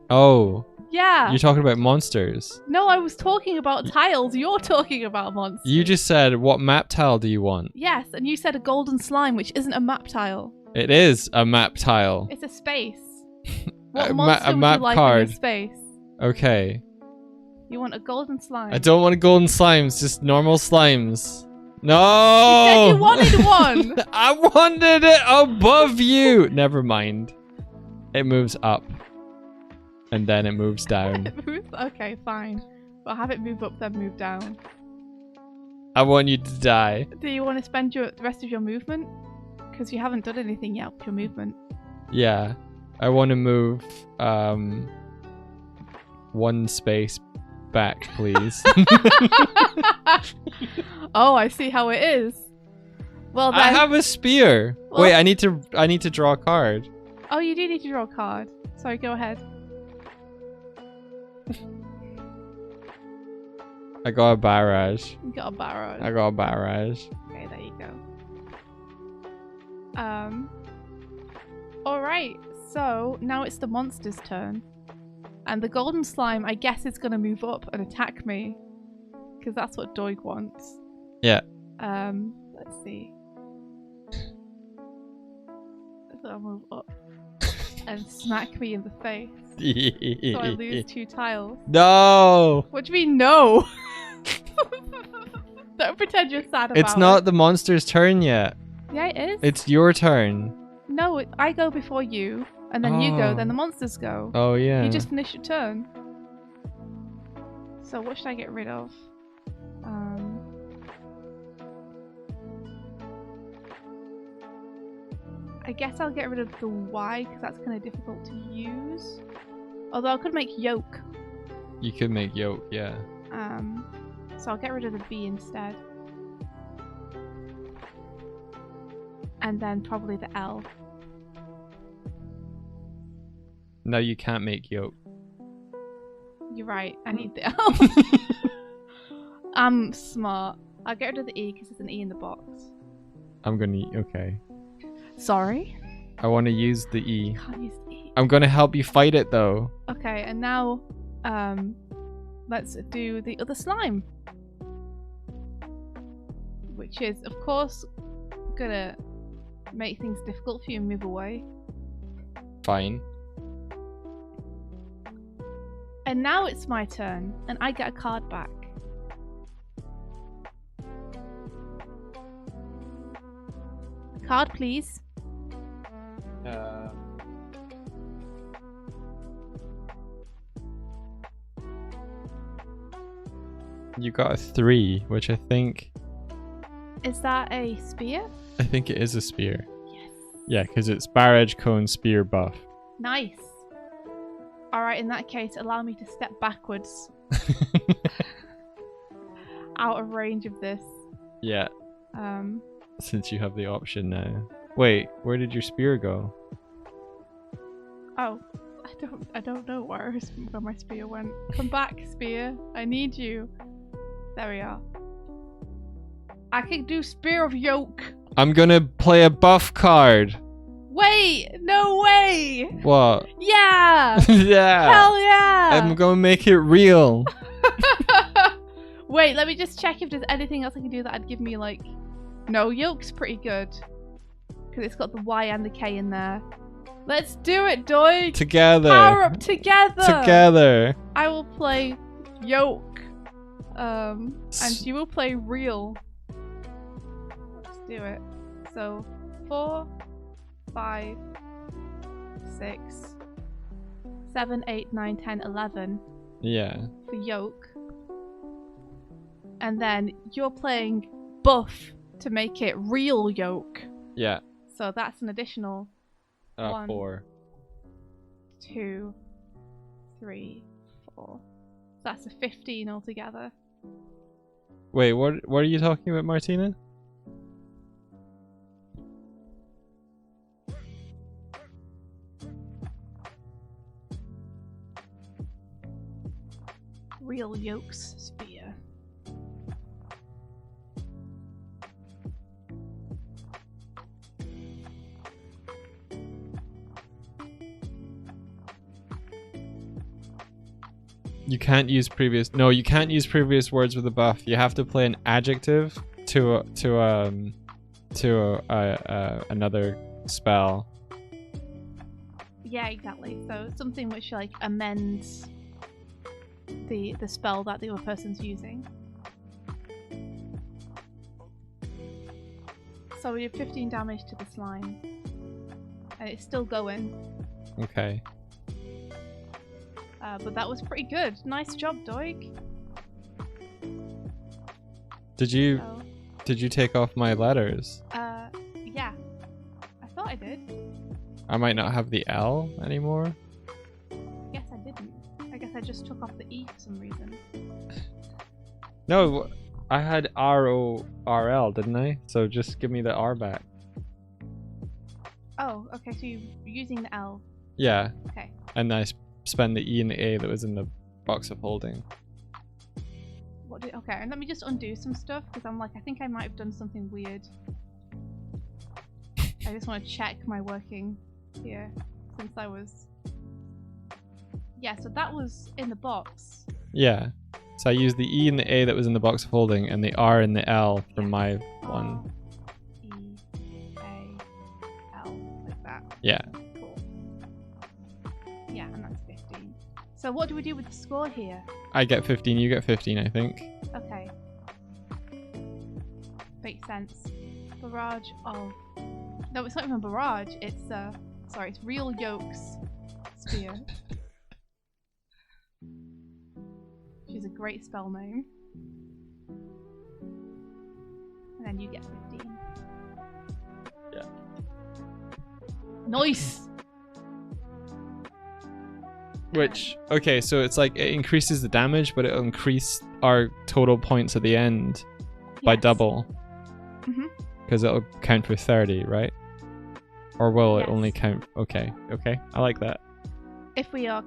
Oh. Yeah. You're talking about monsters. No, I was talking about tiles. You're talking about monsters. You just said, what map tile do you want? Yes, and you said a golden slime, which isn't a map tile. It is a map tile. It's a space. What A monster would map you like card. in a space? Okay. You want a golden slime. I don't want golden slimes, just normal slimes. You No! said you wanted one! I wanted it above you! Never mind. It moves up. And then it moves down. It moves? Okay, fine. Well, have it move up, then move down. I want you to die. Do you want to spend the rest of your movement? Because you haven't done anything yet with your movement. Yeah. I want to move 1 space back, please. Oh, I see how it is. Well, then... I have a spear. Well- Wait, I need to draw a card. Oh, you do need to draw a card. Sorry, go ahead. I got a barrage. You got a barrage. I got a barrage. Okay, there you go. Alright, so now it's the monster's turn. And the golden slime, I guess, is gonna move up and attack me. Because that's what Doig wants. Yeah. Let's see. So I'll move up and smack me in the face. So I lose 2 tiles. No! What do you mean, no? Don't pretend you're sad about it. It's not the monster's turn yet. Yeah, it is. It's your turn. No, I go before you, and then you go, Oh. then the monsters go. Oh, yeah. You just finished your turn. So what should I get rid of? I guess I'll get rid of the Y, because that's kind of difficult to use. Although I could make yolk. You could make yolk, yeah. So I'll get rid of the B instead. And then probably the L. No, you can't make yolk. You're right, I need the L. I'm smart. I'll get rid of the E because there's an E in the box. I'm gonna... Okay. Sorry? I want to use the E. Can't use the E. I'm gonna help you fight it, though. Okay, and now, let's do the other slime. Which is, of course, gonna make things difficult for you and move away. Fine. And now it's my turn, and I get a card back. Card, please. You got a 3, which I think Is that a spear? it is a spear. Yes. Yeah, because it's barrage, cone, spear, buff. Nice. Alright, in that case, allow me to step backwards. Out of range of this. Yeah, Um, since you have the option now. Wait, where did your spear go? oh, I don't know where my spear went. Come back, spear. I need you. There we are. I can do spear of yolk. I'm gonna play a buff card. Wait! Wait, no way. What? Yeah. Yeah. Hell yeah. I'm gonna make it real. Wait, let me just check if there's anything else I can do that'd give me like... No, yolk's pretty good. Because it's got the Y and the K in there. Let's do it, Doig. Together. Power up together. Together. I will play yolk. And you will play real. Let's do it. So 4, 5, 6, 7, 8, 9, 10, 11. Yeah. For yolk. And then you're playing buff to make it real yolk. Yeah. So that's an additional 1, 4. 2, 3, 4. So that's a 15 altogether. Wait, what are you talking about, Martina? Real yolk's sphere. You can't use previous. No, you can't use previous words with a buff. You have to play an adjective to another spell. Yeah, exactly. So something which like amends the spell that the other person's using. So we have 15 damage to the slime, and it's still going. Okay. But that was pretty good. Nice job, Doig. Did you take off my letters? Yeah. I thought I did. I might not have the L anymore. I guess I didn't. I guess I just took off the E for some reason. No, I had RORL, didn't I? So just give me the R back. Oh, okay. So you're using the L. Yeah. Okay. And I spend the E and the A that was in the box of holding. Okay, and let me just undo some stuff because I'm like, I think I might have done something weird. I just want to check my working here since I was... Yeah, so that was in the box. Yeah. So I used the E and the A that was in the box of holding and the R and the L from my one. E, A, L, like that. Yeah. Cool. Yeah, and that's 15. So what do we do with the score here? I get 15, you get 15, I think. Okay. Makes sense. Barrage of... No, it's not even a barrage. It's, sorry, it's real yolks spear. Which is a great spell name. And then you get 15. Yeah. Nice! Which, okay, so it's like it increases the damage, but it'll increase our total points at the end by double. Mm-hmm. Because it'll count for 30, right? Or will it Yes. only count... Okay, okay, I like that. If we are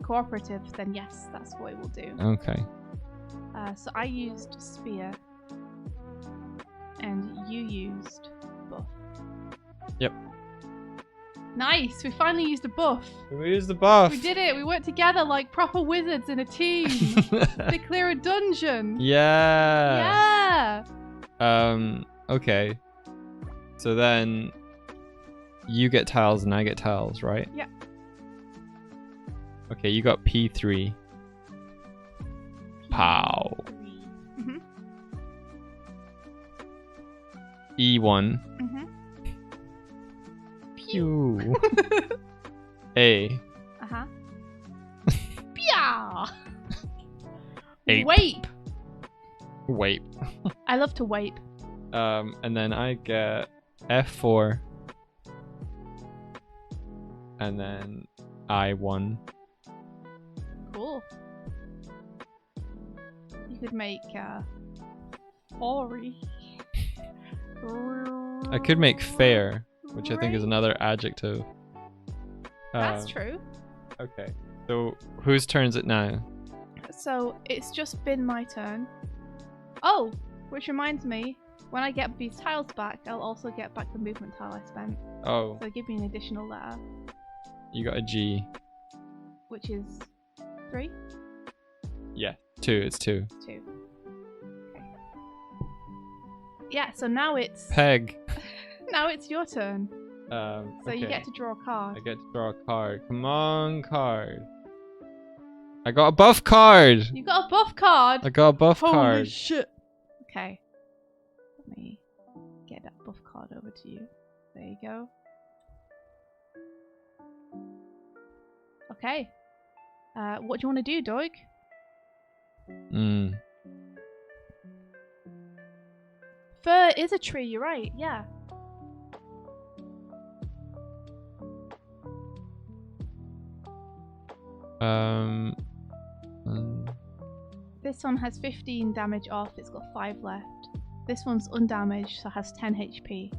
cooperative, then yes, that's what it will do. Okay. So I used spear, and you used buff. Yep. Nice! We finally used a buff. We used the buff. We did it! We worked together like proper wizards in a team to clear a dungeon. Yeah. Yeah. Okay. So then you get tiles and I get tiles, right? Yeah. Okay, you got P3. Pow. Mm-hmm. E1. Mm-hmm. Pew. A. Uh-huh. Pia. Ape. Wape. Wait. I love to wape. And then I get F4. And then I1. Cool. You could make Ori. I could make fair, which I think is another adjective. That's true. Okay. So whose turn is it now? So it's just been my turn. Oh, which reminds me, When I get these tiles back, I'll also get back the movement tile I spent. Oh, So give me an additional letter, you got a G. which is 3? Yeah, 2. It's 2. 2. Okay. Yeah, so now it's Peg. now it's your turn. So okay. you get to draw a card. I get to draw a card. Come on, card. I got a buff card. You got a buff card. I got a buff Holy card. shit. Okay. Let me get that buff card over to you. There you go. Okay. What do you want to do, Doig? Fir is a tree, you're right, yeah. This one has 15 damage off, it's got 5 left. This one's undamaged, so has 10 HP.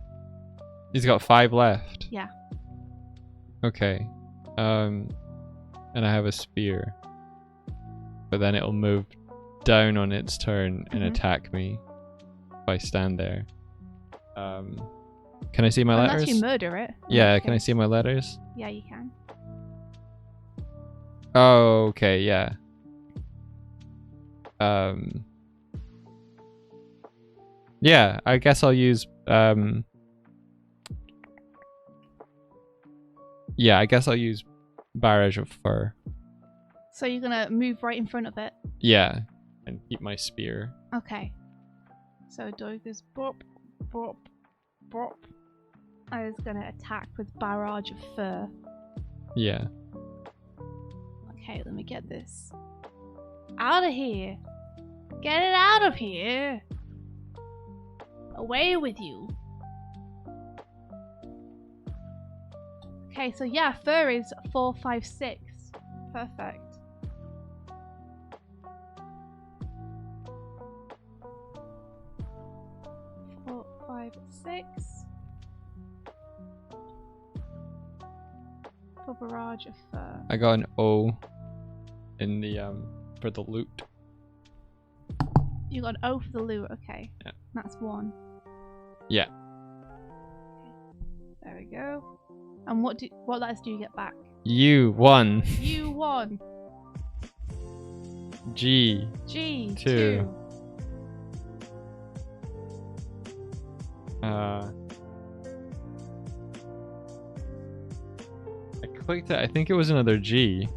He's got 5 left. Yeah. Okay. And I have a spear. But then it'll move down on its turn and attack me if I stand there. Can I see my letters? Unless you murder it. Yeah, can I see my letters? Yeah, you can. Oh, okay, yeah. Yeah, I guess I'll use yeah, I guess I'll use Barrage of Fur. So you're gonna move right in front of it? Yeah, and keep my spear. Okay. So Doig goes bop, bop, bop. I was gonna attack with Barrage of Fur. Yeah. Okay, let me get this. Out of here! Get it out of here! Away with you! Okay, so yeah, Fur is 4, 5, 6. Perfect. Four, 5, 6. For Barrage of Fur. I got an O in the for the loot. You got an O for the loot, okay. Yeah. That's 1. Yeah. There we go. And what letters do you get back? U 1. U 1. G. G 2. I clicked it. I think it was another G.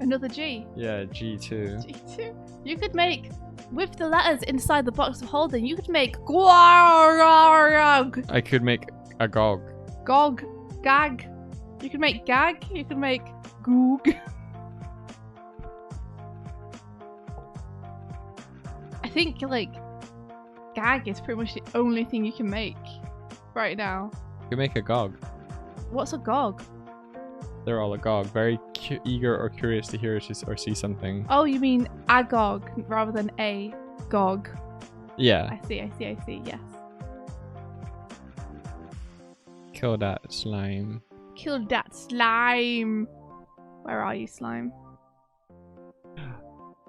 Another G. Yeah, G2. G2. You could make, with the letters inside the box of holding, you could make Gog. I could make a Gog. Gog. Gag. You could make Gag. You could make Goog. I think, like, Gag is pretty much the only thing you can make right now. You could make a Gog. What's a Gog? They're all agog, very eager or curious to hear or see something. Oh, you mean Agog rather than a Gog. Yeah. I see, yes. Kill that slime. Kill that slime. Where are you, slime?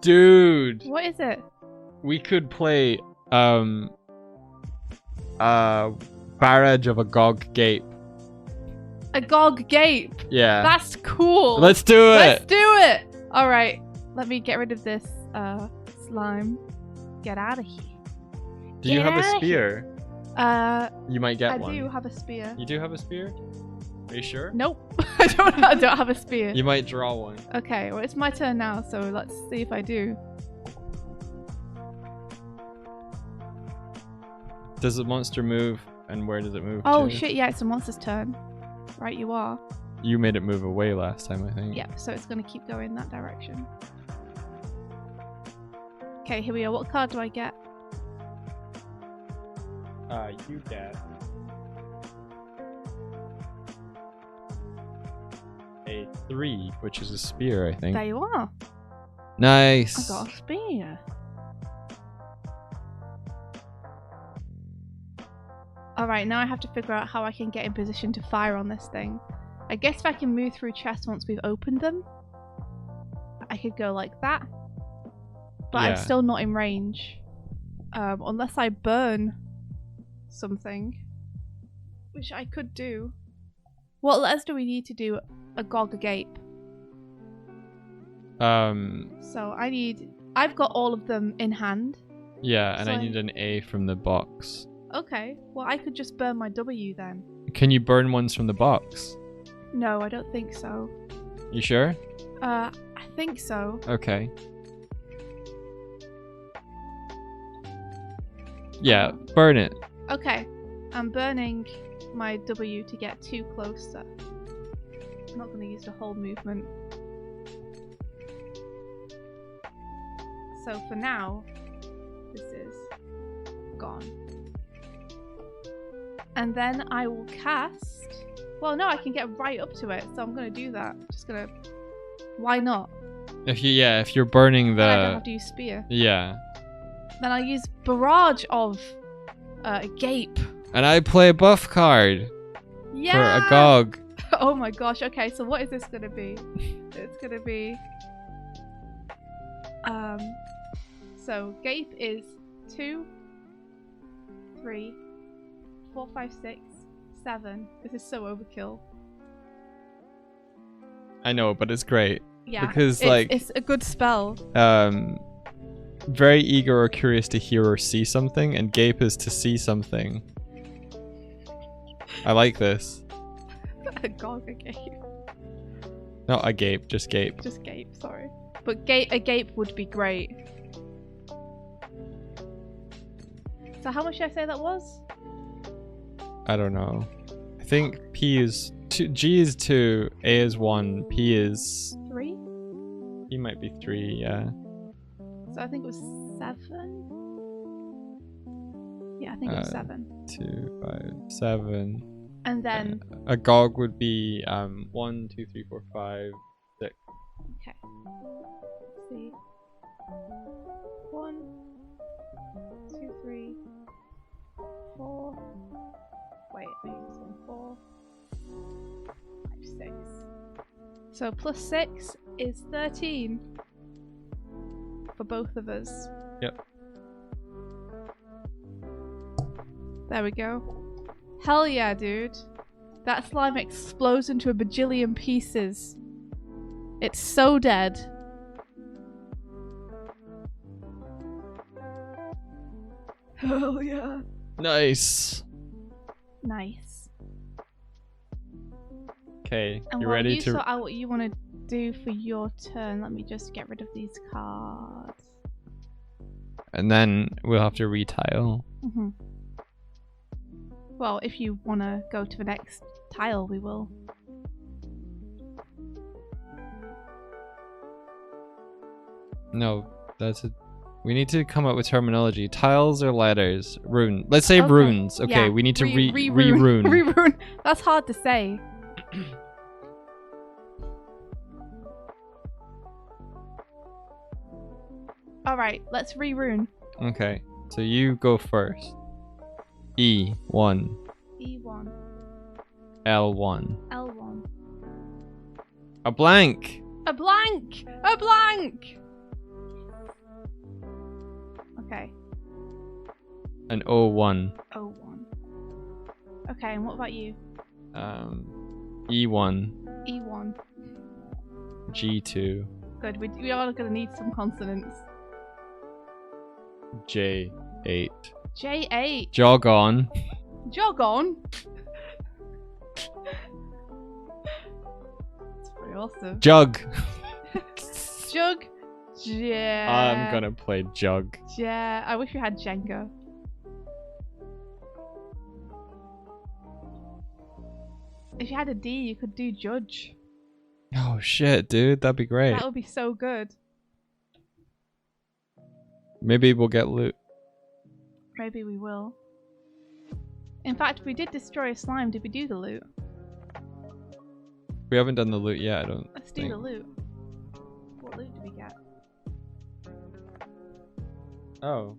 Dude! What is it? We could play Barrage of Agog Gape. Agog Gape. Yeah. That's cool. Let's do it. Let's do it. All right. Let me get rid of this slime. Get out of here. Do you have a spear? You might get I one. I do have a spear. You do have a spear? Are you sure? Nope. I don't have a spear. You might draw one. Okay, well it's my turn now, so let's see if I do. Does the monster move, and where does it move Oh to? shit, yeah, it's a monster's turn. Right, you are. You made it move away last time, I think. Yep, so it's going to keep going that direction. Okay, here we are. What card do I get? You get a 3, which is a spear, I think. There you are. Nice. I got a spear. Alright, now I have to figure out how I can get in position to fire on this thing. I guess if I can move through chests once we've opened them, I could go like that. But I'm still not in range. Unless I burn something, which I could do. What letters do we need to do a gog agape? So I've got all of them in hand. Yeah, and So I need an A from the box. Okay, well I could just burn my W then. Can you burn ones from the box? No, I don't think so. You sure? I think so. Okay. Yeah, burn it. Okay, I'm burning my W to get too close. I'm not going to use the whole movement. So for now, this is gone. And then I will cast... Well, no, I can get right up to it, so I'm going to do that. Just going to... Why not? If you're burning the... Then I don't have to use spear. Yeah. Then I'll use Barrage of Gape. And I play a buff card Yeah! for a Gog. Oh my gosh, okay, so what is this going to be? It's going to be... So Gape is 2, 3, 4, 5, 6, 7. This is so overkill. I know, but it's great. Yeah, because it's a good spell. Very eager or curious to hear or see something, and gape is to see something. I like this. A gog a gape. Not a gape, just gape. Just gape, sorry. But a gape would be great. So how much did I say that was? I don't know. I think P is 2, G is 2, A is 1, P is 3? P might be 3, yeah. So I think it was 7? Yeah, I think it was 7. 2, 5, 7. And then... a Gog would be 1, 2, 3, 4, 5, 6. Okay. Let's see. 1, 2, 3, 4. Wait, I use this one. 4, 5, 6. So plus 6 is 13 for both of us. Yep. There we go. Hell yeah, dude. That slime explodes into a bajillion pieces. It's so dead. Hell yeah. Nice. Nice. Okay, And you while ready you to... sort out what you want to do for your turn, let me just get rid of these cards. And then we'll have to retile. Mm-hmm. Well, if you want to go to the next tile, we will. No, that's a... We need to come up with terminology. Tiles or letters? Rune. Let's say Okay. runes. Okay, Yeah. we need to re-rune. Re-rune. That's hard to say. Alright, let's re-rune. Okay, so you go first. E1, E1, L1. L1. A blank! A blank! A blank! Okay, An O1. O1. Okay, and what about you? E1, E1. G2, Good, we are going to need some consonants. J8. J8. Jog on. Jog on. That's pretty awesome. Jug. Jug. Yeah. I'm gonna play Jug. Yeah. I wish we had Jenga. If you had a D, you could do Judge. Oh shit, dude, that'd be great. That would be so good. Maybe we'll get loot. Maybe we will. In fact, we did destroy a slime. Did we do the loot? We haven't done the loot yet, I don't Let's do think. the loot. What loot did we get? Oh.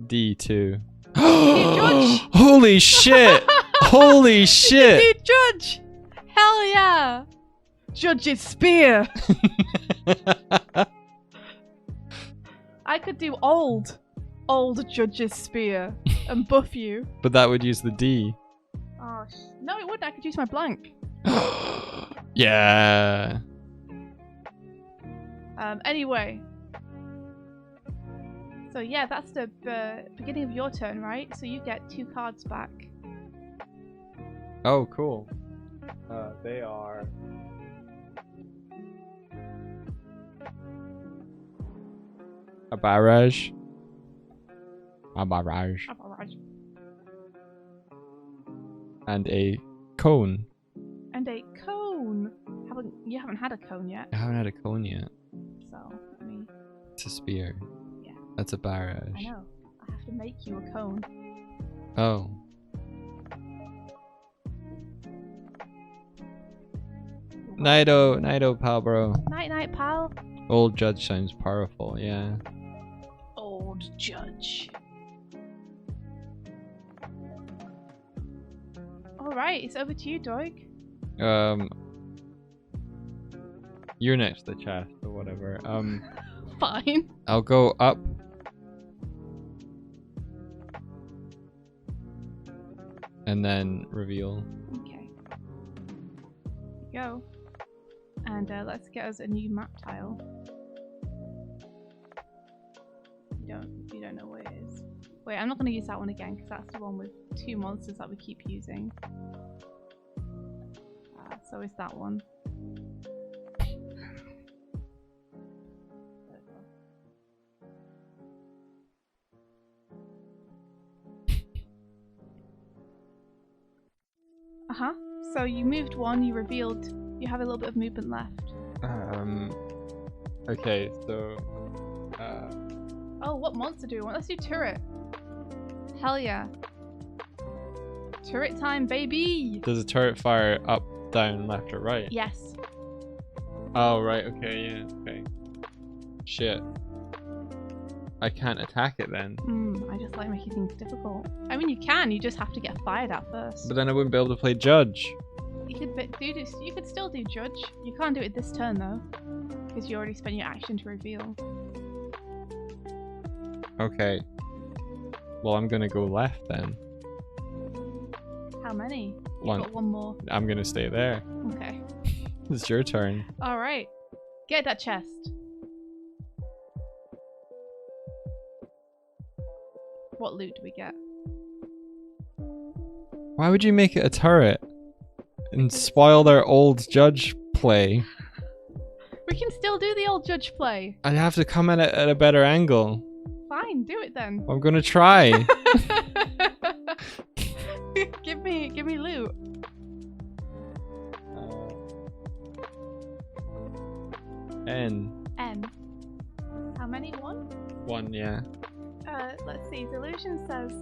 D2. Judge? Holy shit! Holy shit! Dude, Judge! Hell yeah! Judge's spear! I could do old Judge's spear. and buff you. But that would use the D. Oh, no, it wouldn't. I could use my blank. Yeah. Anyway. So yeah, that's the beginning of your turn, right? So you get 2 cards back. Oh, cool. They are... a barrage. A barrage. And a cone. And a cone. You haven't had a cone yet. I haven't had a cone yet. So, I mean... It's a spear. Yeah. That's a barrage. I know. I have to make you a cone. Oh. Nighto, pal, bro. Night, pal. Old Judge sounds powerful, yeah. Old Judge. Alright, it's over to you, Doig. You're next to the chest or whatever. Fine. I'll go up. And then reveal. Okay. Go. And let's get us a new map tile. You don't know what it is. Wait, I'm not going to use that one again because that's the one with 2 monsters that we keep using. So is that one. So you moved 1, you revealed you have a little bit of movement left. Okay, so oh, what monster do we want? Let's do turret. Hell yeah. Turret time, baby! does a turret fire up, down, left, or right? Yes. Oh, right, okay, yeah, okay. Shit. I can't attack it then. I just like making things difficult. I mean, you can, you just have to get fired at first. But then I wouldn't be able to play Judge. You could still do Judge. You can't do it this turn though, because you already spent your action to reveal. Okay. Well, I'm gonna go left then. How many? You've 1. got 1 more. I'm gonna stay there. Okay. It's your turn. Alright. Get that chest. What loot do we get? Why would you make it a turret? And spoil their old Judge play? We can still do the old Judge play. I'd have to come at it at a better angle. Fine, do it then. I'm gonna try. give me loot. N. How many? 1? 1, yeah. Let's see. Delusion says,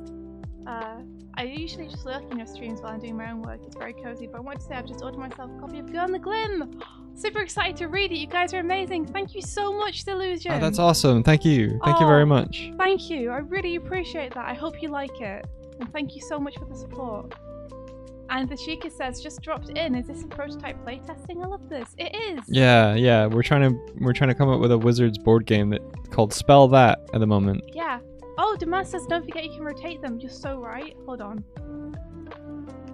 I usually just lurk in your streams while I'm doing my own work. It's very cozy, but I want to say I've just ordered myself a copy of Girl in the Glim. Super excited to read it. You guys are amazing. Thank you so much, Delusion. Oh, that's awesome. Thank you. Thank you very much. Thank you. I really appreciate that. I hope you like it. And thank you so much for the support. And the Chica says, just dropped in. Is this a prototype playtesting? I love this. It is. Yeah. We're trying to come up with a Wizards board game called Spell That at the moment. Yeah. Oh, Damas says, don't forget you can rotate them. You're so right. Hold on.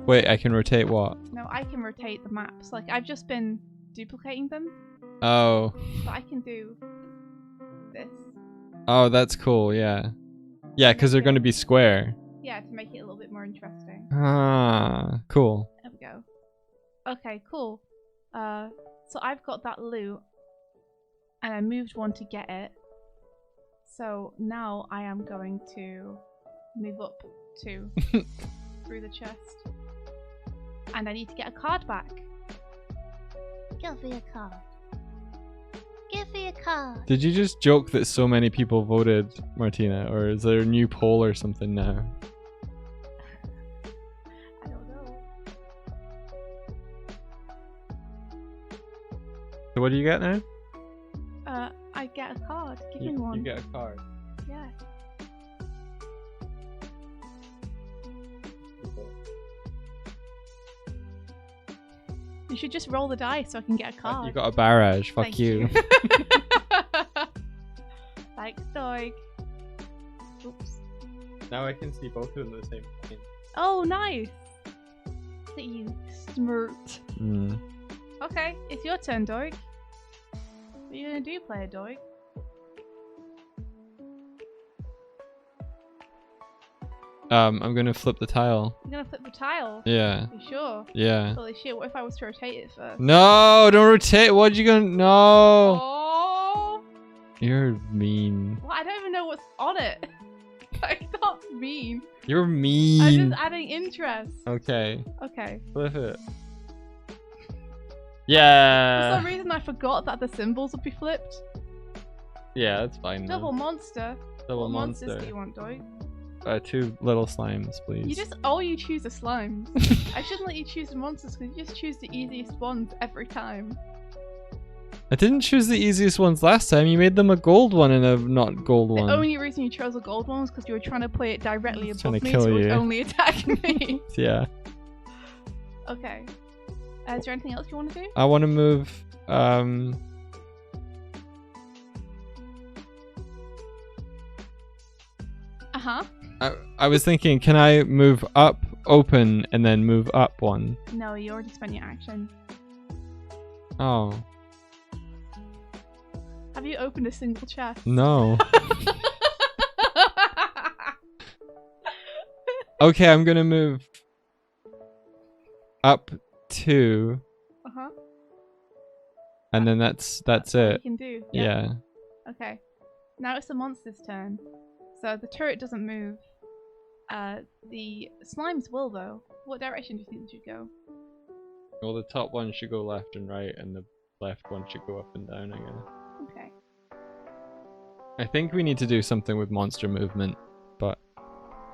Wait, I can rotate what? No, I can rotate the maps. Like, I've just been duplicating them. Oh. But I can do this. Oh, that's cool, yeah. Yeah, because they're going to be square. Yeah, to make it a little bit more interesting. Ah, cool. There we go. Okay, cool. So I've got that loot. And I moved 1 to get it. So now I am going to move up 2 through the chest. And I need to get a card back. Give me a card. Give me a card. Did you just joke that so many people voted, Martina? Or is there a new poll or something now? I don't know. So what do you get now? I get a card. Give me You one. get a card. Yeah. You should just roll the dice so I can get a card. You got a barrage. Fuck Thank you. Thanks, Doig. Oops. Now I can see both of them at the same time. Oh, nice. Look at you, smirt. Mm. Okay, it's your turn, Doig. What are you gonna do, player Doig? I'm gonna flip the tile. You're gonna flip the tile? Yeah. You sure? Yeah. Holy shit, what if I was to rotate it first? No, don't rotate. What you gonna? No. Oh! You're mean. Well, I don't even know what's on it. Like, that's mean. You're I'm mean. just adding interest. Okay. Okay. Flip it. For Yeah. some reason, I forgot that the symbols would be flipped. Yeah, that's fine. Double Now. monster. Double What monsters monster. do you want, Doig? 2 little slimes, please. You choose the slimes. I shouldn't let you choose the monsters because you just choose the easiest ones every time. I didn't choose the easiest ones last time. You made them a gold one and a not gold one. The only reason you chose the gold one was because you were trying to play it directly above Trying to me, kill so it would you. only attack me. Yeah. Okay. Is there anything else you want to do? I want to move. Uh-huh. I was thinking, can I move up, open, and then move up one? No, you already spent your action. Oh. Have you opened a single chest? No. Okay, I'm gonna move up 2, Uh-huh. and then that's What you it. can do. Yeah. Okay. Now it's the monster's turn. So the turret doesn't move. The slimes will, though. What direction do you think they should go? Well, the top one should go left and right, and the left one should go up and down, I guess. Okay. I think we need to do something with monster movement, but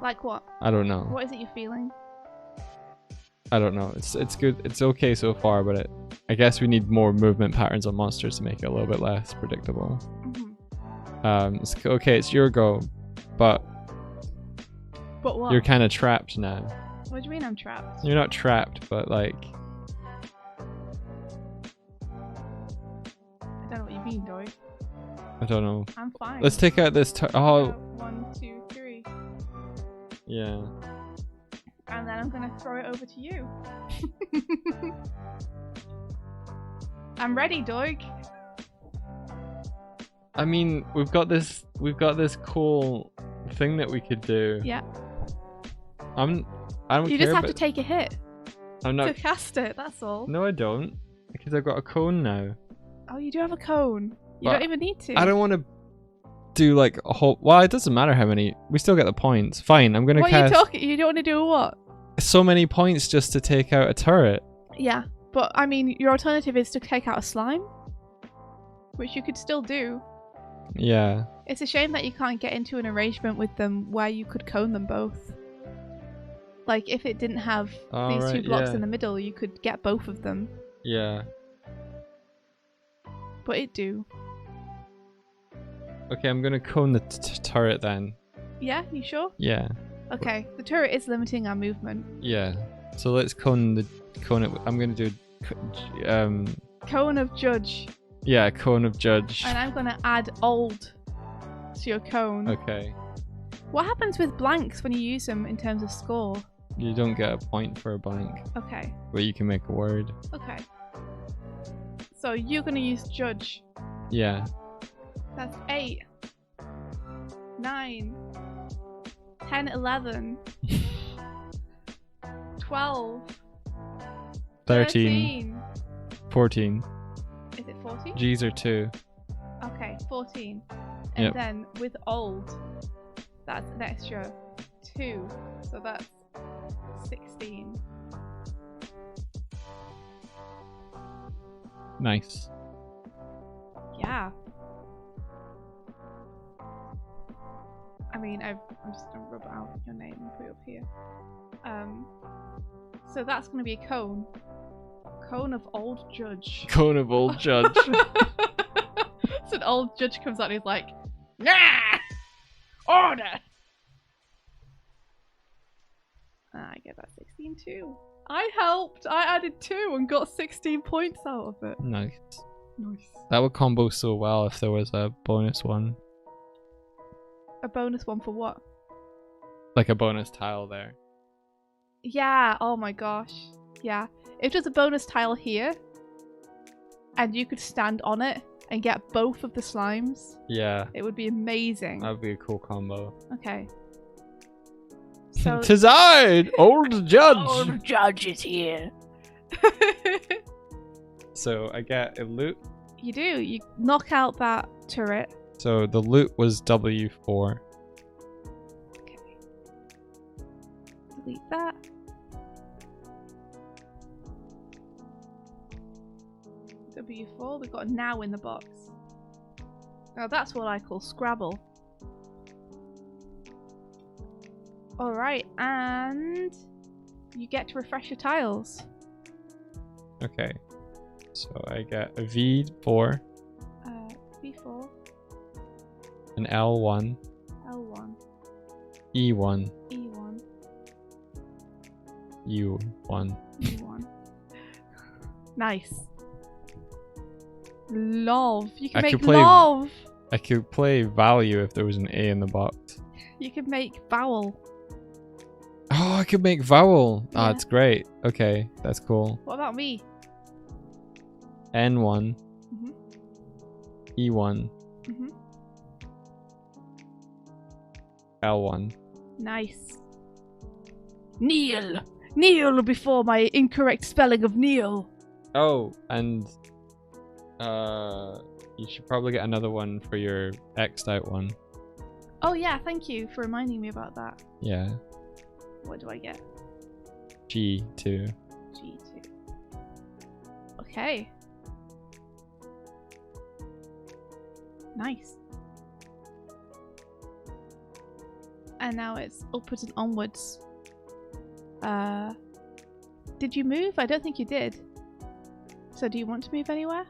Like what? I don't know. What is it you're feeling? I don't know. It's good. It's okay so far, but I guess we need more movement patterns on monsters to make it a little bit less predictable. Mm-hmm. Okay, it's your go, but But what? you're kind of trapped now. What do you mean I'm trapped? You're not trapped, but like I don't know what you mean, Doig. I don't know. I'm fine. Let's take out this. Oh, 1, 2, 3. yeah. And then I'm gonna throw it over to you. I'm ready, Doig. I mean, we've got this cool thing that we could do. Yeah. I don't You care. just have to but take a hit I'm to not. cast it, that's all. No, I don't, because I've got a cone now. Oh, you do have a cone. You But don't even need to. I don't want to do like a whole. Well, it doesn't matter how many. We still get the points. Fine, I'm gonna What are you cast talking? You don't want to do a what? so many points just to take out a turret. Yeah, but I mean, your alternative is to take out a slime, which you could still do. Yeah. It's a shame that you can't get into an arrangement with them where you could cone them both. Like, if it didn't have Oh, these two right, blocks yeah. in the middle, you could get both of them. Yeah. But it do. Okay, I'm gonna cone the turret then. Yeah, you sure? Yeah. Okay, the turret is limiting our movement. Yeah. So let's cone it. I'm gonna do. Cone of Judge. Yeah, cone of judge. And I'm gonna add old to your cone. Okay. What happens with blanks when you use them in terms of score? You don't get a point for a blank, Okay, but you can make a word. okay. So you're gonna use Judge. Yeah. That's 8, 9, 10, 11, 12, 13, 14. Is it 14? G's are 2. Okay, 14. And Yep. then with old, that's an extra 2. So that's 16. Nice. Yeah. I mean, I'm just gonna rub out your name and put it up here. So that's gonna be a cone. Cone of old judge. Cone of old judge. So an old judge comes out and he's like, nah! Order! I get that 16 too. I helped! I added 2 and got 16 points out of it. Nice. Nice. That would combo so well if there was a bonus one. A bonus one for what? like a bonus tile there. Yeah, oh my gosh. Yeah. If there's a bonus tile here, and you could stand on it and get both of the slimes, Yeah, it would be amazing. that would be a cool combo. Okay. So 'Tis I, old judge! Old judge is here. So I get a loot. You do. You knock out that turret. So the loot was W4. Okay. Delete that. W4. We've got a now in the box. Now that's what I call Scrabble. Alright, and you get to refresh your tiles. Okay. So I get a V4, V4, an L1, L1, E1, E1, U1. E1. Nice. Love. You can I make could play- love. I could play value if there was an A in the box. You could make vowel. Oh, I could make vowel. Ah, Yeah. that's great. Okay, that's cool. What about me? N1, Mhm. E1, Mhm. L1. Nice. Kneel. Kneel before my incorrect spelling of kneel. Oh, and you should probably get another one for your X'd out one. Oh yeah, thank you for reminding me about that. Yeah, What do I get? G2. G2. Okay. Nice. And now it's upwards and onwards. Did you move? I don't think you did. So do you want to move anywhere?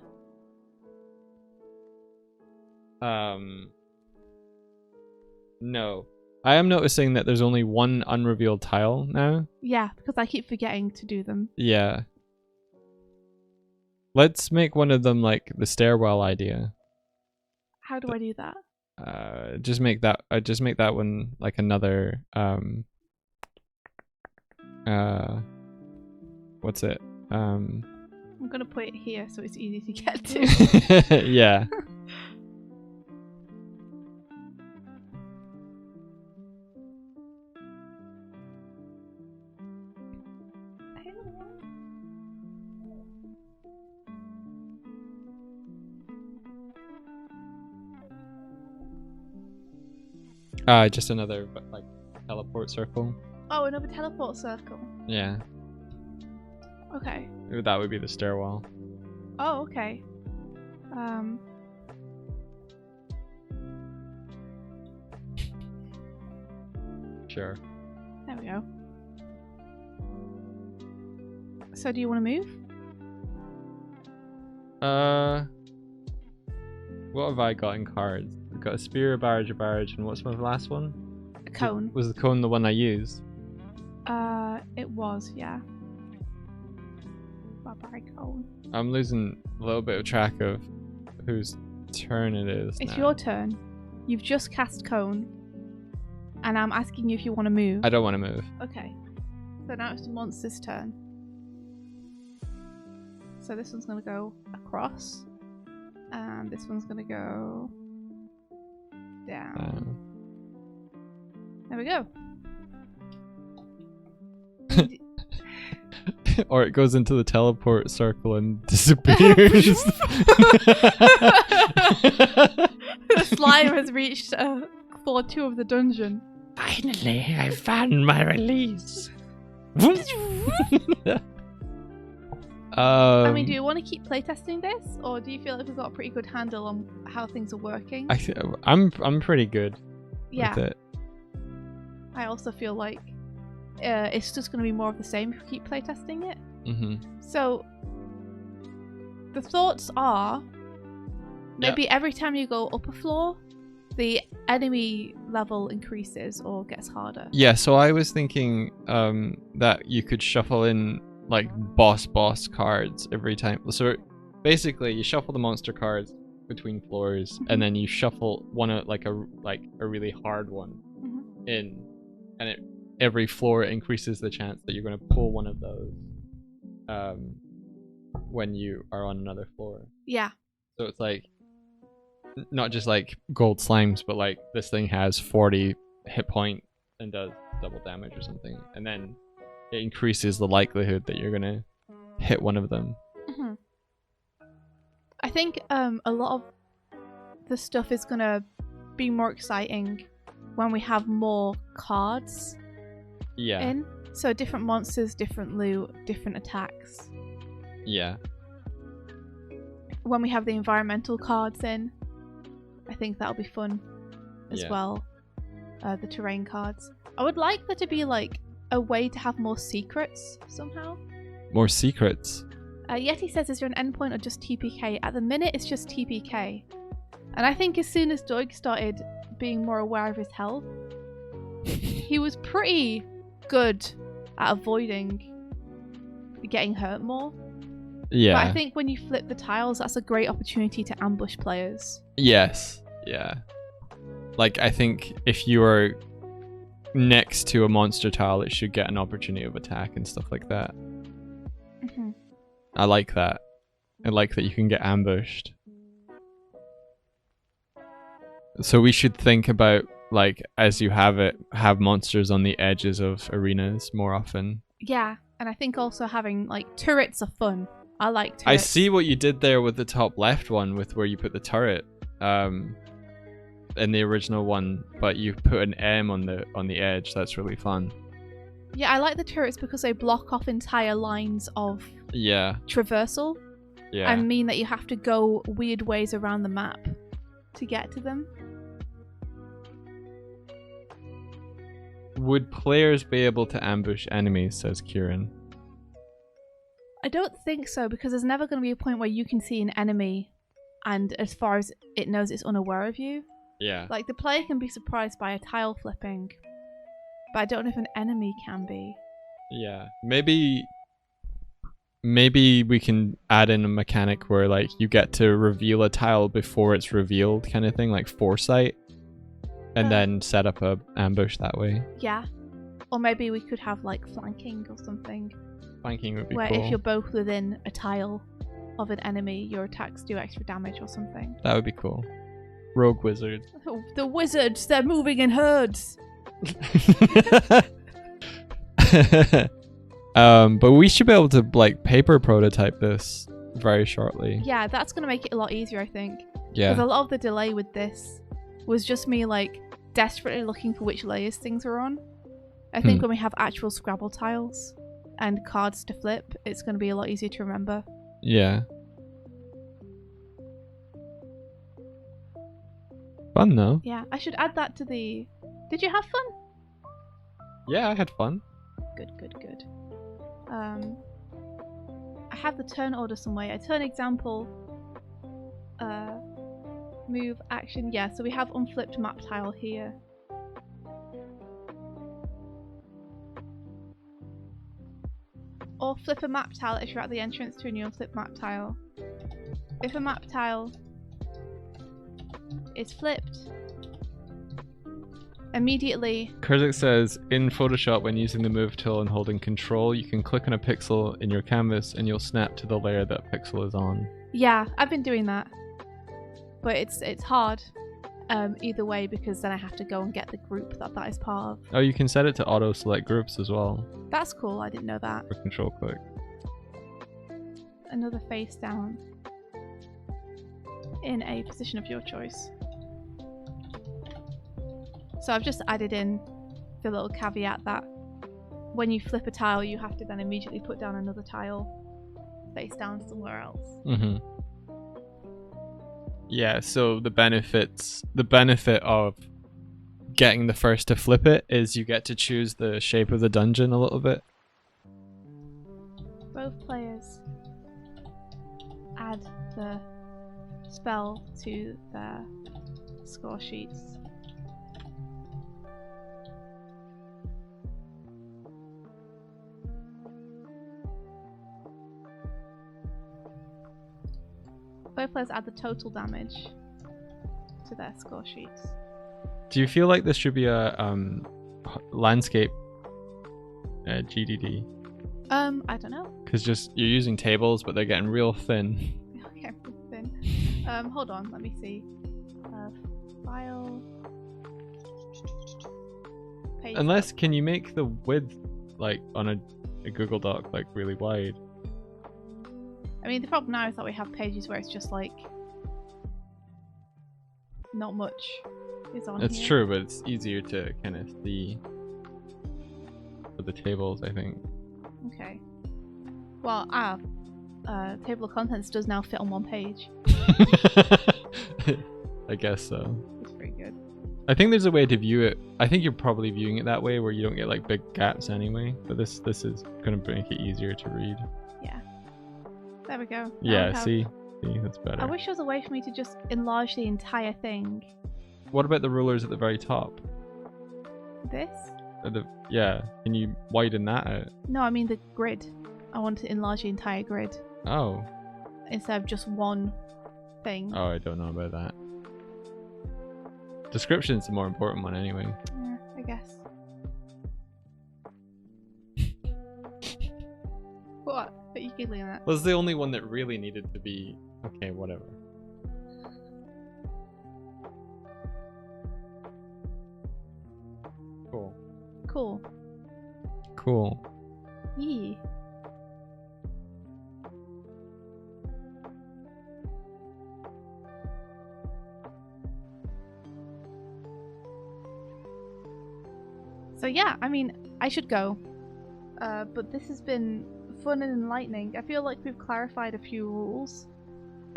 No. I am noticing that there's only one unrevealed tile now. Yeah, because I keep forgetting to do them. Yeah. Let's make one of them like the stairwell idea. How do I do that? Just make that one like another what's it? I'm gonna put it here so it's easy to get to. Yeah. Just another like teleport circle. Oh, another teleport circle. Yeah. Okay. That would be the stairwell. Oh, okay. Sure. There we go. So do you want to move? What have I got in cards? I've got a spear, a barrage, and what's my last one? A cone. Was the cone the one I used? It was, yeah. Barbaric cone. I'm losing a little bit of track of whose turn it is. It's now. your turn. You've just cast cone, and I'm asking you if you want to move. I don't want to move. Okay. So now it's the monster's turn. So this one's gonna go across, and this one's gonna go down. There we go. Or it goes into the teleport circle and disappears. The slime has reached floor 2 of the dungeon. Finally, I found my release. I mean, do you want to keep playtesting this, or do you feel like we've got a pretty good handle on how things are working? I'm pretty good Yeah. with it. I also feel like it's just going to be more of the same if we keep playtesting it. So the thoughts are maybe every time you go up a floor, the enemy level increases or gets harder. Yeah, so I was thinking that you could shuffle in like boss cards every time. So basically you shuffle the monster cards between floors and then you shuffle one like a really hard one in and every floor increases the chance that you're going to pull one of those when you are on another floor. Yeah. So it's like not just like gold slimes, but like this thing has 40 hit point and does double damage or something, and then it increases the likelihood that you're gonna hit one of them. Mm-hmm. I think a lot of the stuff is gonna be more exciting when we have more cards in. So different monsters, different loot, different attacks. Yeah. When we have the environmental cards in, I think that'll be fun as well. The terrain cards. I would like there to be like a way to have more secrets somehow. More secrets? Yeti says, is there an endpoint or just TPK? At the minute, it's just TPK. And I think as soon as Doig started being more aware of his health, he was pretty good at avoiding getting hurt more. Yeah. But I think when you flip the tiles, that's a great opportunity to ambush players. Yes. Yeah. Like, I think if you are next to a monster tile, it should get an opportunity of attack and stuff like that. Mm-hmm. I like that. I like that you can get ambushed. So we should think about, like, as you have it, have monsters on the edges of arenas more often. Yeah, and I think also having, like, turrets are fun. I like turrets. I see what you did there with the top left one, with where you put the turret in the original one, but you put an M on the edge. That's really fun. Yeah, I like the turrets because they block off entire lines of traversal. Yeah. And mean that you have to go weird ways around the map to get to them. Would players be able to ambush enemies, says Kieran? I don't think so, because there's never going to be a point where you can see an enemy and as far as it knows, it's unaware of you. Yeah. Like, the player can be surprised by a tile flipping, but I don't know if an enemy can be. Yeah. Maybe we can add in a mechanic where, like, you get to reveal a tile before it's revealed, kind of thing, like foresight, and then set up a ambush that way. Yeah. Or maybe we could have, like, flanking or something. Flanking would be where cool. If you're both within a tile of an enemy, your attacks do extra damage or something. That would be cool. Rogue wizard. Oh, the wizards, they're moving in herds. But we should be able to, like, paper prototype this very shortly. Yeah, that's going to make it a lot easier, I think. Yeah. Because a lot of the delay with this was just me, like, desperately looking for which layers things were on. I think when we have actual Scrabble tiles and cards to flip, it's going to be a lot easier to remember. Yeah. Fun, though. Yeah, I should add that to the... Did you have fun? Yeah, I had fun. Good. I have the turn order somewhere. A turn example, move, action. Yeah, so we have unflipped map tile here. Or flip a map tile if you're at the entrance to a new unflipped map tile. If a map tile is flipped, immediately... Kurzik says, in Photoshop, when using the move tool and holding control, you can click on a pixel in your canvas and you'll snap to the layer that pixel is on. Yeah, I've been doing that. But it's hard either way, because then I have to go and get the group that is part of. Oh, you can set it to auto select groups as well. That's cool, I didn't know that. For control click. Another face down. In a position of your choice. So I've just added in the little caveat that when you flip a tile, you have to then immediately put down another tile face down somewhere else. Mm-hmm. Yeah, so the benefit of getting the first to flip it is you get to choose the shape of the dungeon a little bit. Both players add the spell to their score sheets. Both players add the total damage to their score sheets. Do you feel like this should be a landscape GDD? I don't know. Because just you're using tables, but they're getting real thin. Okay, thin. Hold on, let me see. File. Paste. Unless, can you make the width like on a Google Doc like really wide? I mean, the problem now is that we have pages where it's just like not much is on It's here. true, but it's easier to kind of see for the tables, I think. Okay. Well, table of contents does now fit on one page. I guess so. It's pretty good. I think there's a way to view it. I think you're probably viewing it that way where you don't get like big gaps anyway. But this is gonna make it easier to read. Yeah. There we go. Now Yeah, we have- see, that's better. I wish there was a way for me to just enlarge the entire thing. What about the rulers at the very top? This? Yeah, can you widen that out? No, I mean the grid. I want to enlarge the entire grid Oh. instead of just one thing. Oh, I don't know about that. Description's the more important one anyway. Yeah, I guess. What? Are you giggling at? Was the only one that really needed to be okay, whatever. Cool. Cool. Cool. Yeah. So yeah, I mean, I should go. But this has been fun and enlightening. I feel like we've clarified a few rules.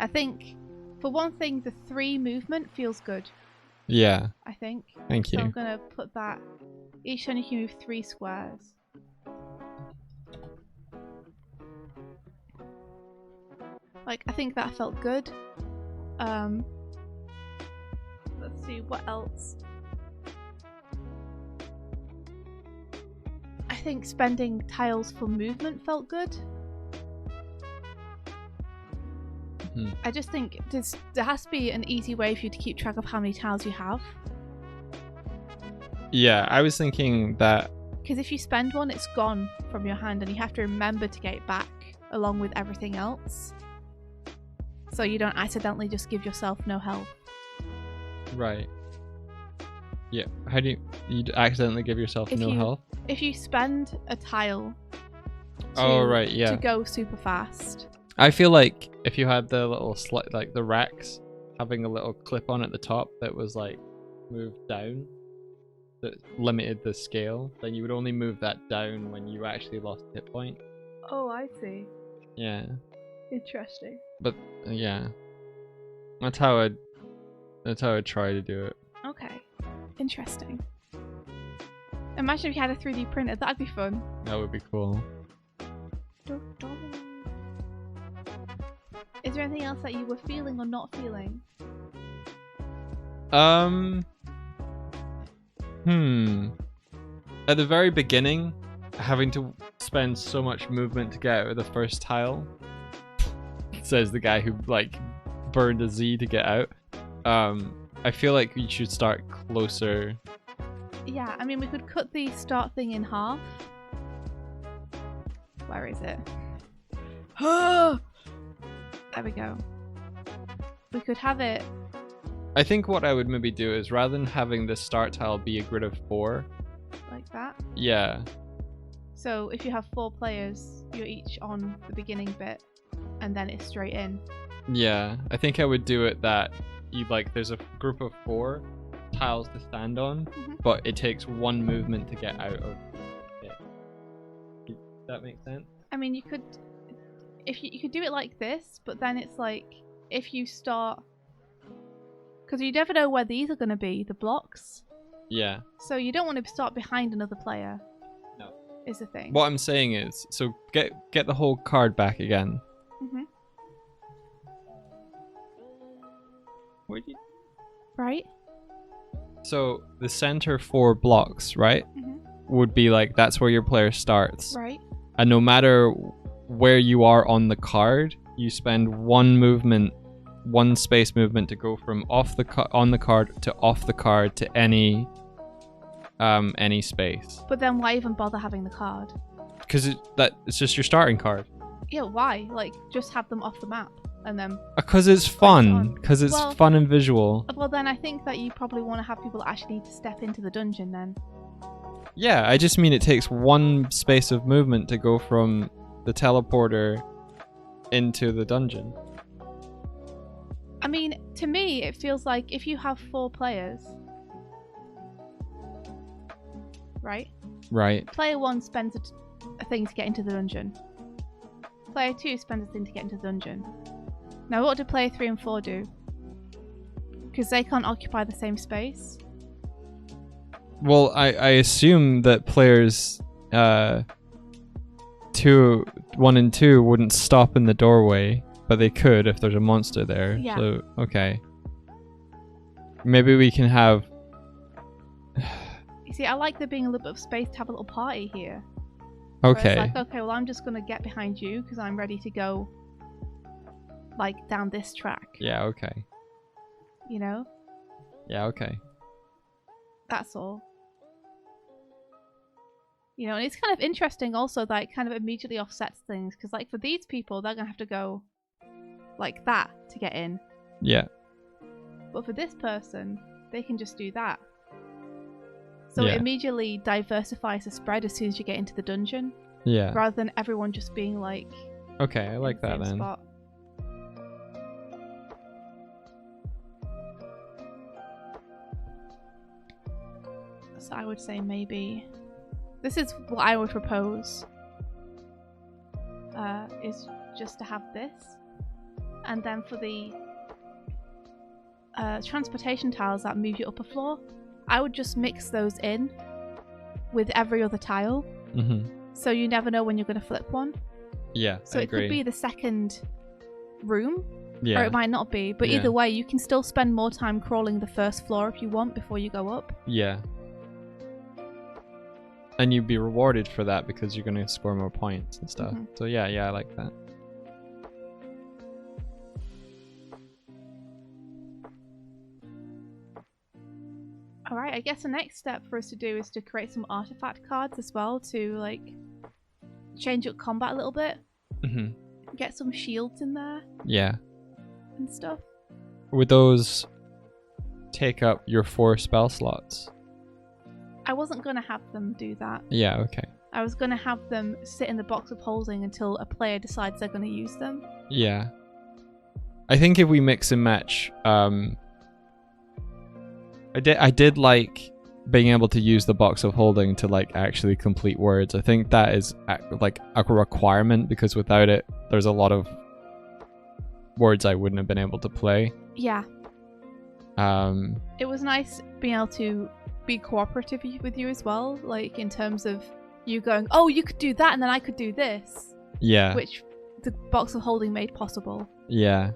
I think, for one thing, the 3 movement feels good, Yeah, I think. thank So I'm you. gonna put that. Each turn you can move 3 squares. Like, I think that felt good. Let's see, what else? I think spending tiles for movement felt good. Mhm. I just think there has to be an easy way for you to keep track of how many tiles you have. Yeah, I was thinking that. Because if you spend one, it's gone from your hand and you have to remember to get it back along with everything else. So you don't accidentally just give yourself no health. Right. Yeah, how do you accidentally give yourself If no you- health? If you spend a tile to, Oh, right, yeah. to go super fast. I feel like if you had the little like the racks having a little clip on at the top that was like moved down, that limited the scale, then you would only move that down when you actually lost a hit point. Oh, I see. Yeah, Interesting. but yeah, that's how I'd try to do it. Okay. Interesting. Imagine if you had a 3D printer, that'd be fun. That would be cool. Is there anything else that you were feeling or not feeling? At the very beginning, having to spend so much movement to get out of the first tile, says the guy who like burned a Z to get out. I feel like you should start closer. Yeah, I mean, we could cut the start thing in half. Where is it? There we go. We could have it. I think what I would maybe do is rather than having the start tile be a grid of 4, Like that. yeah, So if you have 4 players, you're each on the beginning bit, and then it's straight in. yeah, I think I would do it that you like there's a group of 4 tiles to stand on, Mhm. but it takes 1 movement to get out of it. Does that make sense? I mean, you could, if you could do it like this, but then it's like if you start, because you never know where these are going to be, the blocks. Yeah. So you don't want to start behind another player. No. Is the thing. What I'm saying is, so get the whole card back again. Mhm. What do you... Right. So the center 4 blocks, right, Mhm. would be like that's where your player starts, Right. and no matter where you are on the card, you spend 1 space movement to go from on the card to off the card to any any space. But then why even bother having the card? Because it's just your starting card. Yeah, why? Like, just have them off the map and then... Because it's fun. Because it's fun and visual. Well, then I think that you probably want to have people actually need to step into the dungeon then. Yeah, I just mean it takes one space of movement to go from the teleporter into the dungeon. I mean, to me, it feels like if you have 4 players, right? Right. Player 1 spends a thing to get into the dungeon. Player 2 spends a thing to get into the dungeon. Now, what do player 3 and 4 do? Because they can't occupy the same space. Well, I assume that players 1 and 2 wouldn't stop in the doorway, but they could if there's a monster there. Yeah. So, okay. Maybe we can have... You see, I like there being a little bit of space to have a little party here. Okay. It's like, okay, well, I'm just going to get behind you because I'm ready to go, like, down this track. Yeah, okay. You know? Yeah, okay. That's all. You know, and it's kind of interesting also that it kind of immediately offsets things because, like, for these people, they're going to have to go like that to get in. Yeah. But for this person, they can just do that. So Yeah. it immediately diversifies the spread as soon as you get into the dungeon. Yeah. Rather than everyone just being like... Okay, I like in the that same then. spot. So I would say maybe... This is what I would propose. Is just to have this. And then for the transportation tiles that move you up a floor, I would just mix those in with every other tile. Mm-hmm. So you never know when you're going to flip one. Yeah, So I it agree. could be the second room, Yeah. or it might not be. But Yeah. either way, you can still spend more time crawling the first floor if you want before you go up. Yeah. And you'd be rewarded for that because you're going to score more points and stuff. Mhm. So yeah, I like that. Alright, I guess the next step for us to do is to create some artifact cards as well to, like, change up combat a little bit. Mm-hmm. Get some shields in there Yeah. and stuff. Would those take up your 4 spell slots? I wasn't going to have them do that. Yeah, okay. I was going to have them sit in the box of holding until a player decides they're going to use them. Yeah. I think if we mix and match, I did like being able to use the box of holding to like actually complete words. I think that is like a requirement because without it, there's a lot of words I wouldn't have been able to play. Yeah. It was nice being able to be cooperative with you as well, like in terms of you going, oh, you could do that and then I could do this. Yeah. Which the box of holding made possible. Yeah.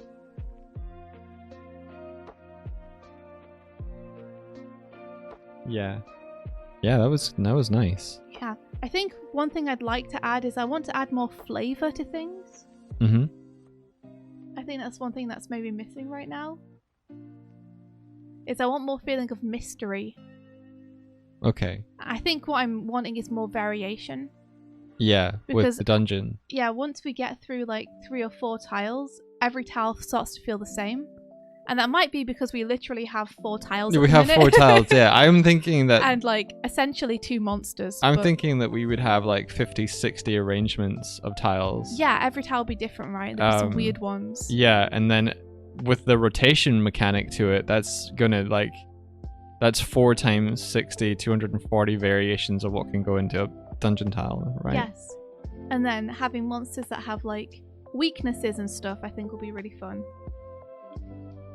Yeah. Yeah, that was nice. Yeah. I think one thing I'd like to add is I want to add more flavor to things. Mm-hmm. I think that's one thing that's maybe missing right now. Is I want more feeling of mystery. Okay. I think what I'm wanting is more variation. Yeah, with Because- the dungeon. Yeah, once we get through like 3 or 4 tiles, every tile starts to feel the same. And that might be because we literally have 4 tiles. Yeah, at we the have minute. 4 tiles, yeah. I'm thinking that And like essentially 2 monsters. I'm but- thinking that we would have like 50, 60 arrangements of tiles. Yeah, every tile will be different, right? There's some weird ones. Yeah, and then with the rotation mechanic to it, that's gonna like, that's 4 times 60, 240 variations of what can go into a dungeon tile, right? Yes. And then having monsters that have like weaknesses and stuff, I think will be really fun.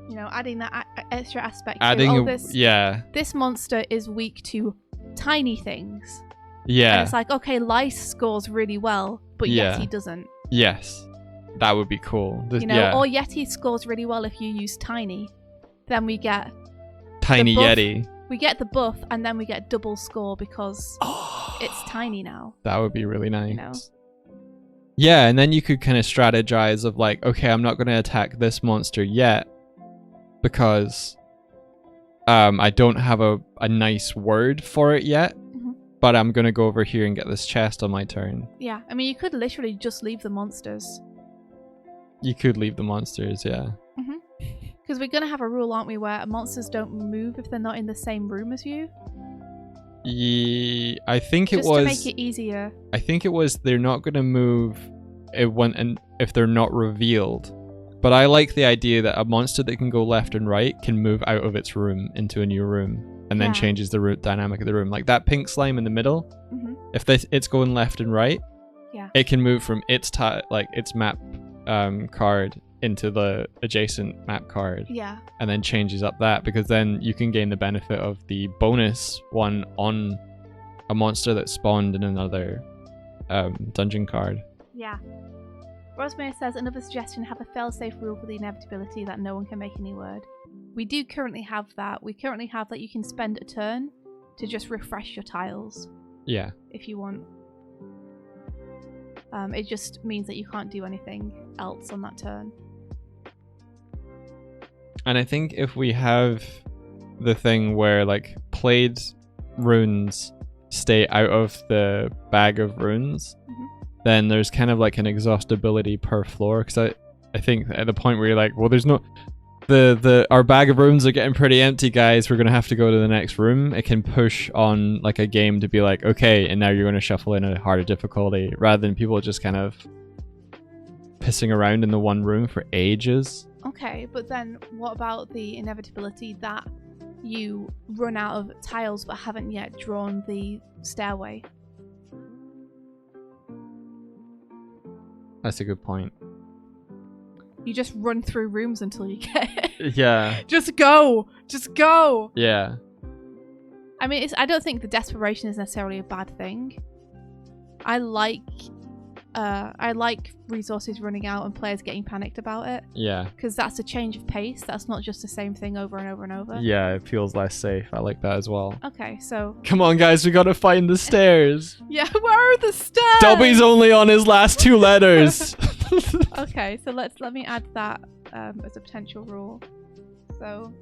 You know, adding that extra aspect. Adding, to, this monster is weak to tiny things. Yeah. And it's like, okay, Lice scores really well, but Yeah. Yeti doesn't. Yes. That would be cool. You know, yeah. or Yeti scores really well if you use tiny. Then we get Tiny the buff- Yeti. we get the buff, and then we get double score because it's tiny now. That would be really nice. You know? Yeah, and then you could kind of strategize of like, okay, I'm not going to attack this monster yet because I don't have a nice word for it yet, Mhm. but I'm gonna go over here and get this chest on my turn. Yeah, I mean, you could literally just leave the monsters. You could leave the monsters, yeah. Because we're going to have a rule, aren't we, where monsters don't move if they're not in the same room as you? Yeah, I think it Just was. to make it easier. I think it was they're not gonna move if they're not revealed. But I like the idea that a monster that can go left and right can move out of its room into a new room and then Yeah. changes the dynamic of the room. Like that pink slime in the middle. Mhm. If it's going left and right, Yeah. it can move from its map card into the adjacent map card, Yeah. and then changes up that, because then you can gain the benefit of the bonus one on a monster that spawned in another dungeon card. Yeah. Rosemary says, another suggestion, have a fail-safe rule for the inevitability that no one can make any word. We do currently have that. We currently have that you can spend a turn to just refresh your tiles Yeah. if you want. It just means that you can't do anything else on that turn. And I think if we have the thing where like played runes stay out of the bag of runes, then there's kind of like an exhaustibility per floor. Because I think at the point where you're like, well, there's no our bag of runes are getting pretty empty, guys. We're gonna have to go to the next room. It can push on like a game to be like, okay, and now you're gonna shuffle in a harder difficulty, rather than people just kind of pissing around in the one room for ages. Okay, but then what about the inevitability that you run out of tiles but haven't yet drawn the stairway? That's a good point. You just run through rooms until you get it. Yeah. Just go! Just go! Yeah. I mean, I don't think the desperation is necessarily a bad thing. I like resources running out and players getting panicked about it. Yeah. Because that's a change of pace. That's not just the same thing over and over and over. Yeah, it feels less safe. I like that as well. Okay, so... Come on, guys, we gotta find the stairs. Yeah, where are the stairs? Dobby's only on his last two letters. Okay, so let me add that as a potential rule. So,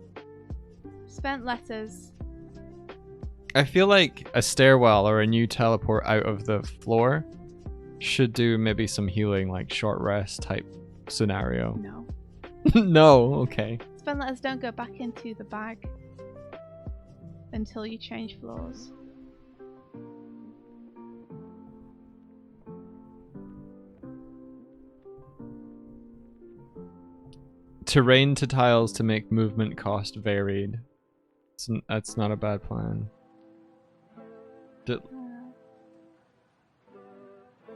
spent letters. I feel like a stairwell or a new teleport out of the floor should do maybe some healing, like short rest type scenario. No. No, okay. Spend letters don't go back into the bag until you change floors. Terrain to tiles to make movement cost varied. That's not a bad plan.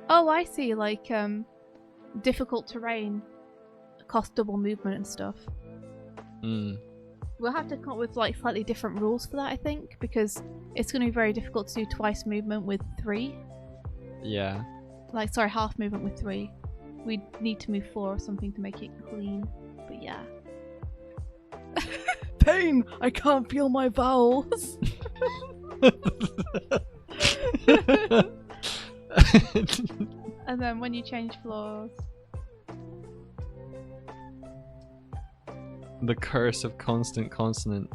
Oh, I see. Like, difficult terrain cost double movement and stuff. We'll have to come up with like slightly different rules for that, I think, because it's going to be very difficult to do twice movement with 3. Yeah. Like, sorry, half movement with 3. We need to move 4 or something to make it clean. But yeah. Pain! I can't feel my vowels. And then when you change floors, The curse of constant consonant.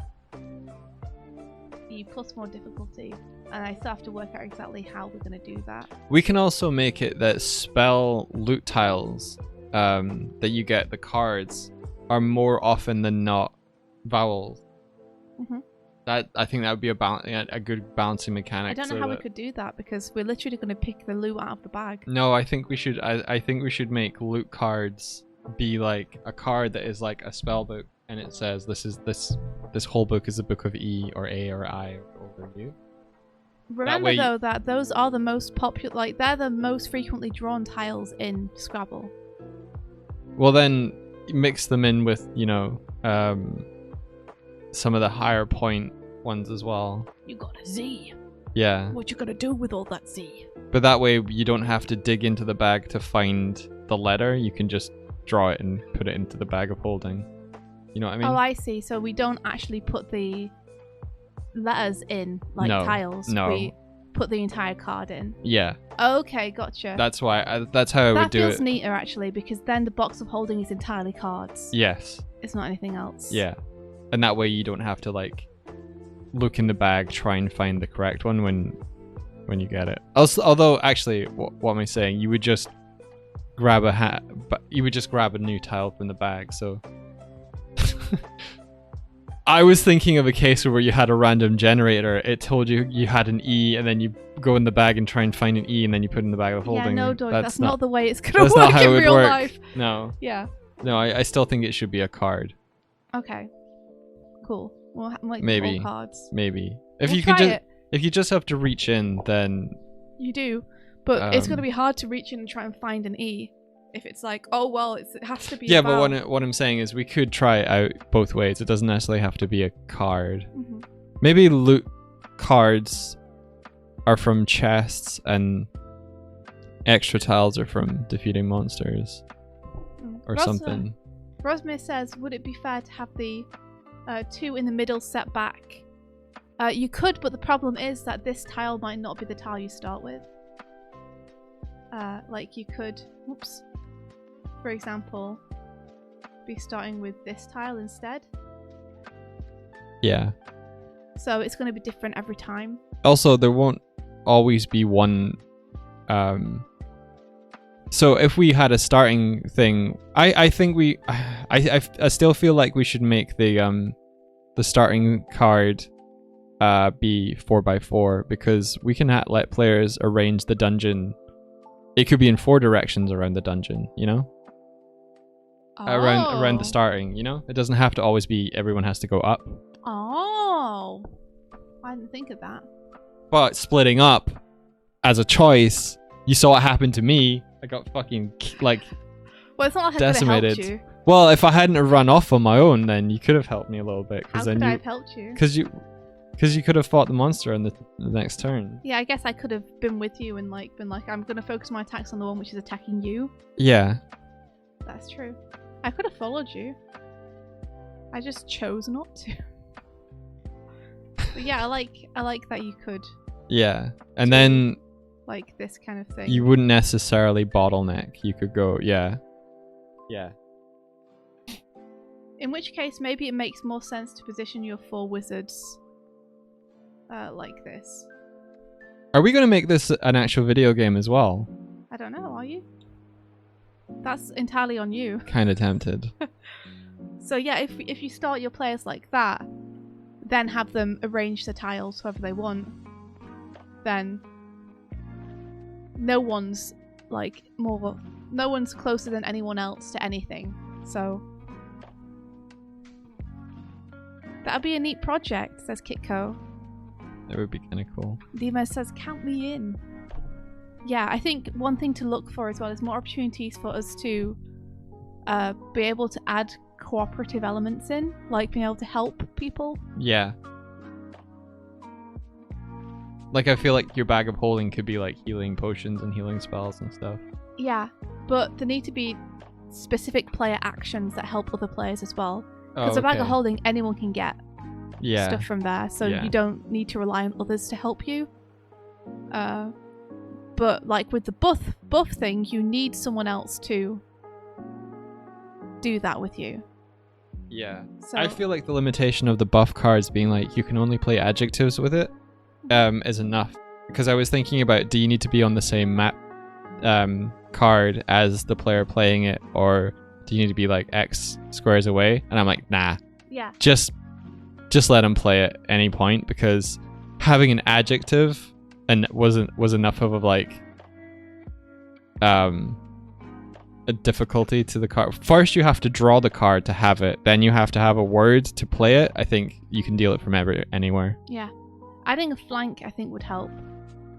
you plus more difficulty. And I still have to work out exactly how we're going to do that. We can also make it that spell loot tiles that you get, the cards, are more often than not vowels. That I think that would be a good balancing mechanic. I don't know how we could do that because we're literally going to pick the loot out of the bag. No, I think we should. I think we should make loot cards be like a card that is like a spell book, and it says this whole book is a book of E or A or I or U. Remember though that those are the most popular, like they're the most frequently drawn tiles in Scrabble. Well, then mix them in with some of the higher point ones as well. You got a Z. Yeah. What you gonna do with all that Z? But that way you don't have to dig into the bag to find the letter. You can just draw it and put it into the bag of holding. You know what I mean? Oh, I see. So we don't actually put the letters in like tiles. No. We put the entire card in. Yeah. Okay, gotcha. That's why. That's how I would do it. That feels neater actually, because then the box of holding is entirely cards. Yes. It's not anything else. Yeah. And that way you don't have to like look in the bag, try and find the correct one when you get it. Also, although actually, what am I saying? You would just grab a hat, but you would just grab a new tile from the bag. So I was thinking of a case where you had a random generator. It told you you had an E, and then you go in the bag and try and find an E, and then you put it in the bag of holding. Yeah, no, Doig, that's not the way it's gonna that's work not how it in would real work. life. No. Yeah. No, I still think it should be a card. Okay. Cool. Well, like Maybe. all cards. Maybe. If We'll you could try just it. if you just have to reach in, then You do, but it's going to Um, be hard to reach in and try and find an E. If it's like, oh well, it has to be. yeah. a But vowel. what I'm saying is we could try it out both ways. It doesn't necessarily have to be a card. Mhm. Maybe loot cards are from chests and extra tiles are from defeating monsters or something. Rosmere says, would it be fair to have the 2 in the middle set back? You could, but the problem is that this tile might not be the tile you start with. Like you could, oops, for example, be starting with this tile instead. Yeah. So it's going to be different every time. Also, there won't always be one. So if we had a starting thing, I think I still feel like we should make the starting card be 4x4 because we can let players arrange the dungeon. It could be in 4 directions around the dungeon, you know? Around the starting, you know? It doesn't have to always be everyone has to go up. Oh, I didn't think of that. But splitting up as a choice, you saw what happened to me. I got fucking Well, it's not like I could have decimated. helped you. Well, if I hadn't have run off on my own, then you could have helped me a little bit. How Then could I have helped you? Because you could have fought the monster on the next turn. Yeah, I guess I could have been with you and been like, I'm gonna focus my attacks on the one which is attacking you. Yeah. That's true. I could have followed you. I just chose not to. But yeah, I like that you could Yeah. And then like this kind of thing. you wouldn't necessarily bottleneck. You could go, yeah. Yeah. In which case, maybe it makes more sense to position your 4 wizards like this. Are we going to make this an actual video game as well? I don't know, are you? That's entirely on you. Kind of tempted. So yeah, if you start your players like that, then have them arrange the tiles however they want, then no one's closer than anyone else to anything. So that'd be a neat project, says Kitco. That would be kind of cool. Dima says, count me in. Yeah, I think one thing to look for as well is more opportunities for us to be able to add cooperative elements in, like being able to help people. Yeah. Like, I feel like your bag of holding could be like healing potions and healing spells and stuff. Yeah, but there need to be specific player actions that help other players as well. Because a bag of holding, anyone can get stuff from there, so you don't need to rely on others to help you. But like with the buff thing, you need someone else to do that with you. Yeah. So I feel like the limitation of the buff cards being like you can only play adjectives with it is enough. Because I was thinking about, do you need to be on the same map card as the player playing it, or do you need to be like X squares away? And I'm like, nah. Yeah. Just let them play at any point, because having an adjective and was enough of a like a difficulty to the card. First you have to draw the card to have it, then you have to have a word to play it. I think you can deal it from anywhere. Yeah. Adding a flank I think would help.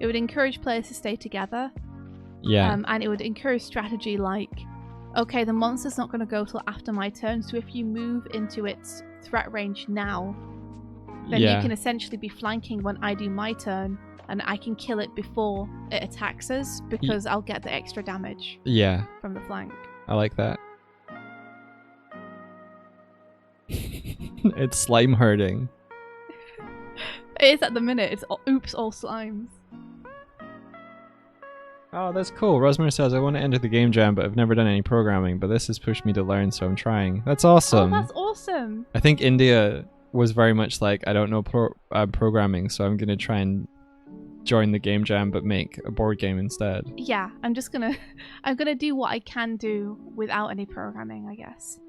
It would encourage players to stay together. Yeah. And it would encourage strategy like, okay, the monster's not going to go till after my turn, so if you move into its threat range now, then you can essentially be flanking when I do my turn, and I can kill it before it attacks us, because I'll get the extra damage from the flank. I like that. It's slime herding. It is at the minute. It's oops, all slimes. Oh, that's cool. Rosmer says, I want to enter the game jam, but I've never done any programming, but this has pushed me to learn, so I'm trying. That's awesome. Oh, that's awesome. I think India was very much like, I don't know programming, so I'm gonna try and join the game jam, but make a board game instead. Yeah, I'm gonna do what I can do without any programming, I guess.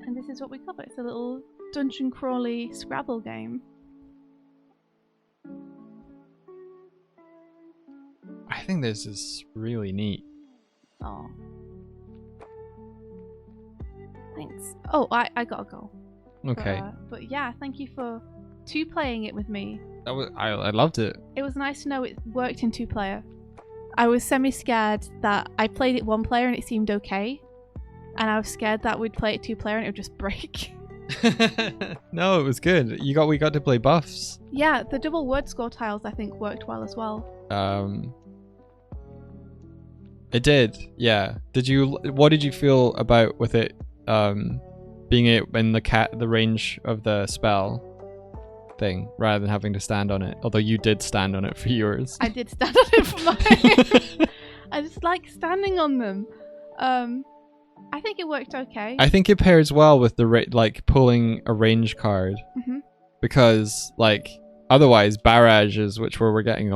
And this is what we cover. It's a little dungeon crawly Scrabble game. I think this is really neat. Oh. Thanks. Oh, I gotta go. Okay. But yeah, thank you for playing it with me. I loved it. It was nice to know it worked in 2-player. I was semi-scared that I played it 1-player and it seemed okay. And I was scared that we'd play it 2-player and it would just break. No, it was good. We got to play buffs. Yeah, the double word score tiles I think worked well as well. It did, yeah. What did you feel about with it being in the range of the spell thing rather than having to stand on it? Although you did stand on it for yours. I did stand on it for mine. I just like standing on them. I think it worked okay. I think it pairs well with the pulling a range card. Mm-hmm. Because otherwise barrages, which we're getting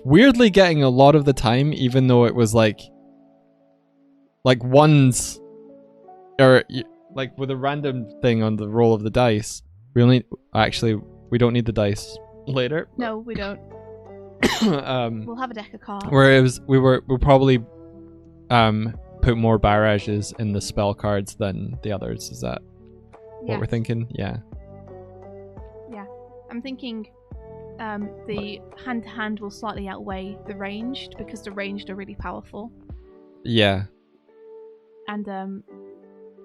weirdly getting a lot of the time, even though it was like ones, or with a random thing on the roll of the dice. We don't need the dice later. No, we don't. We'll have a deck of cards. We'll probably put more barrages in the spell cards than the others. Is that what we're thinking? Yeah. I'm thinking the hand-to-hand will slightly outweigh the ranged because the ranged are really powerful. Yeah. And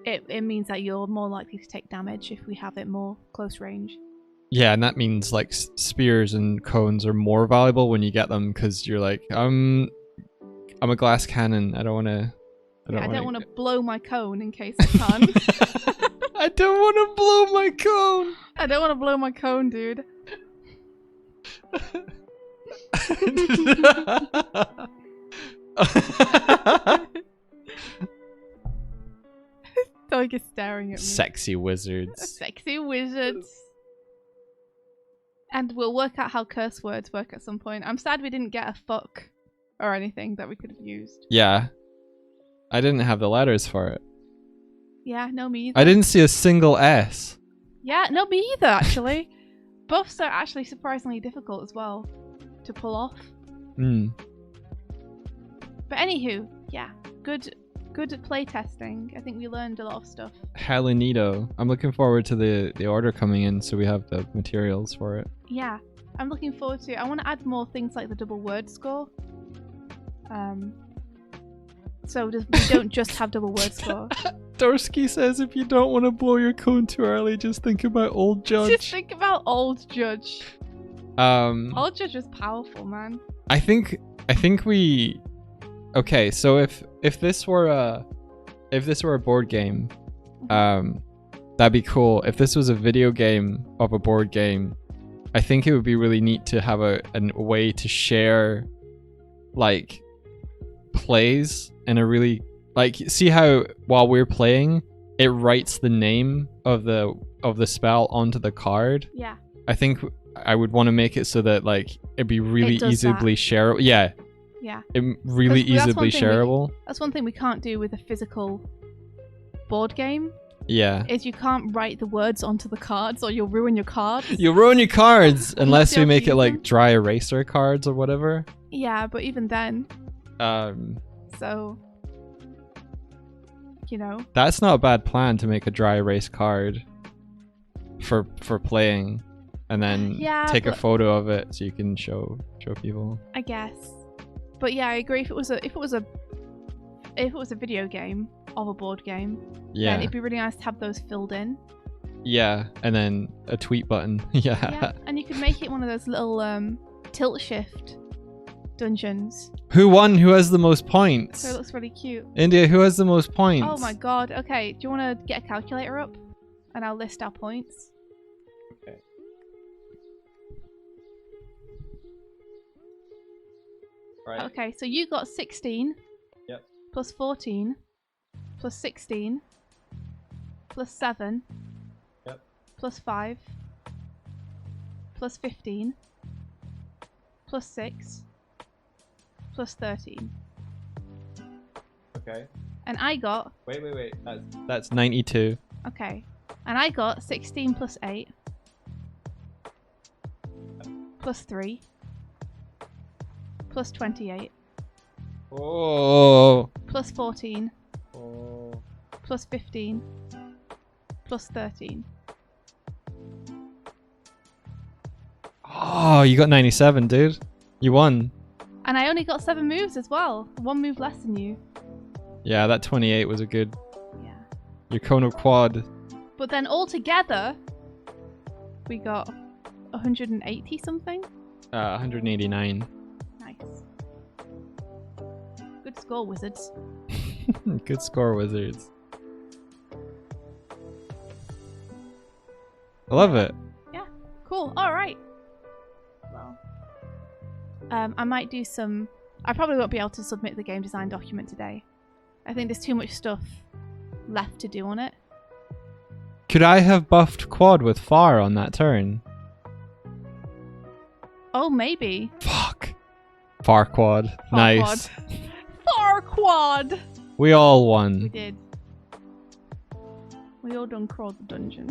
it means that you're more likely to take damage if we have it more close range. Yeah, and that means spears and cones are more valuable when you get them because you're like, I'm a glass cannon. I don't want to. I don't want to blow my cone in case I can. I don't want to blow my cone. I don't want to blow my cone, dude. Doig is staring at me. Sexy wizards. Sexy wizards. And we'll work out how curse words work at some point. I'm sad we didn't get a fuck or anything that we could have used. Yeah. I didn't have the letters for it. Yeah, no, me either. I didn't see a single S. Yeah, no, me either, actually. Buffs are actually surprisingly difficult as well to pull off. But anywho, yeah, good play testing. I think we learned a lot of stuff. Hella neato. I'm looking forward to the order coming in so we have the materials for it. Yeah, I'm looking forward to it. I want to add more things like the double word score. So we don't just have double word score. Dorsky says if you don't want to blow your cone too early, just think about Old Judge. Just think about Old Judge. Old Judge was powerful, man. I think we. Okay, so if this were a board game, that'd be cool. If this was a video game of a board game, I think it would be really neat to have a way to share plays in a really see how while we're playing it writes the name of the spell onto the card. Yeah. I think I would want to make it so that it'd be really easily shareable. Yeah. Yeah. Really easily shareable. That's one thing we can't do with a physical board game. Yeah. Is you can't write the words onto the cards or you'll ruin your cards. You'll ruin your cards unless we make it dry eraser cards or whatever. Yeah, but even then. So, that's not a bad plan to make a dry erase card for playing, and then take a photo of it so you can show people. I guess, but yeah, I agree. If it was a video game of a board game, then it'd be really nice to have those filled in. Yeah, and then a tweet button. Yeah, and you could make it one of those little tilt shift dungeons. Who won? Who has the most points? So it looks really cute. India, who has the most points? Oh my god. Okay, do you want to get a calculator up? And I'll list our points. Okay. Right. Okay, so you got 16. Yep. Plus 14. Plus 16. plus 7. Yep. Plus 5. Plus 15. Plus 6. Plus 13. Okay. And I got... Wait. That's 92. Okay. And I got 16 plus 8. Plus 3. Plus 28. Oh. Plus 14. Oh. Plus 15. Plus 13. Oh, you got 97, dude. You won. And I only got 7 moves as well. 1 move less than you. Yeah, that 28 was a good... Yeah. Your Kono quad. But then altogether, we got 180 something. 189. Nice. Good score, wizards. Good score, wizards. I love it. Yeah, cool. All right. Well, I might do some... I probably won't be able to submit the game design document today. I think there's too much stuff left to do on it. Could I have buffed quad with far on that turn? Oh, maybe. Fuck. Far quad. Far Nice. Quad. Far quad! We all We won. did. We all done crawled the dungeon.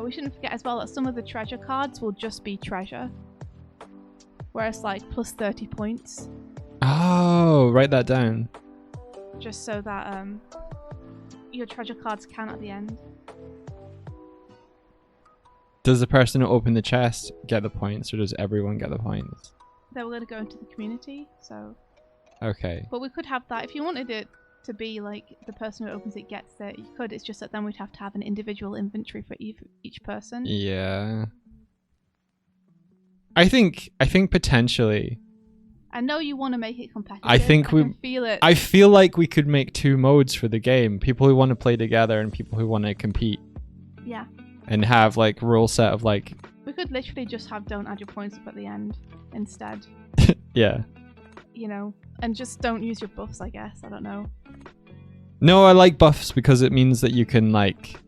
We shouldn't forget as well that some of the treasure cards will just be treasure. Whereas like plus 30 points. Oh, write that down. Just so that your treasure cards count at the end. Does the person who opened the chest get the points, or does everyone get the points? They were going to go into the community, so... Okay. But we could have that. If you wanted it to be like the person who opens it gets it, you could. It's just that then we'd have to have an individual inventory for each person. Yeah. I think potentially. I know you want to make it competitive. I think we can feel it. I feel like we could make 2 modes for the game. People who want to play together and people who want to compete. Yeah. And have like rule set of like... We could literally just have don't add your points up at the end instead. Yeah. You know, and just don't use your buffs, I guess. I don't know. No, I like buffs because it means that you can like...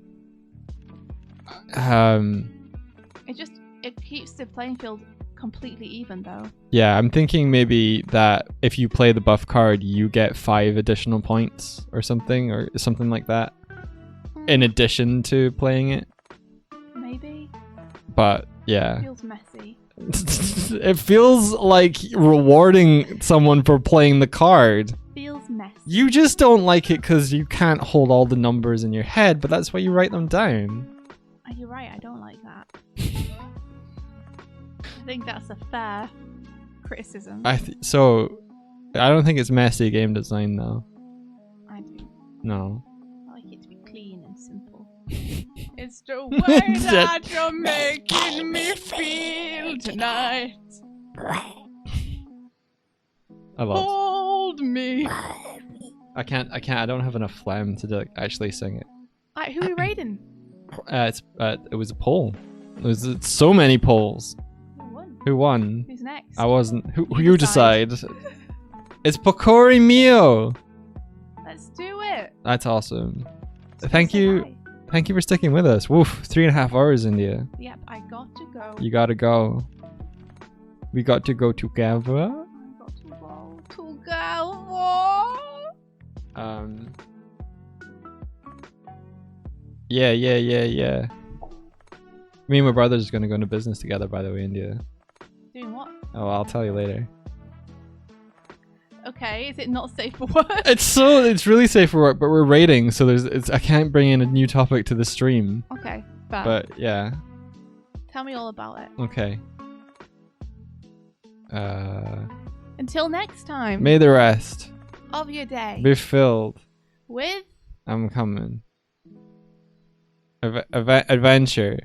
It keeps the playing field completely even though. Yeah, I'm thinking maybe that if you play the buff card, you get 5 additional points or something like that. In addition to playing it. Maybe. But yeah. It feels messy. It feels like rewarding someone for playing the card. Feels messy. You just don't like it because you can't hold all the numbers in your head, but that's why you write them down. You're right, I don't like that. I think that's a fair criticism. So, I don't think it's messy game design though. I do. No. I like it to be clean and simple. It's the way that you're making me feel tonight. I love. Hold me. I can't. I don't have enough phlegm to actually sing it. Alright, who are we raiding? It was a poll. There was so many polls. Who won? Who won? Who's next? I wasn't. Who You you decide? It's Pocori Mio. Let's do it. That's awesome. Let's Thank say you. hi. Thank you for sticking with us. Woof, 3.5 hours, India. Yep, I got to go. You gotta go. We got to go together. I got to go together. Yeah. Me and my brother's gonna go into business together, by the way, India. Doing what? Oh, I'll tell you later. Okay, is it not safe for work? It's really safe for work, but we're raiding, so I can't bring in a new topic to the stream. Okay, bad. But yeah. Tell me all about it. Okay. Until next time. May the rest Of your day. be filled. With I'm coming. Adventure.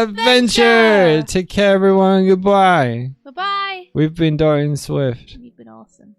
Adventure. Take care, everyone. Goodbye. Bye-bye. We've been Doig and Swift. You've been awesome.